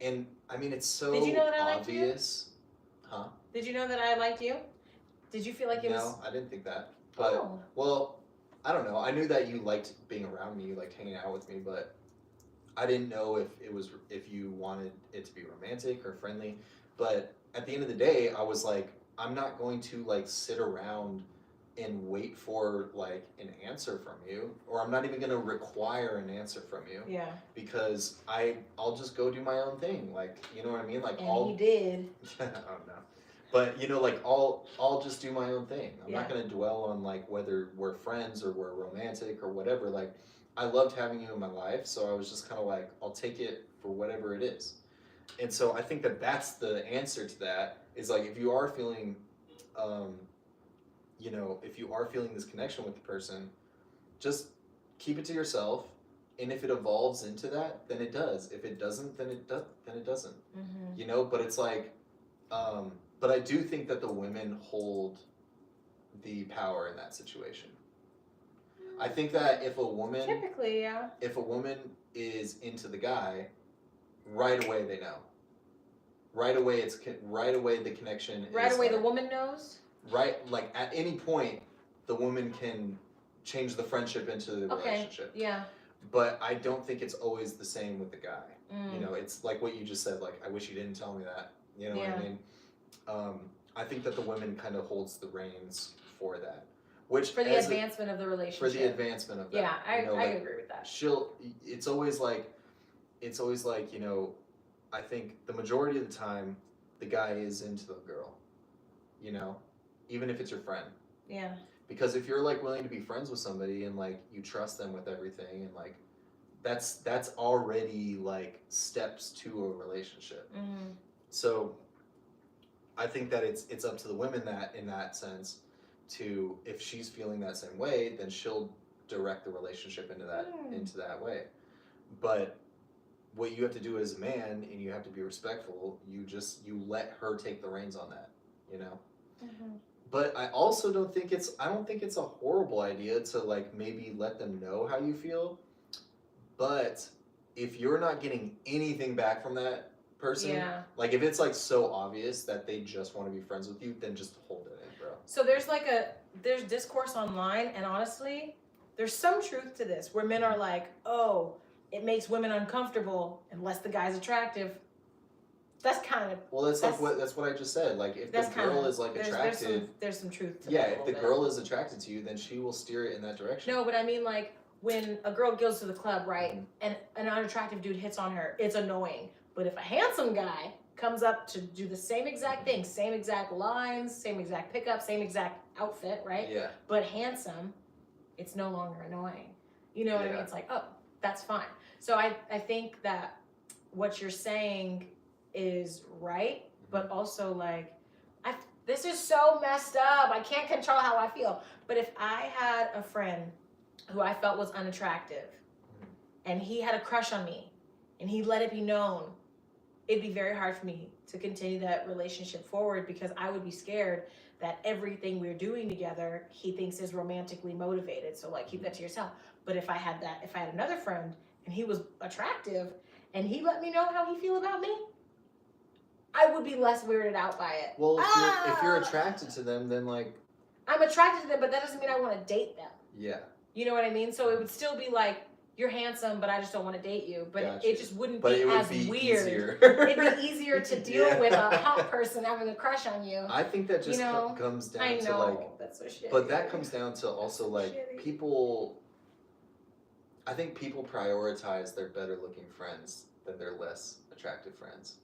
and I mean, it's so Did you know that I liked you? obvious. Huh? Did you know that I liked you? Did you feel like it was? No, I didn't think that. But well, I don't know. I knew that you liked being around me, you liked hanging out with me, but I didn't know if you wanted it to be romantic or friendly. But at the end of the day, I was like, I'm not going to like sit around and wait for like an answer from you, or I'm not even gonna require an answer from you. Yeah. Because I'll just go do my own thing, like, you know what I mean? Like, he did. I don't know, but you know, like I'll just do my own thing. I'm not gonna dwell on like whether we're friends or we're romantic or whatever. Like, I loved having you in my life, so I was just kind of like, I'll take it for whatever it is. And so I think that that's the answer to that, is like, if you are feeling you know, if you are feeling this connection with the person, just keep it to yourself. And if it evolves into that, then it does. If it doesn't, then it doesn't. You know, but it's like, but I do think that the women hold the power in that situation. I think that if a woman, typically, if a woman is into the guy, right away they know. Right away the connection. Right is away like, the woman knows. Right, like at any point, the woman can change the friendship into the relationship. Yeah. But I don't think it's always the same with the guy. You know, it's like what you just said, like, I wish you didn't tell me that. You know what I mean? I think that the woman kind of holds the reins for that. Which for the advancement of the relationship. For the advancement of that. Yeah, I like, agree with that. It's always like, you know, I think the majority of the time, the guy is into the girl. You know? Even if it's your friend. Yeah. Because if you're like willing to be friends with somebody and like you trust them with everything, and like that's already like steps to a relationship. So I think that it's up to the women that in that sense to, if she's feeling that same way, then she'll direct the relationship into that way. But what you have to do as a man, and you have to be respectful, you let her take the reins on that, you know? But I also don't think it's a horrible idea to like maybe let them know how you feel. But if you're not getting anything back from that person, like if it's like so obvious that they just want to be friends with you, then just hold it in, bro. So there's discourse online, and honestly, there's some truth to this, where men are like, oh, it makes women uncomfortable unless the guy's attractive. That's kind of that's what I just said. Like if the girl is like attractive, there's some truth to that. Yeah, if the girl is attracted to you, then she will steer it in that direction. No, but I mean like when a girl goes to the club, right, and an unattractive dude hits on her, it's annoying. But if a handsome guy comes up to do the same exact thing, same exact lines, same exact pickup, same exact outfit, right? Yeah. But handsome, it's no longer annoying. You know what I mean? It's like, oh, that's fine. So I think that what you're saying is right, but also like, this is so messed up. I can't control how I feel. But if I had a friend who I felt was unattractive and he had a crush on me and he let it be known, it'd be very hard for me to continue that relationship forward, because I would be scared that everything we're doing together, he thinks is romantically motivated. So like, keep that to yourself. But if I had another friend and he was attractive and he let me know how he feel about me, I would be less weirded out by it. Well, if you're attracted to them, then like, I'm attracted to them, but that doesn't mean I want to date them. Yeah. You know what I mean? So it would still be like, you're handsome, but I just don't want to date you. But it just wouldn't be as weird. It'd be easier to deal with a hot person having a crush on you. I think that just comes down to like, that's so shitty. But that comes down to also like people. I think people prioritize their better looking friends then they're less attractive friends,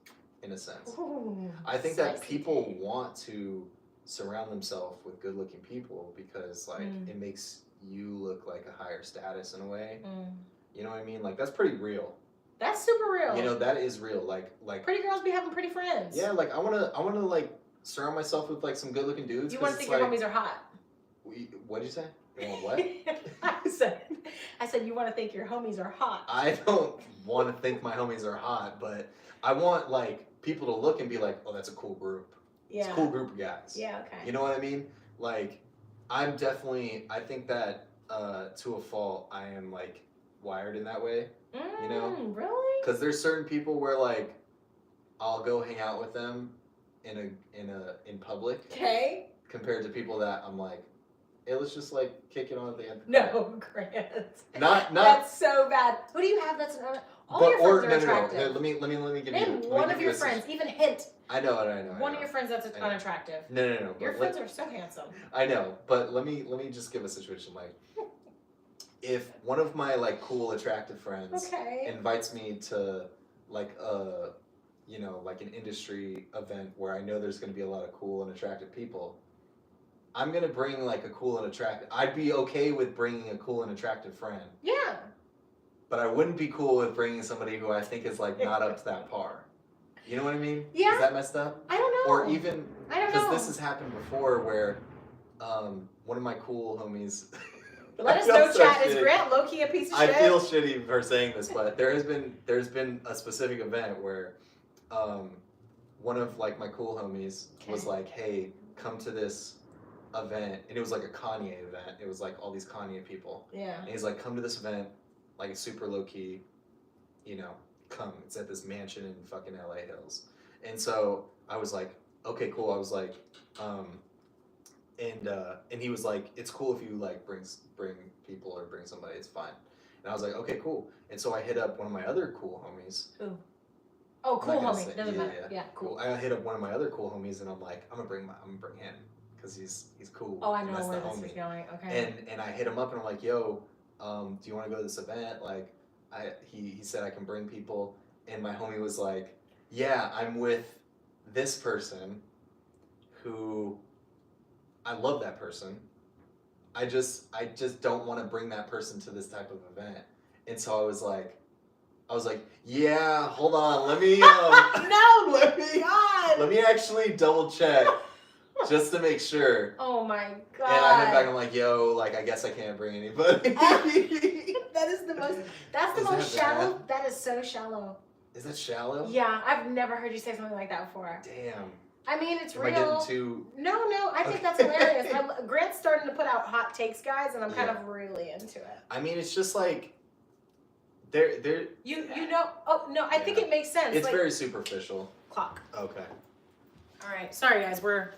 in a sense. Ooh, I think that spicy people take. want to surround themselves with good-looking people because, like, it makes you look like a higher status in a way. You know what I mean? Like, that's pretty real. That's super real. You know, that is real. Like pretty girls be having pretty friends. yeah, like I wanna like surround myself with like some good-looking dudes. You want to think like, your homies are hot. What did you say? You want what? I said you want to think your homies are hot. I don't want to think my homies are hot, but I want like people to look and be like, oh, that's a cool group. Yeah. It's a cool group of guys. Yeah. Okay. You know what I mean? Like, I think that to a fault, I am like wired in that way. You know? Really? Because there's certain people where like I'll go hang out with them in public. Okay. Compared to people that I'm like, hey, let's just like kick it on at the end. No, Grant. Not. That's so bad. Who do you have that's all your friends are attractive? No. Let me give Name you one of your friends. Even hint. I know. One of your friends that's unattractive. No. Your friends are so handsome. I know, but let me just give a situation like, if one of my like cool attractive friends invites me to like like an industry event where I know there's going to be a lot of cool and attractive people, I'm going to bring like a cool and attractive. I'd be okay with bringing a cool and attractive friend. Yeah. But I wouldn't be cool with bringing somebody who I think is like not up to that par. You know what I mean? Yeah. Is that messed up? I don't know. Or even I don't know. because this has happened before where one of my cool homies. Let us know, chat. Is Grant low-key a piece of shit? I feel shitty for saying this, but there's been a specific event where one of like my cool homies was like, hey, come to this event, and it was like a Kanye event. It was like all these Kanye people. Yeah. And he's like, come to this event, like it's super low key, come. It's at this mansion in fucking LA Hills. And so I was like, okay, cool. I was like, and he was like, it's cool if you like bring people or bring somebody, it's fine. And I was like, okay, cool. And so I hit up one of my other cool homies. Ooh. Oh, cool homie. Doesn't matter. Yeah, cool. I hit up one of my other cool homies, and I'm like, I'm gonna bring him because he's cool. Oh, I know where this is going. Okay. And I hit him up, and I'm like, yo, do you want to go to this event? Like, he said I can bring people, and my homie was like, yeah, I'm with this person, who I love that person. I just don't want to bring that person to this type of event. And so I was like, yeah, hold on, let me let me actually double check just to make sure. Oh my god. And I went back and I'm like, yo, like I guess I can't bring anybody. That's the most shallow. That is so shallow. Is that shallow? Yeah, I've never heard you say something like that before. Damn. I mean, it's Am real. I getting too... No, I think that's hilarious. Grant's starting to put out hot takes, guys, and I'm kind of really into it. I mean, it's just like they're you know. Oh no, I think it makes sense. It's like, very superficial. Clock. Okay. All right, sorry guys, we're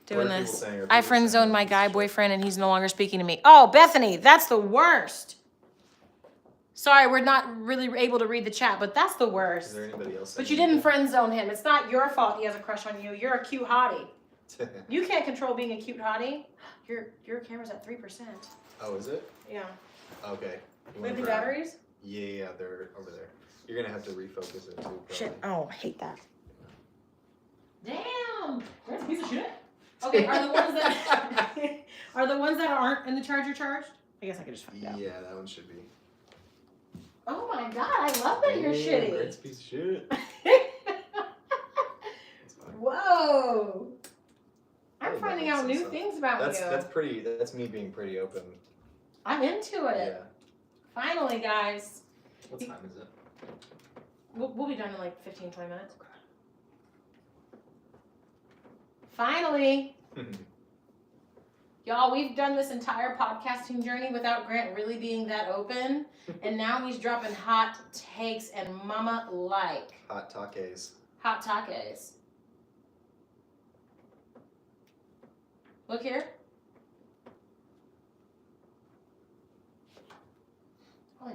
doing What are this. people saying? I friend zoned my guy boyfriend, and he's no longer speaking to me. Oh, Bethany, that's the worst. Sorry, we're not really able to read the chat, but that's the worst. Is there anybody else? But you didn't friend zone him. It's not your fault he has a crush on you. You're a cute hottie. You can't control being a cute hottie. Your camera's at 3%. Oh, is it? Yeah. Okay. Lithium batteries? Yeah, they're over there. You're gonna have to refocus it too. Probably. Shit. Oh, I hate that. Damn! That's a piece of shit. Okay, are the ones that aren't in the charger charged? I guess I could just find out. Yeah, that one should be. Oh my god, I love that you're shitty. It's a piece of shit. Whoa. I'm Hey, finding man, out new things about you. That's me being pretty open. I'm into it. Yeah. Finally, guys. What time is it? We'll be done in like 15, 20 minutes. Finally. Y'all, we've done this entire podcasting journey without Grant really being that open. And now he's dropping hot takes and mama like. Hot takes. Hot takes. Look here. Holy.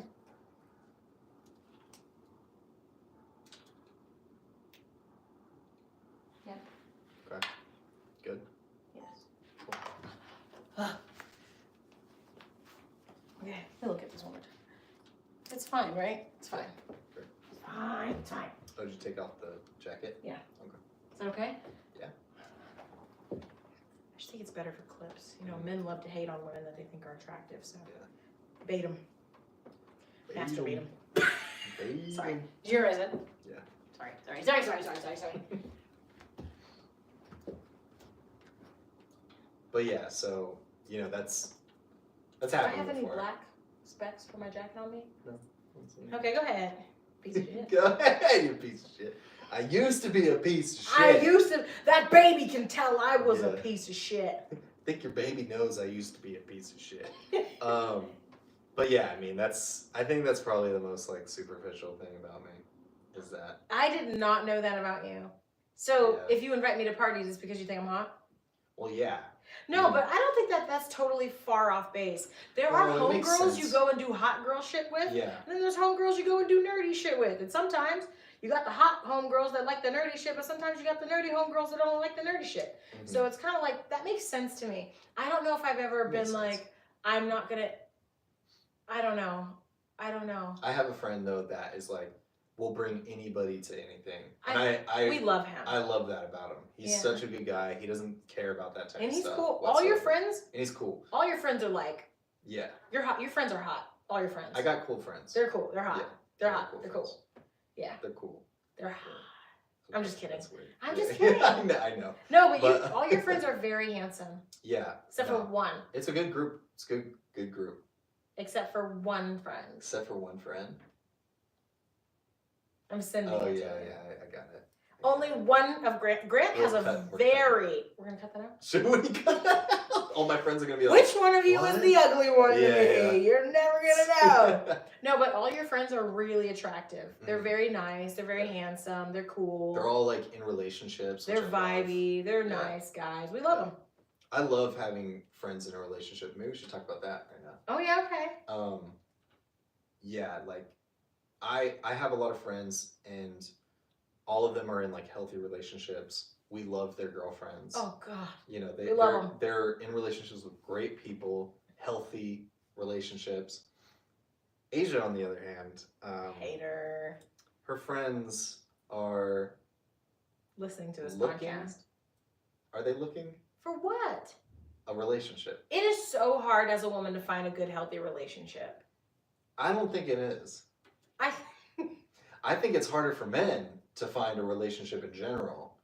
Yeah. Okay. Good. Yes. Cool. Okay, we'll look at this one more time. It's fine, right? It's fine. Great. It's fine. fine. Oh, did you take off the jacket? Yeah. Okay. Is that okay? Yeah. I just think it's better for clips. You know, men love to hate on women that they think are attractive, so bait them. Masturbate them. Sorry. Your is it? Yeah. Sorry. But yeah, so that's Do I happened have any before. black specks for my jacket on me? No. Okay, go ahead. Piece of shit. Go ahead, you piece of shit. I used to be a piece of shit. That baby can tell I was a Yeah. piece of shit. I think your baby knows I used to be a piece of shit. But yeah, I mean I think that's probably the most like superficial thing about me is that. I did not know that about you. So Yeah. if you invite me to parties, it's because you think I'm hot? Well, yeah. No, but I don't think that's totally far off base. There are Well, it makes homegirls you sense. go and do hot girl shit with, Yeah. and then there's homegirls you go and do nerdy shit with. And sometimes you got the hot homegirls that like the nerdy shit, but sometimes you got the nerdy homegirls that don't like the nerdy shit. Mhm. So it's kind of like, that makes sense to me. I don't know if I've ever Makes been sense. like, I'm not gonna, I don't know. I have a friend though that is like, will bring anybody to anything, and We love him. I love that about him. He's Yeah. such a good guy. He doesn't care about that type And of he's stuff. cool. All your whatsoever. friends, And he's cool. all your friends are like, Yeah. you're hot. Your friends are hot. All your friends. I got cool friends. They're cool. They're hot. Yeah. They're I got hot. They're cool. friends. Yeah. They're cool. They're hot. I'm just kidding. That's weird. I'm Yeah. just kidding. I know. No, but But- all your friends are very handsome. Yeah. Except no. for one. It's a good group. It's a good group. Except for one friend. Except for one friend. I'm sending Oh it to yeah, you. yeah, I got it. Only one of Grant. Grant has We're a cut- we're very. We're gonna cut that out. Should we cut that out? All my friends are gonna be like, Which one of you is what? the ugly one to Yeah, me? yeah. You're never gonna know. No, but all your friends are really attractive. They're Mhm. very nice. They're very Yeah. handsome. They're cool. They're all like in relationships. which They're I love. vibey. They're Yeah. nice guys. We love Yeah. them. I love having friends in a relationship. Maybe we should talk about that right now. Oh yeah. Okay. Yeah, like I have a lot of friends and all of them are in like healthy relationships. We love their girlfriends. Oh god. You know, We love 'em. they're in relationships with great people, healthy relationships. Asia, on the other hand, Hater. her friends are Listening to this looking. podcast. Are they looking For what? a relationship? It is so hard as a woman to find a good, healthy relationship. I don't think it is. I I think it's harder for men to find a relationship in general.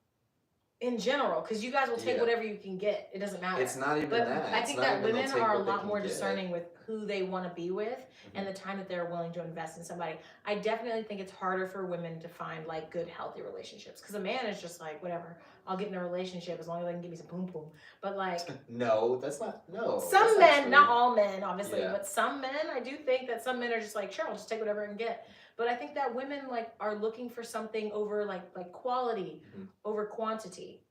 in general, because you guys will take Yeah. whatever you can get. It doesn't matter. It's not even But that. I It's think not that even they'll women take are a what they lot can more get. discerning with who they want to be with and the time that they're willing to invest in somebody. I definitely think it's harder for women to find like good, healthy relationships. Because a man is just like, whatever, I'll get in a relationship as long as I can give me some boom boom. But like No, that's not. No. some that's men, true. not all men, obviously, Yeah. but some men, I do think that some men are just like, sure, I'll just take whatever I can get. But I think that women like are looking for something over like quality Mhm. over quantity.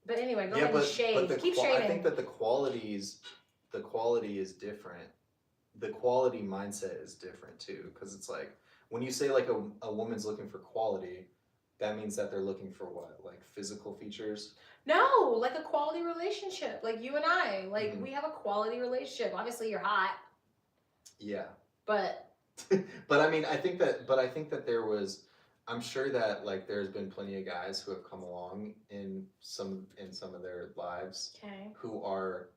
But anyway, go Yeah, ahead but and shave. the Keep I shaving. think that the quality is different. The quality mindset is different too, because it's like when you say like a woman's looking for quality, that means that they're looking for what, like physical features. No, like a quality relationship. Like you and I. Like Mhm. we have a quality relationship. Obviously you're hot, Yeah. but But I mean, I think that there was. I'm sure that like there's been plenty of guys who have come along in some of their lives okay. who are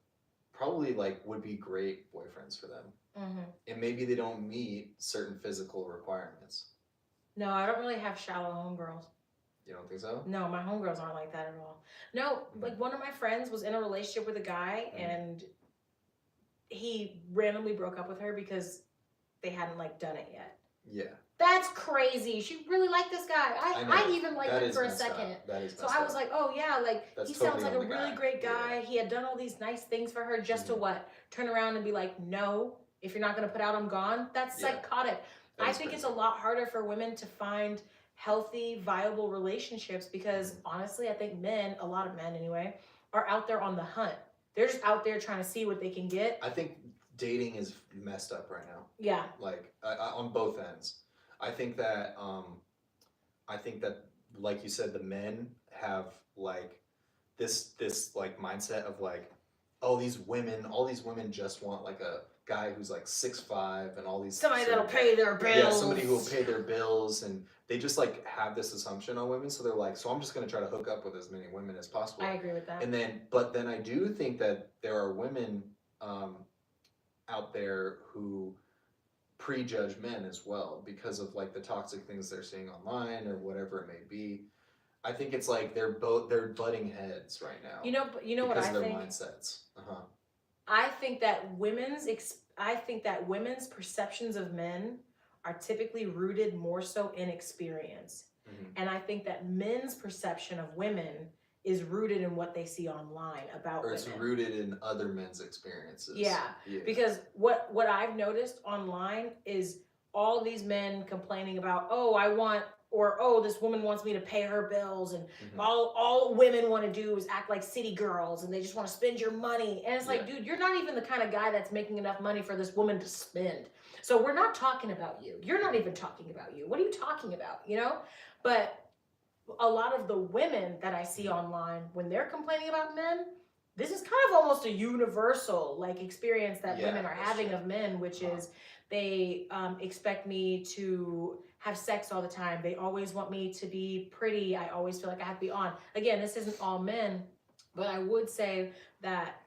probably like would be great boyfriends for them, Mm-hmm. and maybe they don't meet certain physical requirements. No, I don't really have shallow homegirls. You don't think so? No, my homegirls aren't like that at all. No, like one of my friends was in a relationship with a guy and he randomly broke up with her because they hadn't like done it yet. Yeah. That's crazy. She really liked this guy. I know. I even liked That him is for a messed up. second. That is So messed I was up. like, oh yeah, like That's he sounds totally like a on the really guy. great guy. Yeah. He had done all these nice things for her just to Mhm. what? Turn around and be like, no, if you're not gonna put out, I'm gone. That's Yeah. psychotic. That I is think crazy. it's a lot harder for women to find healthy, viable relationships because Mm-hmm. honestly, I think men, a lot of men anyway, are out there on the hunt. They're just out there trying to see what they can get. I think dating is messed up right now. Yeah. Like on both ends. I think that like you said, the men have like this like mindset of like, oh, all these women just want like a guy who's like 6'5" and all these somebody that'll pay their bills. Yeah, somebody who will pay their bills, and they just like have this assumption on women, so they're like, so I'm just gonna try to hook up with as many women as possible. I agree with that. And then, but then I do think that there are women out there who prejudge men as well because of like the toxic things they're seeing online or whatever it may be. I think it's like they're butting heads right now. You know what I because of their think? mindsets. I think that women's perceptions of men are typically rooted more so in experience. And I think that men's perception of women is rooted in what they see online about women. Or it's rooted in other men's experiences. Yeah. Because what I've noticed online is all these men complaining about, oh, this woman wants me to pay her bills, and all women want to do is act like city girls, and they just want to spend your money. And it's like, dude, you're not even the kind of guy that's making enough money for this woman to spend. So we're not talking about you. You're not even talking about you. What are you talking about, you know? But a lot of the women that I see online, when they're complaining about men, this is kind of almost a universal like experience that women are having of men, which is they expect me to have sex all the time. They always want me to be pretty. I always feel like I have to be on. Again, this isn't all men, but I would say that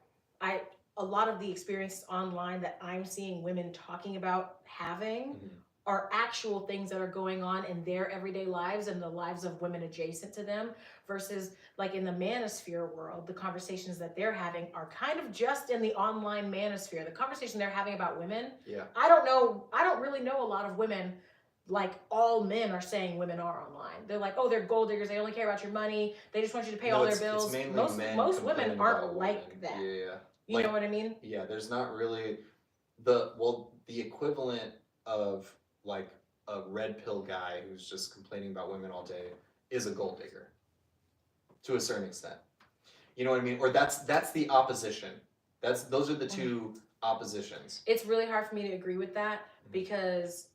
a lot of the experiences online that I'm seeing women talking about having are actual things that are going on in their everyday lives and the lives of women adjacent to them, versus like in the manosphere world, the conversations that they're having are kind of just in the online manosphere. The conversation they're having about women, I don't really know a lot of women like all men are saying women are online. They're like, oh, they're gold diggers, they only care about your money, they just want you to pay all their bills. Most women aren't like that. You know what I mean? Yeah, there's not really the equivalent of like a red pill guy who's just complaining about women all day is a gold digger to a certain extent. You know what I mean? Or that's the opposition. Those are the two oppositions. It's really hard for me to agree with that because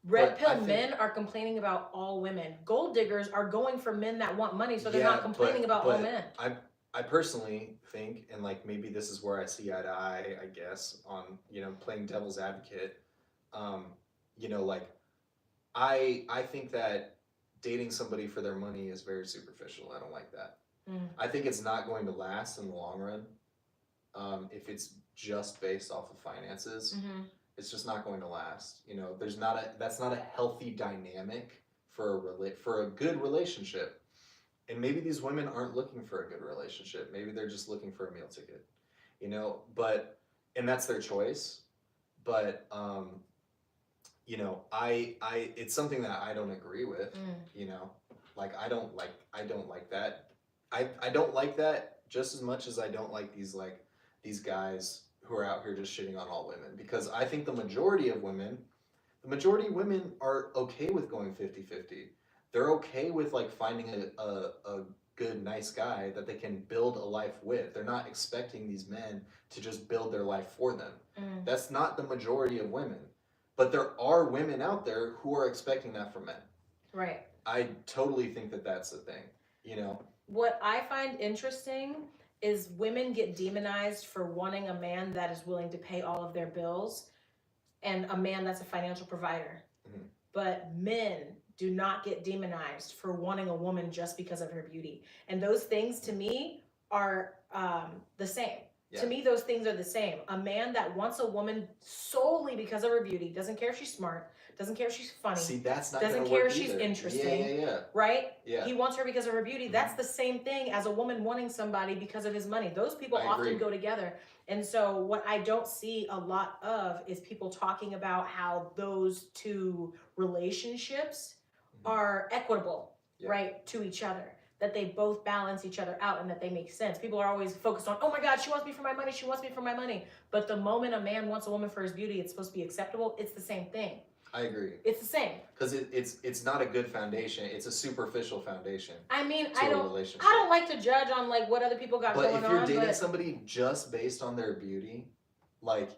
red pill men are complaining about all women. Gold diggers are going for men that want money, so they're not complaining about all men. I personally think, and like maybe this is where I see eye to eye, I guess, on, you know, playing devil's advocate. You know, like I think that dating somebody for their money is very superficial. I don't like that. I think it's not going to last in the long run. If it's just based off of finances, it's just not going to last. You know, that's not a healthy dynamic for a good relationship. And maybe these women aren't looking for a good relationship. Maybe they're just looking for a meal ticket. You know, and that's their choice. But you know, it's something that I don't agree with. You know, like I don't like that. I don't like that just as much as I don't like these guys who are out here just shitting on all women, because I think the majority of women are okay with going 50-50. They're okay with like finding a good, nice guy that they can build a life with. They're not expecting these men to just build their life for them. That's not the majority of women. But there are women out there who are expecting that from men. Right. I totally think that that's the thing, you know? What I find interesting is women get demonized for wanting a man that is willing to pay all of their bills and a man that's a financial provider. But men do not get demonized for wanting a woman just because of her beauty. And those things to me are the same. Yeah. To me, those things are the same. A man that wants a woman solely because of her beauty, doesn't care if she's smart, doesn't care if she's funny. See, that's not doesn't care if she's interesting. Yeah. Right? Yeah. He wants her because of her beauty. That's the same thing as a woman wanting somebody because of his money. Those people often go together. And so what I don't see a lot of is people talking about how those two relationships are equitable, right, to each other. That they both balance each other out and that they make sense. People are always focused on, oh my God, she wants me for my money, she wants me for my money. But the moment a man wants a woman for his beauty, it's supposed to be acceptable. It's the same thing. I agree. It's the same. Because it's not a good foundation. It's a superficial foundation. I mean, I don't like to judge on like what other people got going on. But if you're dating somebody just based on their beauty, like,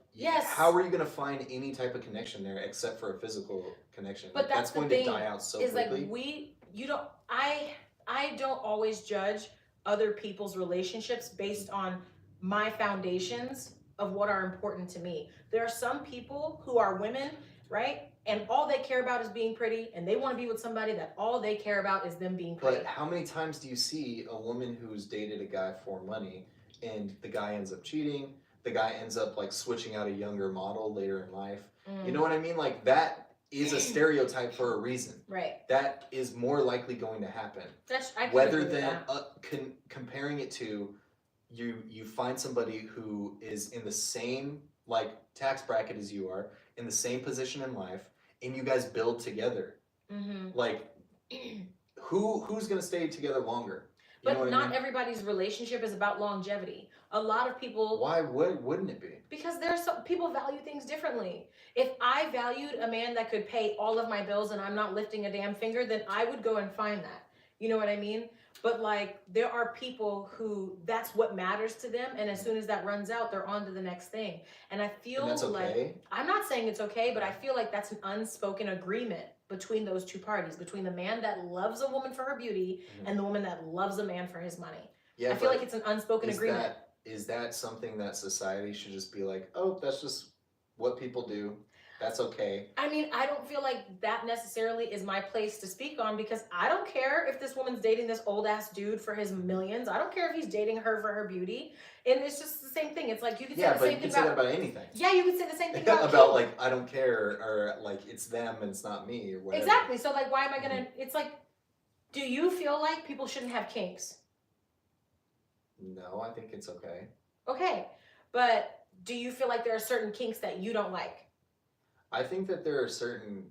how are you going to find any type of connection there except for a physical connection? But that's going to die out so quickly. I don't always judge other people's relationships based on my foundations of what are important to me. There are some people who are women, right? And all they care about is being pretty, and they want to be with somebody that all they care about is them being pretty. But how many times do you see a woman who's dated a guy for money and the guy ends up cheating? The guy ends up like switching out a younger model later in life. You know what I mean? Like that is a stereotype for a reason. Right. That is more likely going to happen. I Whether than comparing it to you find somebody who is in the same like tax bracket as you are, in the same position in life, and you guys build together. Like who's gonna stay together longer? You but not everybody's relationship is about longevity. A lot of people. Why wouldn't it be? Because there's some people value things differently. If I valued a man that could pay all of my bills and I'm not lifting a damn finger, then I would go and find that. You know what I mean? But like there are people who that's what matters to them, and as soon as that runs out, they're on to the next thing. And I feel and that's okay? like I'm not saying it's okay, but I feel like that's an unspoken agreement between those two parties, between the man that loves a woman for her beauty and the woman that loves a man for his money. Yeah, I feel like it's an unspoken agreement. Is that something that society should just be like, oh, that's just what people do? That's okay. I mean, I don't feel like that necessarily is my place to speak on, because I don't care if this woman's dating this old ass dude for his millions. I don't care if he's dating her for her beauty. And it's just the same thing. It's like you could say the same thing say that about anything. Yeah, you could say the same thing about about like I don't care, or like it's them and it's not me, or whatever. Exactly. So like, why am I gonna? It's like, do you feel like people shouldn't have kinks? No, I think it's okay. Okay, but do you feel like there are certain kinks that you don't like? I think that there are certain,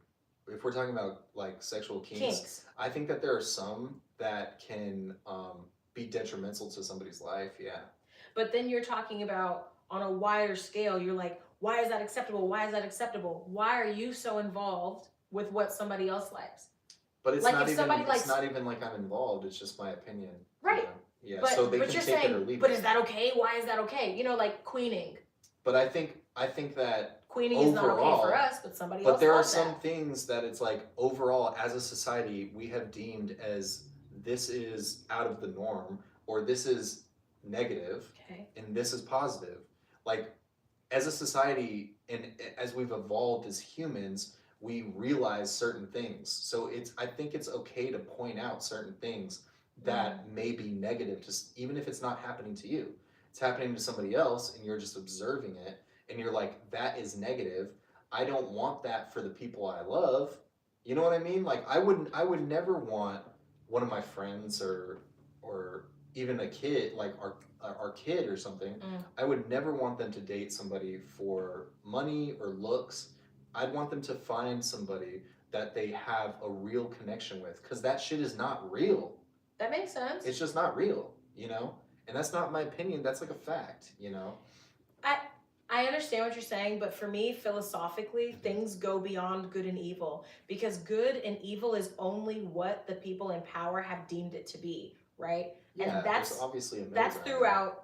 if we're talking about like sexual kinks, I think that there are some that can be detrimental to somebody's life, yeah. But then you're talking about on a wider scale, you're like, why is that acceptable? Why is that acceptable? Why are you so involved with what somebody else likes? But it's like not if even somebody likes, it's not even like I'm involved, it's just my opinion. Right. You know? Yeah, but, so they but can you're take saying, it or leave but it. is that okay? Why is that okay? You know, like queening. But I think that queening is not okay for us, but somebody else. But there are loves some that. things that it's like overall as a society we have deemed as this is out of the norm, or this is negative, and this is positive. Like as a society and as we've evolved as humans, we realize certain things. So I think it's okay to point out certain things that may be negative, just even if it's not happening to you. It's happening to somebody else and you're just observing it and you're like, that is negative. I don't want that for the people I love. You know what I mean? Like I would never want one of my friends or even a kid, like our kid or something. I would never want them to date somebody for money or looks. I'd want them to find somebody that they have a real connection with, because that shit is not real. That makes sense. It's just not real, you know? And that's not my opinion, that's like a fact, you know? I understand what you're saying, but for me, philosophically, things go beyond good and evil, because good and evil is only what the people in power have deemed it to be, right? Yeah, and that's obviously that's throughout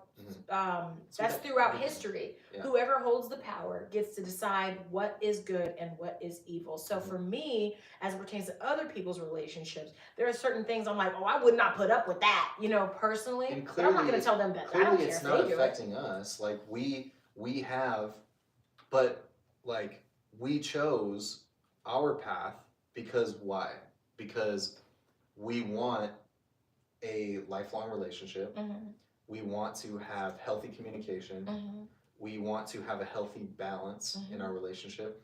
that's throughout history. Yeah. Whoever holds the power gets to decide what is good and what is evil. So for me, as it pertains to other people's relationships, there are certain things I'm like, oh, I would not put up with that, you know, personally. And but I'm not going to tell them that. I don't care it's if not they do affecting it. us. Like we have, but like we chose our path because why? Because we want a lifelong relationship. We want to have healthy communication. We want to have a healthy balance in our relationship.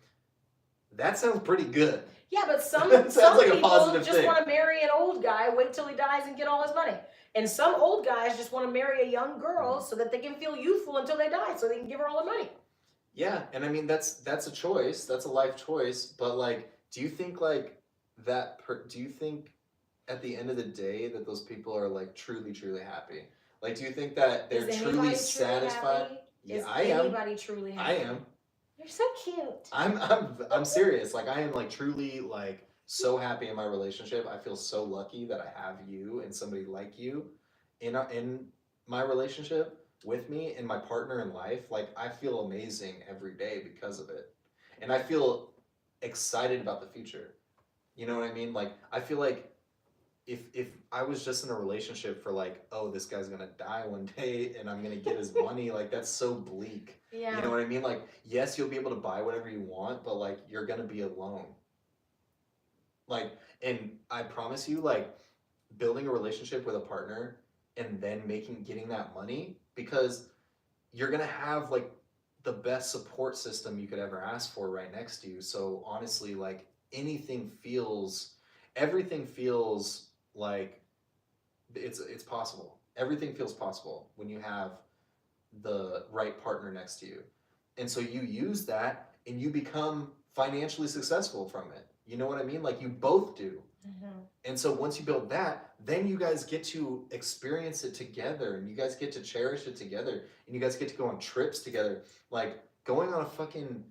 That sounds pretty good. Yeah, but some like people just want to marry an old guy, wait till he dies and get all his money. And some old guys just want to marry a young girl so that they can feel youthful until they die, so they can give her all the money. Yeah, and I mean that's a choice. That's a life choice. But like, do you think like that? Do you think at the end of the day that those people are like truly happy? Like, do you think that they're truly satisfied? Yeah, I am. Anybody truly happy? I am. You're so cute. I'm serious. Like I am like truly like so happy in my relationship. I feel so lucky that I have you and somebody like you in my relationship with me and my partner in life. Like I feel amazing every day because of it. And I feel excited about the future. You know what I mean? Like I feel like if I was just in a relationship for like, oh, this guy's gonna die one day and I'm gonna get his money, like that's so bleak. Yeah. You know what I mean? Like, yes, you'll be able to buy whatever you want, but like you're gonna be alone. Like, and I promise you, like, building a relationship with a partner and then getting that money, because you're gonna have like the best support system you could ever ask for right next to you. So honestly, like everything feels like it's possible. Everything feels possible when you have the right partner next to you. And so you use that and you become financially successful from it. You know what I mean? Like you both do. Mm-hmm. And so once you build that, then you guys get to experience it together and you guys get to cherish it together and you guys get to go on trips together. Like going on a fucking,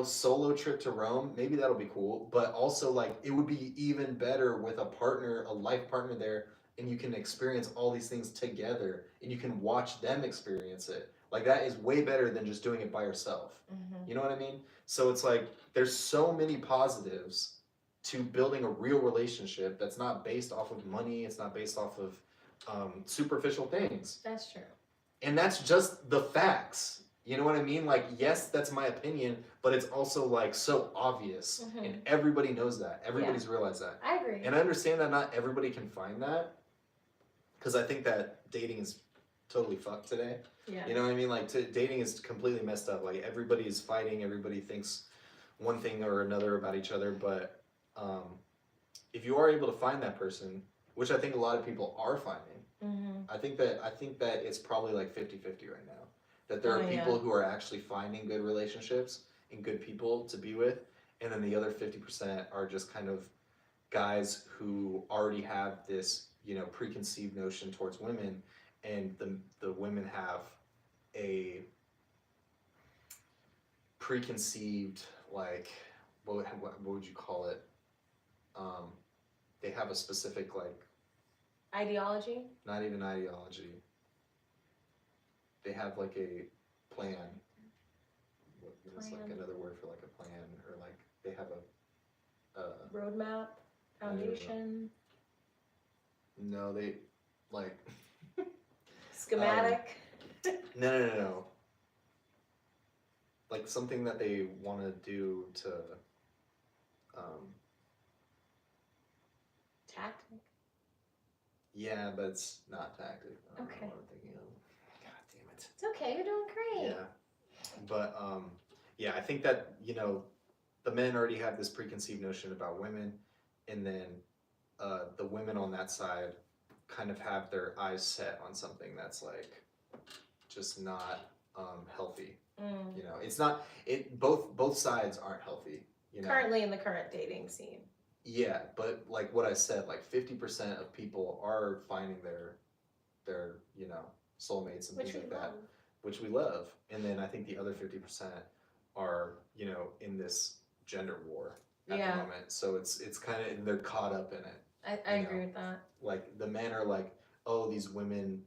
solo trip to Rome, maybe that'll be cool, but also like it would be even better with a partner, a life partner there, and you can experience all these things together and you can watch them experience it. Like that is way better than just doing it by yourself. Mm-hmm. You know what I mean? So it's like there's so many positives to building a real relationship that's not based off of money. It's not based off of superficial things. That's true. And that's just the facts. You know what I mean? Like, yes, that's my opinion, but it's also like so obvious. Mm-hmm. And everybody knows that. Everybody's realized that. I agree. And I understand that not everybody can find that, because I think that dating is totally fucked today. Yeah. You know what I mean? Like dating is completely messed up. Like everybody is fighting. Everybody thinks one thing or another about each other. But if you are able to find that person, which I think a lot of people are finding, mm-hmm. I think that it's probably like 50-50 right now. That there are people who are actually finding good relationships and good people to be with, and then the other 50% are just kind of guys who already have this, preconceived notion towards women, and the women have a preconceived, like, what would you call it? They have a specific, like, ideology? Not even ideology. They have like a plan. What's like another word for like a plan, or like they have a roadmap, foundation. No, they like schematic. No. Like something that they want to do to tactic. Yeah, but it's not tactic. I don't know Okay. what I'm thinking of. God damn it. It's okay, you're doing great. Yeah. But I think that, the men already have this preconceived notion about women, and then the women on that side kind of have their eyes set on something that's like just not healthy. It's not both sides aren't healthy, Currently in the current dating scene. Yeah, but like what I said, like 50% of people are finding their soulmates and Which things we like love. that, which we love. And then I think the other 50% are, in this gender war at the moment. So it's kind of, they're caught up in it. I agree with that. Like the men are like, oh, these women,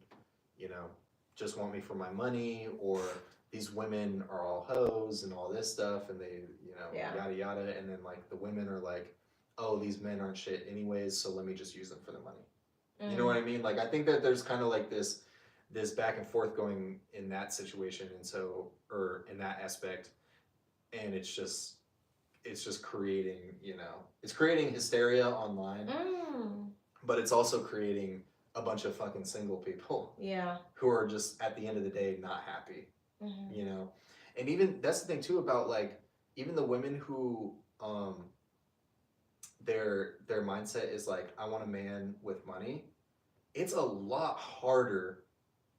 just want me for my money, or these women are all hoes and all this stuff, and they, yada yada. And then like the women are like, oh, these men aren't shit anyways, so let me just use them for the money. You know what I mean? Like I think that there's kind of like this back and forth going in that situation, and so, or in that aspect, and it's just creating, it's creating hysteria online, but it's also creating a bunch of fucking single people, who are just at the end of the day not happy, and even that's the thing too about like even the women who their mindset is like, I want a man with money. It's a lot harder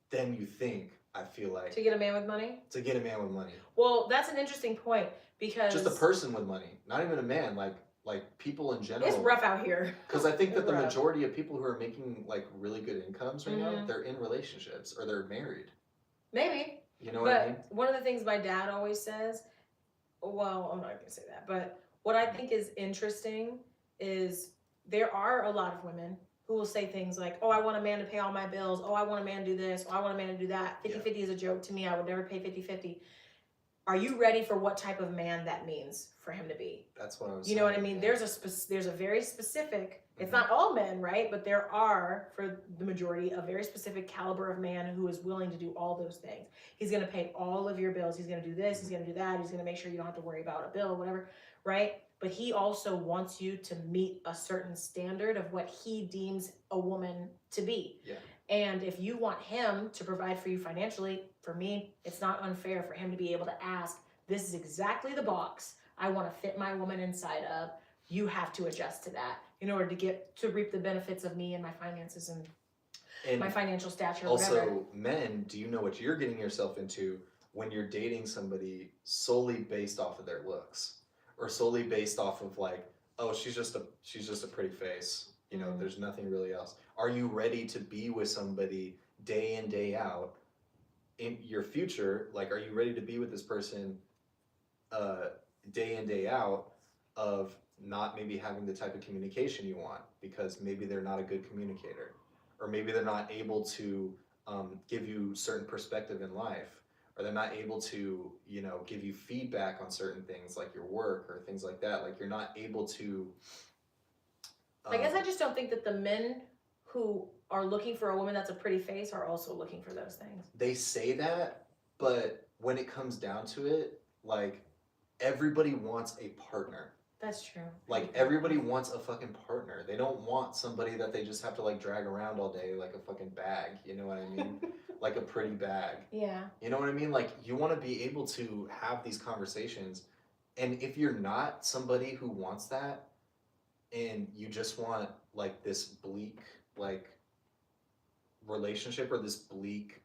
than you think, I feel like. To get a man with money? To get a man with money. Well, that's an interesting point, because just a person with money, not even a man, like people in general. It's rough out here. Because I think that the majority of people who are making like really good incomes right now, they're in relationships or they're married. Maybe. You know what I mean? One of the things my dad always says, well, I'm not going to say that, but what I think is interesting is there are a lot of women who will say things like, oh, I want a man to pay all my bills. Oh, I want a man to do this. Oh, I want a man to do that. 50-50 is a joke to me. I would never pay 50-50. Are you ready for what type of man that means for him to be? That's what I was You know what I mean? There's a very specific It's not all men, right? But there are, for the majority, a very specific caliber of man who is willing to do all those things. He's going to pay all of your bills. He's going to do this. He's going to do that. He's going to make sure you don't have to worry about a bill, whatever, right? But he also wants you to meet a certain standard of what he deems a woman to be. Yeah. And if you want him to provide for you financially, for me, it's not unfair for him to be able to ask, this is exactly the box I want to fit my woman inside of. You have to adjust to that in order to reap the benefits of me and my finances and my financial stature. Also, whatever. men, do you know what you're getting yourself into when you're dating somebody solely based off of their looks, or solely based off of like, oh, she's just a pretty face. You know, there's nothing really else. Are you ready to be with somebody day in, day out in your future? Like, are you ready to be with this person day in, day out of not maybe having the type of communication you want because maybe they're not a good communicator, or maybe they're not able to give you certain perspective in life, or they're not able to, you know, give you feedback on certain things like your work or things like that. Like, you're not able to I guess I just don't think that the men who are looking for a woman that's a pretty face are also looking for those things. They say that, but when it comes down to it, like, everybody wants a partner. That's true. Like, everybody wants a fucking partner. They don't want somebody that they just have to like drag around all day like a fucking bag, you know what I mean? Like a pretty bag. Yeah. You know what I mean? Like, you want to be able to have these conversations, and if you're not somebody who wants that, and you just want like this bleak like relationship, or this bleak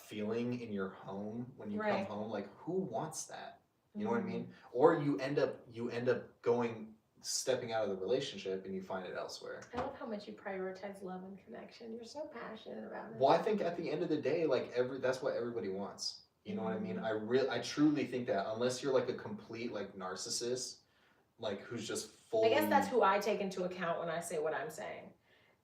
feeling in your home when you come home, like, who wants that? You know what I mean? Or you end up stepping out of the relationship and you find it elsewhere. I love how much you prioritize love and connection. You're so passionate about it. Well, I think at the end of the day, like, that's what everybody wants. You know what I mean? I truly think that, unless you're like a complete like narcissist, like, who's just fully. I guess that's who I take into account when I say what I'm saying.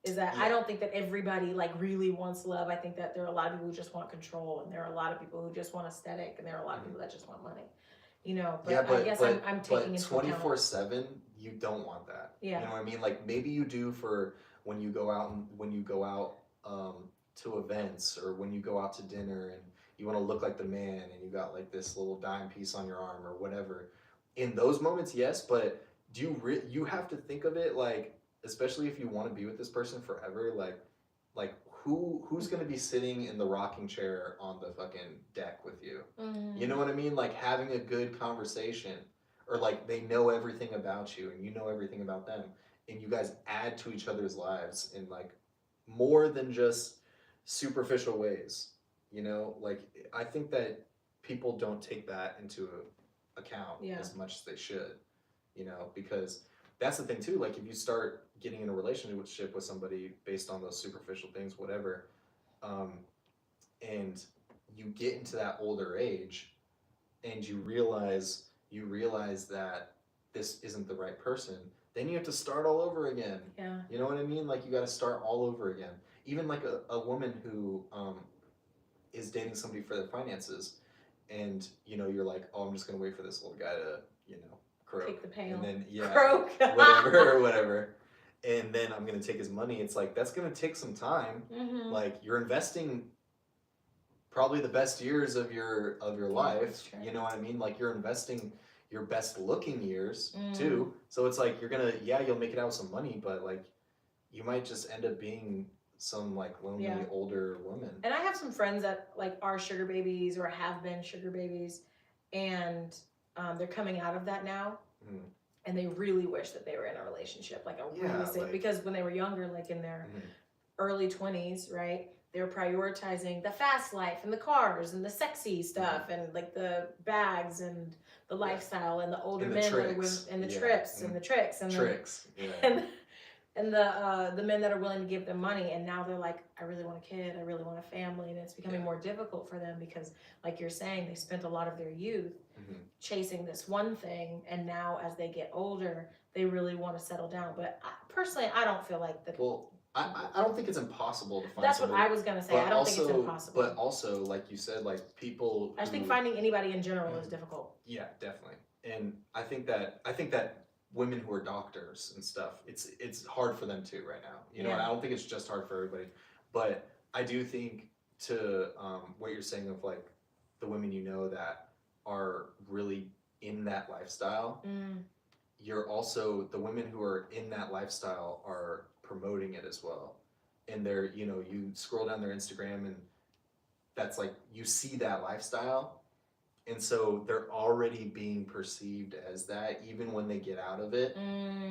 Is that I don't think that everybody like really wants love. I think that there are a lot of people who just want control, and there are a lot of people who just want aesthetic, and there are a lot of people that just want money. You know, but I guess I'm taking into account. 24/7, you don't want that. Yeah. You know what I mean? Like, maybe you do for when you go out to events, or when you go out to dinner and you want to look like the man and you got like this little dime piece on your arm or whatever. In those moments, yes, but you have to think of it like, especially if you want to be with this person forever, like who's going to be sitting in the rocking chair on the fucking deck with you? You know what I mean? Like, having a good conversation, or like they know everything about you and you know everything about them, and you guys add to each other's lives in like more than just superficial ways. You know, like, I think that people don't take that into account as much as they should, you know, because that's the thing too. Like, if you start getting in a relationship with somebody based on those superficial things, whatever, and you get into that older age and you realize that this isn't the right person, then you have to start all over again. Yeah. You know what I mean? Like, you got to start all over again. Even like a woman who is dating somebody for their finances, and, you know, you're like, oh, I'm just gonna wait for this little guy to, you know, croak. Kick the pail. And then, yeah, Croak. whatever. And then I'm gonna take his money. It's like, that's gonna take some time. Like, you're investing probably the best years of your life. You know what I mean? Like, you're investing your best looking years too. So it's like, you'll make it out with some money, but like, you might just end up being some like lonely older woman. And I have some friends that like are sugar babies or have been sugar babies, and they're coming out of that now, and they really wish that they were in a relationship, like because when they were younger, like in their early 20s, right, they were prioritizing the fast life and the cars and the sexy stuff and like the bags and the lifestyle and the older and men and the trips and the tricks and and the men that are willing to give them money. And now they're like, I really want a kid, I really want a family, and it's becoming more difficult for them because, like you're saying, they spent a lot of their youth chasing this one thing, and now as they get older, they really want to settle down. But personally, I don't feel like that. Well, I don't think it's impossible to find. That's what I was gonna say. I don't think it's impossible. But also, like you said, like people. I just think finding anybody in general is difficult. Yeah, definitely. And I think that women who are doctors and stuff, it's hard for them too right now. You know, and I don't think it's just hard for everybody, but I do think to what you're saying of like the women you know that are really in that lifestyle, you're also the women who are in that lifestyle are promoting it as well. And they're, you know, you scroll down their Instagram and that's like you see that lifestyle. And so they're already being perceived as that even when they get out of it.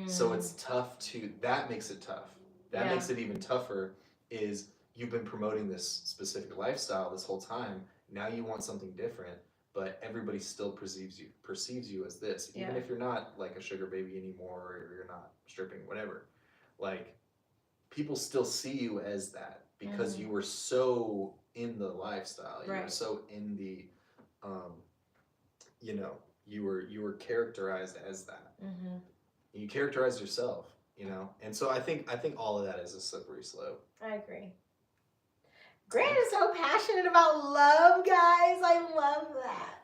So it's tough that makes it tough. That makes it even tougher is you've been promoting this specific lifestyle this whole time. Now you want something different, but everybody still perceives you as this. Even if you're not like a sugar baby anymore or you're not stripping, whatever. Like people still see you as that because you were so in the lifestyle. You were so in the you know, you were characterized as that. You characterize yourself, you know, and so I think all of that is a slippery slope. I agree. Grant is so passionate about love, guys. I love that.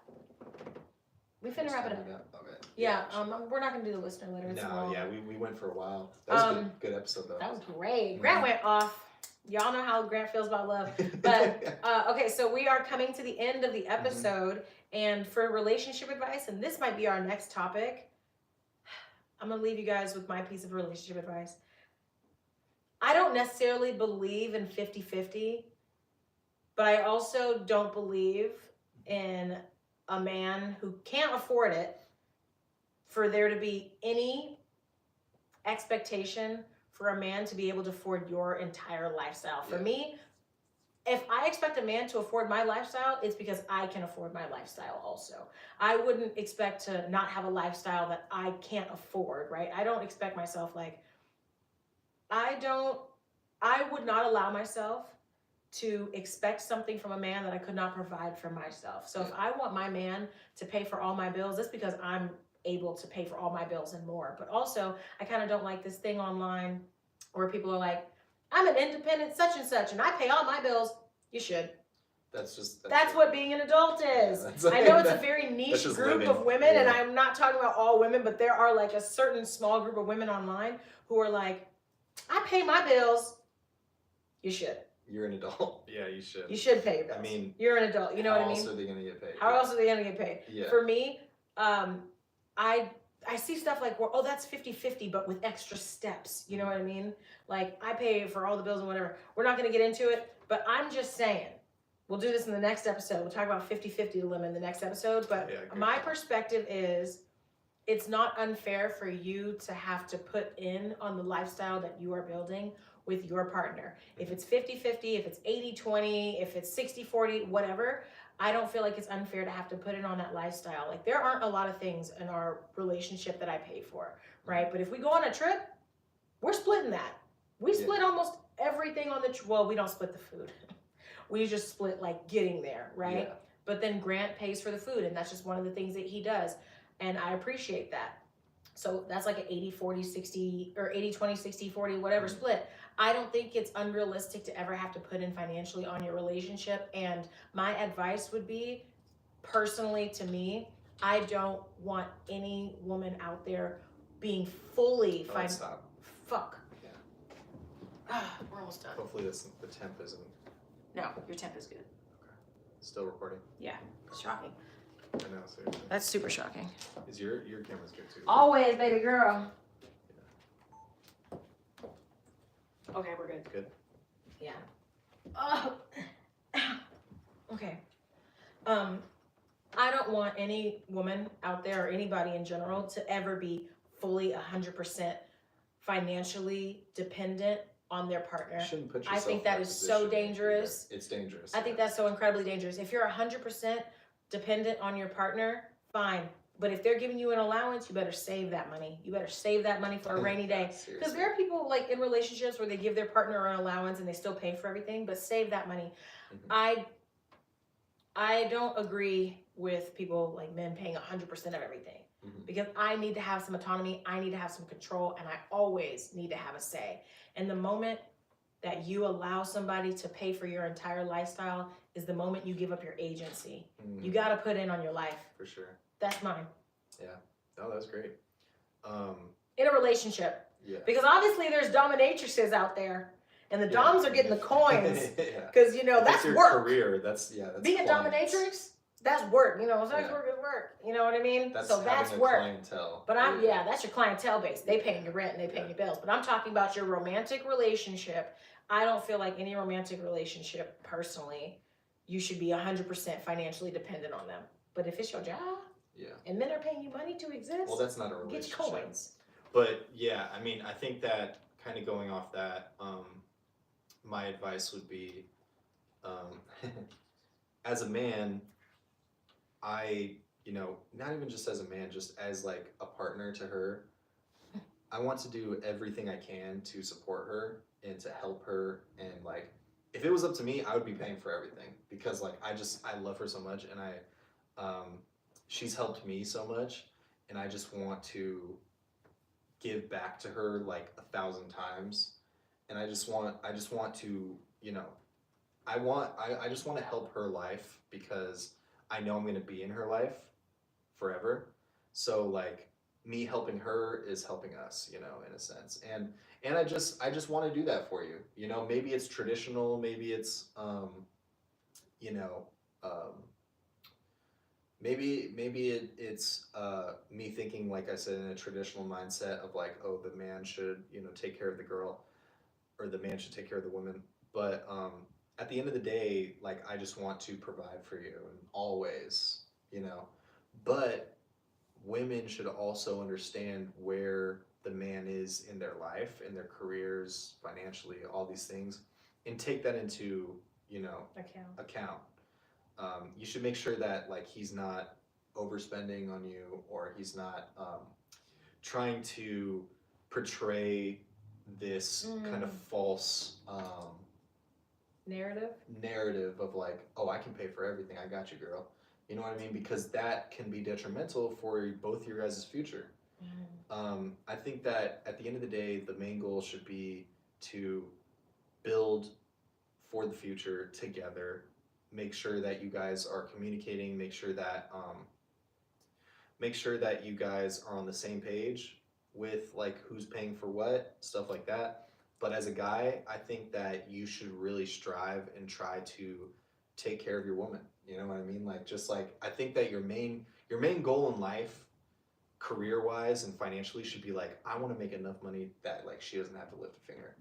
We finna wrap it up. Okay. Yeah. We're not gonna do the listener letter. It's long. Yeah, we went for a while. That was a good episode though. That was great. Grant went off. Y'all know how Grant feels about love. But okay, so we are coming to the end of the episode, and for relationship advice, and this might be our next topic, I'm gonna leave you guys with my piece of relationship advice. I don't necessarily believe in 50-50, but I also don't believe in a man who can't afford it for there to be any expectation for a man to be able to afford your entire lifestyle. For me, if I expect a man to afford my lifestyle, it's because I can afford my lifestyle also. I wouldn't expect to not have a lifestyle that I can't afford, right? I don't expect myself like, I would not allow myself to expect something from a man that I could not provide for myself. So if I want my man to pay for all my bills, it's because I'm able to pay for all my bills and more. But also, I kind of don't like this thing online where people are like, I'm an independent such and such, and I pay all my bills. You should. That's what being an adult is. I know it's a very niche group of women, and I'm not talking about all women, but there are like a certain small group of women online who are like, I pay my bills. You should. You're an adult. Yeah, you should. You should pay your bills. I mean, you're an adult. You know what I mean? How else are they going to get paid? How else are they going to get paid? Yeah. For me, I see stuff like, well, oh, that's 50-50, but with extra steps. You know what I mean? Like, I pay for all the bills and whatever. We're not going to get into it, but I'm just saying, we'll do this in the next episode. We'll talk about 50-50 limit in the next episode. But my perspective is, it's not unfair for you to have to put in on the lifestyle that you are building with your partner. If it's 50-50, if it's 80-20, if it's 60-40, whatever, I don't feel like it's unfair to have to put in on that lifestyle. Like, there aren't a lot of things in our relationship that I pay for, right? But if we go on a trip, we're splitting that. We split almost everything on the trip. Well, we don't split the food. We just split like getting there, right? Yeah. But then Grant pays for the food, and that's just one of the things that he does. And I appreciate that. So that's like an 80-40-60 or 80-20-60-40, whatever split. I don't think it's unrealistic to ever have to put in financially on your relationship. And my advice would be, personally to me, I don't want any woman out there being fully Stop. Fuck. Yeah. We're almost done. Hopefully the temp isn't. No, your temp is good. Okay. Still recording? Yeah. Shocking. I know, seriously. That's super shocking. Is your camera's good too? Always, baby girl. Yeah. Okay, we're good. Good? Yeah. Okay. I don't want any woman out there or anybody in general to ever be fully 100% financially dependent on their partner. You shouldn't put yourself I think that is so dangerous. It's dangerous. I think that's so incredibly dangerous. If you're 100% dependent on your partner, fine. But if they're giving you an allowance, you better save that money. You better save that money for a rainy day. Because there are people like in relationships where they give their partner an allowance and they still pay for everything, but save that money. Mm-hmm. I don't agree with people like men paying 100% of everything. Mm-hmm. Because I need to have some autonomy, I need to have some control, and I always need to have a say. And the moment that you allow somebody to pay for your entire lifestyle is the moment you give up your agency. Mm-hmm. You got to put in on your life. For sure. That's mine. Yeah. No, that's great. In a relationship. Yeah. Because obviously there's dominatrixes out there, and the doms are getting the coins. Because that's your work. Career. That's being clients. A dominatrix. That's work. Sex work is work. You know what I mean? That's so that's having a work. Clientele. But that's your clientele base. They paying your rent and they paying your bills. But I'm talking about your romantic relationship. I don't feel like any romantic relationship, personally, you should be 100% financially dependent on them. But if it's your job, and men are paying you money to exist, well, that's not a relationship. Get your coins. But yeah, I mean, I think that kind of going off that, my advice would be, as a man, not even just as a man, just as like a partner to her, I want to do everything I can to support her and to help her. And like, if it was up to me, I would be paying for everything, because like, I love her so much, and she's helped me so much, and I just want to give back to her like 1,000 times. And I just want to, I just want to help her life, because I know I'm going to be in her life forever. So like, me helping her is helping us, in a sense. And I just want to do that for you. Maybe it's traditional, maybe it's maybe it's me thinking, like I said, in a traditional mindset of like, oh, the man should, take care of the girl, or the man should take care of the woman. But at the end of the day, like, I just want to provide for you, and always, but women should also understand where the man is in their life, in their careers, financially, all these things, and take that into, account. You should make sure that like, he's not overspending on you, or he's not trying to portray this kind of false narrative of like, oh, I can pay for everything, I got you, girl. You know what I mean? Because that can be detrimental for both your guys' future. I think that at the end of the day, the main goal should be to build for the future together. Make sure that you guys are communicating. Make sure that you guys are on the same page with like who's paying for what, stuff like that. But as a guy, I think that you should really strive and try to take care of your woman. You know what I mean? Like, just like, I think that your main goal in life, career-wise and financially, should be like, I want to make enough money that like, she doesn't have to lift a finger.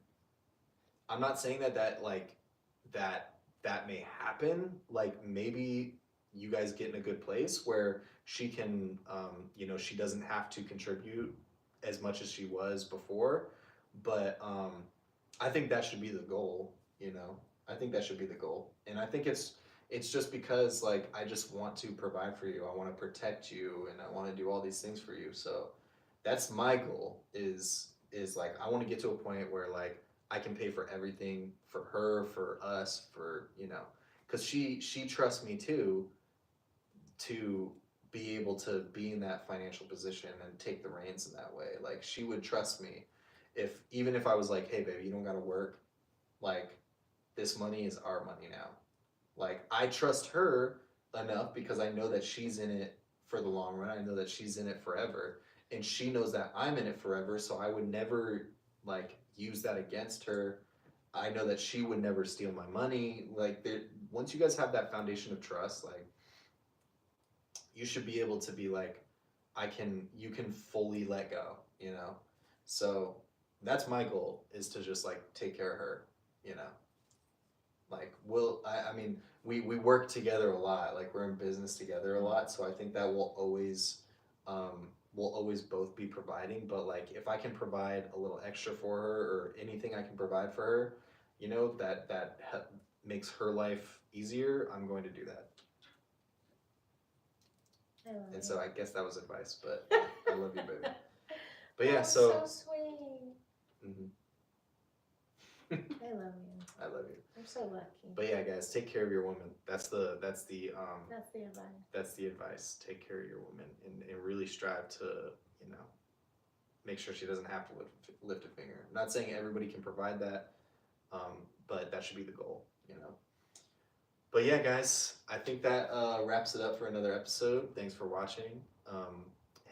I'm not saying that may happen. Like, maybe you guys get in a good place where she can, she doesn't have to contribute as much as she was before. But I think that should be the goal. I think that should be the goal. And I think it's just because like, I just want to provide for you. I want to protect you, and I want to do all these things for you. So that's my goal, is like, I want to get to a point where like, I can pay for everything for her, for us, for, because she trusts me too, to be able to be in that financial position and take the reins in that way. Like, she would trust me even if I was like, hey baby, you don't gotta work, like, this money is our money now. Like, I trust her enough, because I know that she's in it for the long run. I know that she's in it forever, and she knows that I'm in it forever. So I would never like use that against her. I know that she would never steal my money. Like, once you guys have that foundation of trust, like, you should be able to be like, you can fully let go, So that's my goal, is to just like take care of her, Like, I mean, we work together a lot. Like, we're in business together a lot. So I think that we'll always both be providing. But like, if I can provide a little extra for her, or anything I can provide for her, that makes her life easier, I'm going to do that. And so I guess that was advice, but I love you, baby. But yeah, so sweet. Mm-hmm. I love you. I love you. I'm so lucky. But yeah, guys, take care of your woman. That's the advice. That's the advice. Take care of your woman, and really strive to, make sure she doesn't have to lift a finger. I'm not saying everybody can provide that, but that should be the goal, But yeah, guys, I think that wraps it up for another episode. Thanks for watching,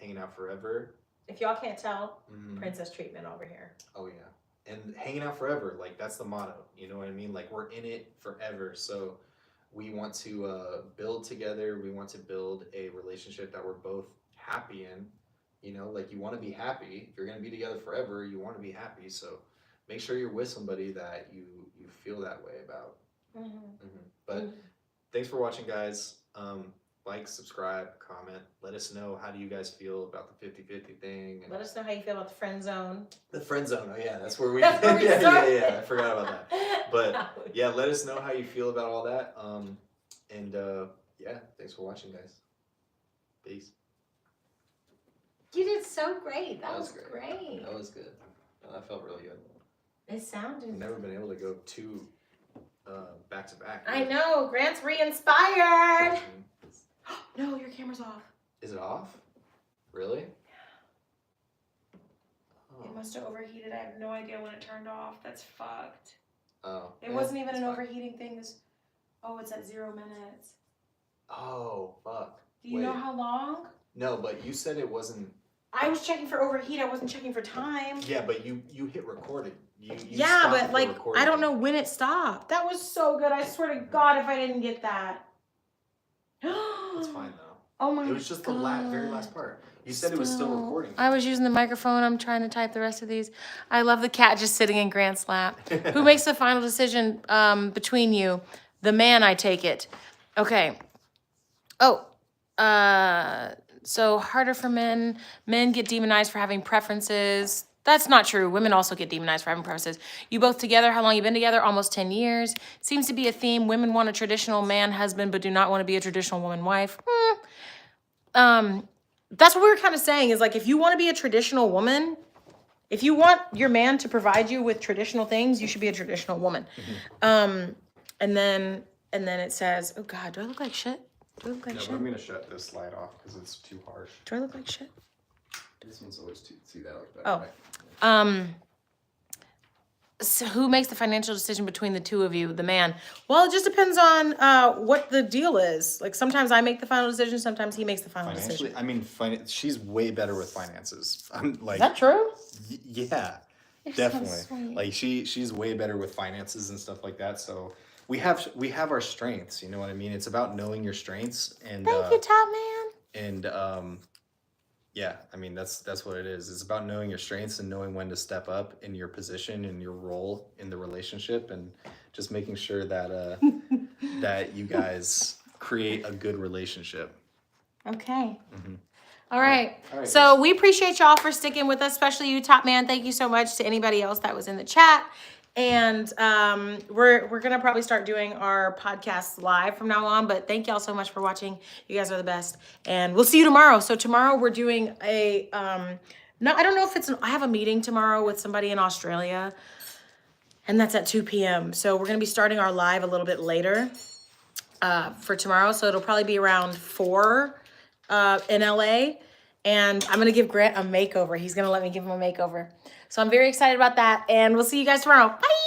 hanging out forever. If y'all can't tell, princess treatment over here. Oh yeah, and hanging out forever, like that's the motto. You know what I mean? Like we're in it forever, so we want to build together. We want to build a relationship that we're both happy in. You know, like you want to be happy. If you're gonna be together forever, you want to be happy. So make sure you're with somebody that you feel that way about. But thanks for watching, guys. Like, subscribe, comment. Let us know, how do you guys feel about the 50-50 thing? And let us know how you feel about the friend zone. the friend zone. Oh yeah, that's where we. That's where we yeah. I forgot about that. But yeah, let us know how you feel about all that. Yeah, thanks for watching, guys. Peace. You did so great. That was great. That was good. That felt really good. It sounded. I've never been able to go two back to back. I know. Grant's re-inspired. No, your camera's off. Is it off? Really? Yeah. It must have overheated. I have no idea when it turned off. That's fucked. Oh. It wasn't even an overheating thing. It's at 0 minutes. Oh, fuck. Do you know how long? No, but you said it wasn't. I was checking for overheat. I wasn't checking for time. Yeah, but you hit recording. You yeah, but like recording. I don't know when it stopped. That was so good. I swear to God, if I didn't get that. It's fine though. Oh my God. It was just the very last part. You said it was still recording. I was using the microphone. I'm trying to type the rest of these. I love the cat just sitting in Grant's lap. Who makes the final decision between you? The man, I take it. Okay. Oh, so harder for men. Men get demonized for having preferences. That's not true. Women also get demonized for having preferences. You both together, how long you been together? Almost 10 years. Seems to be a theme. Women want a traditional man husband, but do not want to be a traditional woman wife. That's what we were kind of saying is like, if you want to be a traditional woman, if you want your man to provide you with traditional things, you should be a traditional woman. And then it says, oh God, do I look like shit? Do I look like shit? I'm gonna shut this slide off because it's too harsh. Do I look like shit? This one's always too. See that like that. Oh. So who makes the financial decision between the two of you, the man? Well, it just depends on what the deal is. Like sometimes I make the final decision, sometimes he makes the final decision. I mean, she's way better with finances. I'm like. Is that true? Yeah, You're definitely. so sweet. Like she's way better with finances and stuff like that. So we have our strengths. You know what I mean? It's about knowing your strengths and. Thank you, top man. And yeah, I mean that's what it is. It's about knowing your strengths and knowing when to step up in your position and your role in the relationship, and just making sure that that you guys create a good relationship. Okay. All right. So we appreciate y'all for sticking with us, especially you, top man. Thank you so much to anybody else that was in the chat. And we're gonna probably start doing our podcasts live from now on. But thank y'all so much for watching. You guys are the best, and we'll see you tomorrow. So tomorrow we're doing a no, I don't know if I have a meeting tomorrow with somebody in Australia, and that's at 2 p.m. So we're gonna be starting our live a little bit later for tomorrow. So it'll probably be around 4 in LA, and I'm gonna give Grant a makeover. He's gonna let me give him a makeover. So I'm very excited about that, and we'll see you guys tomorrow. Bye!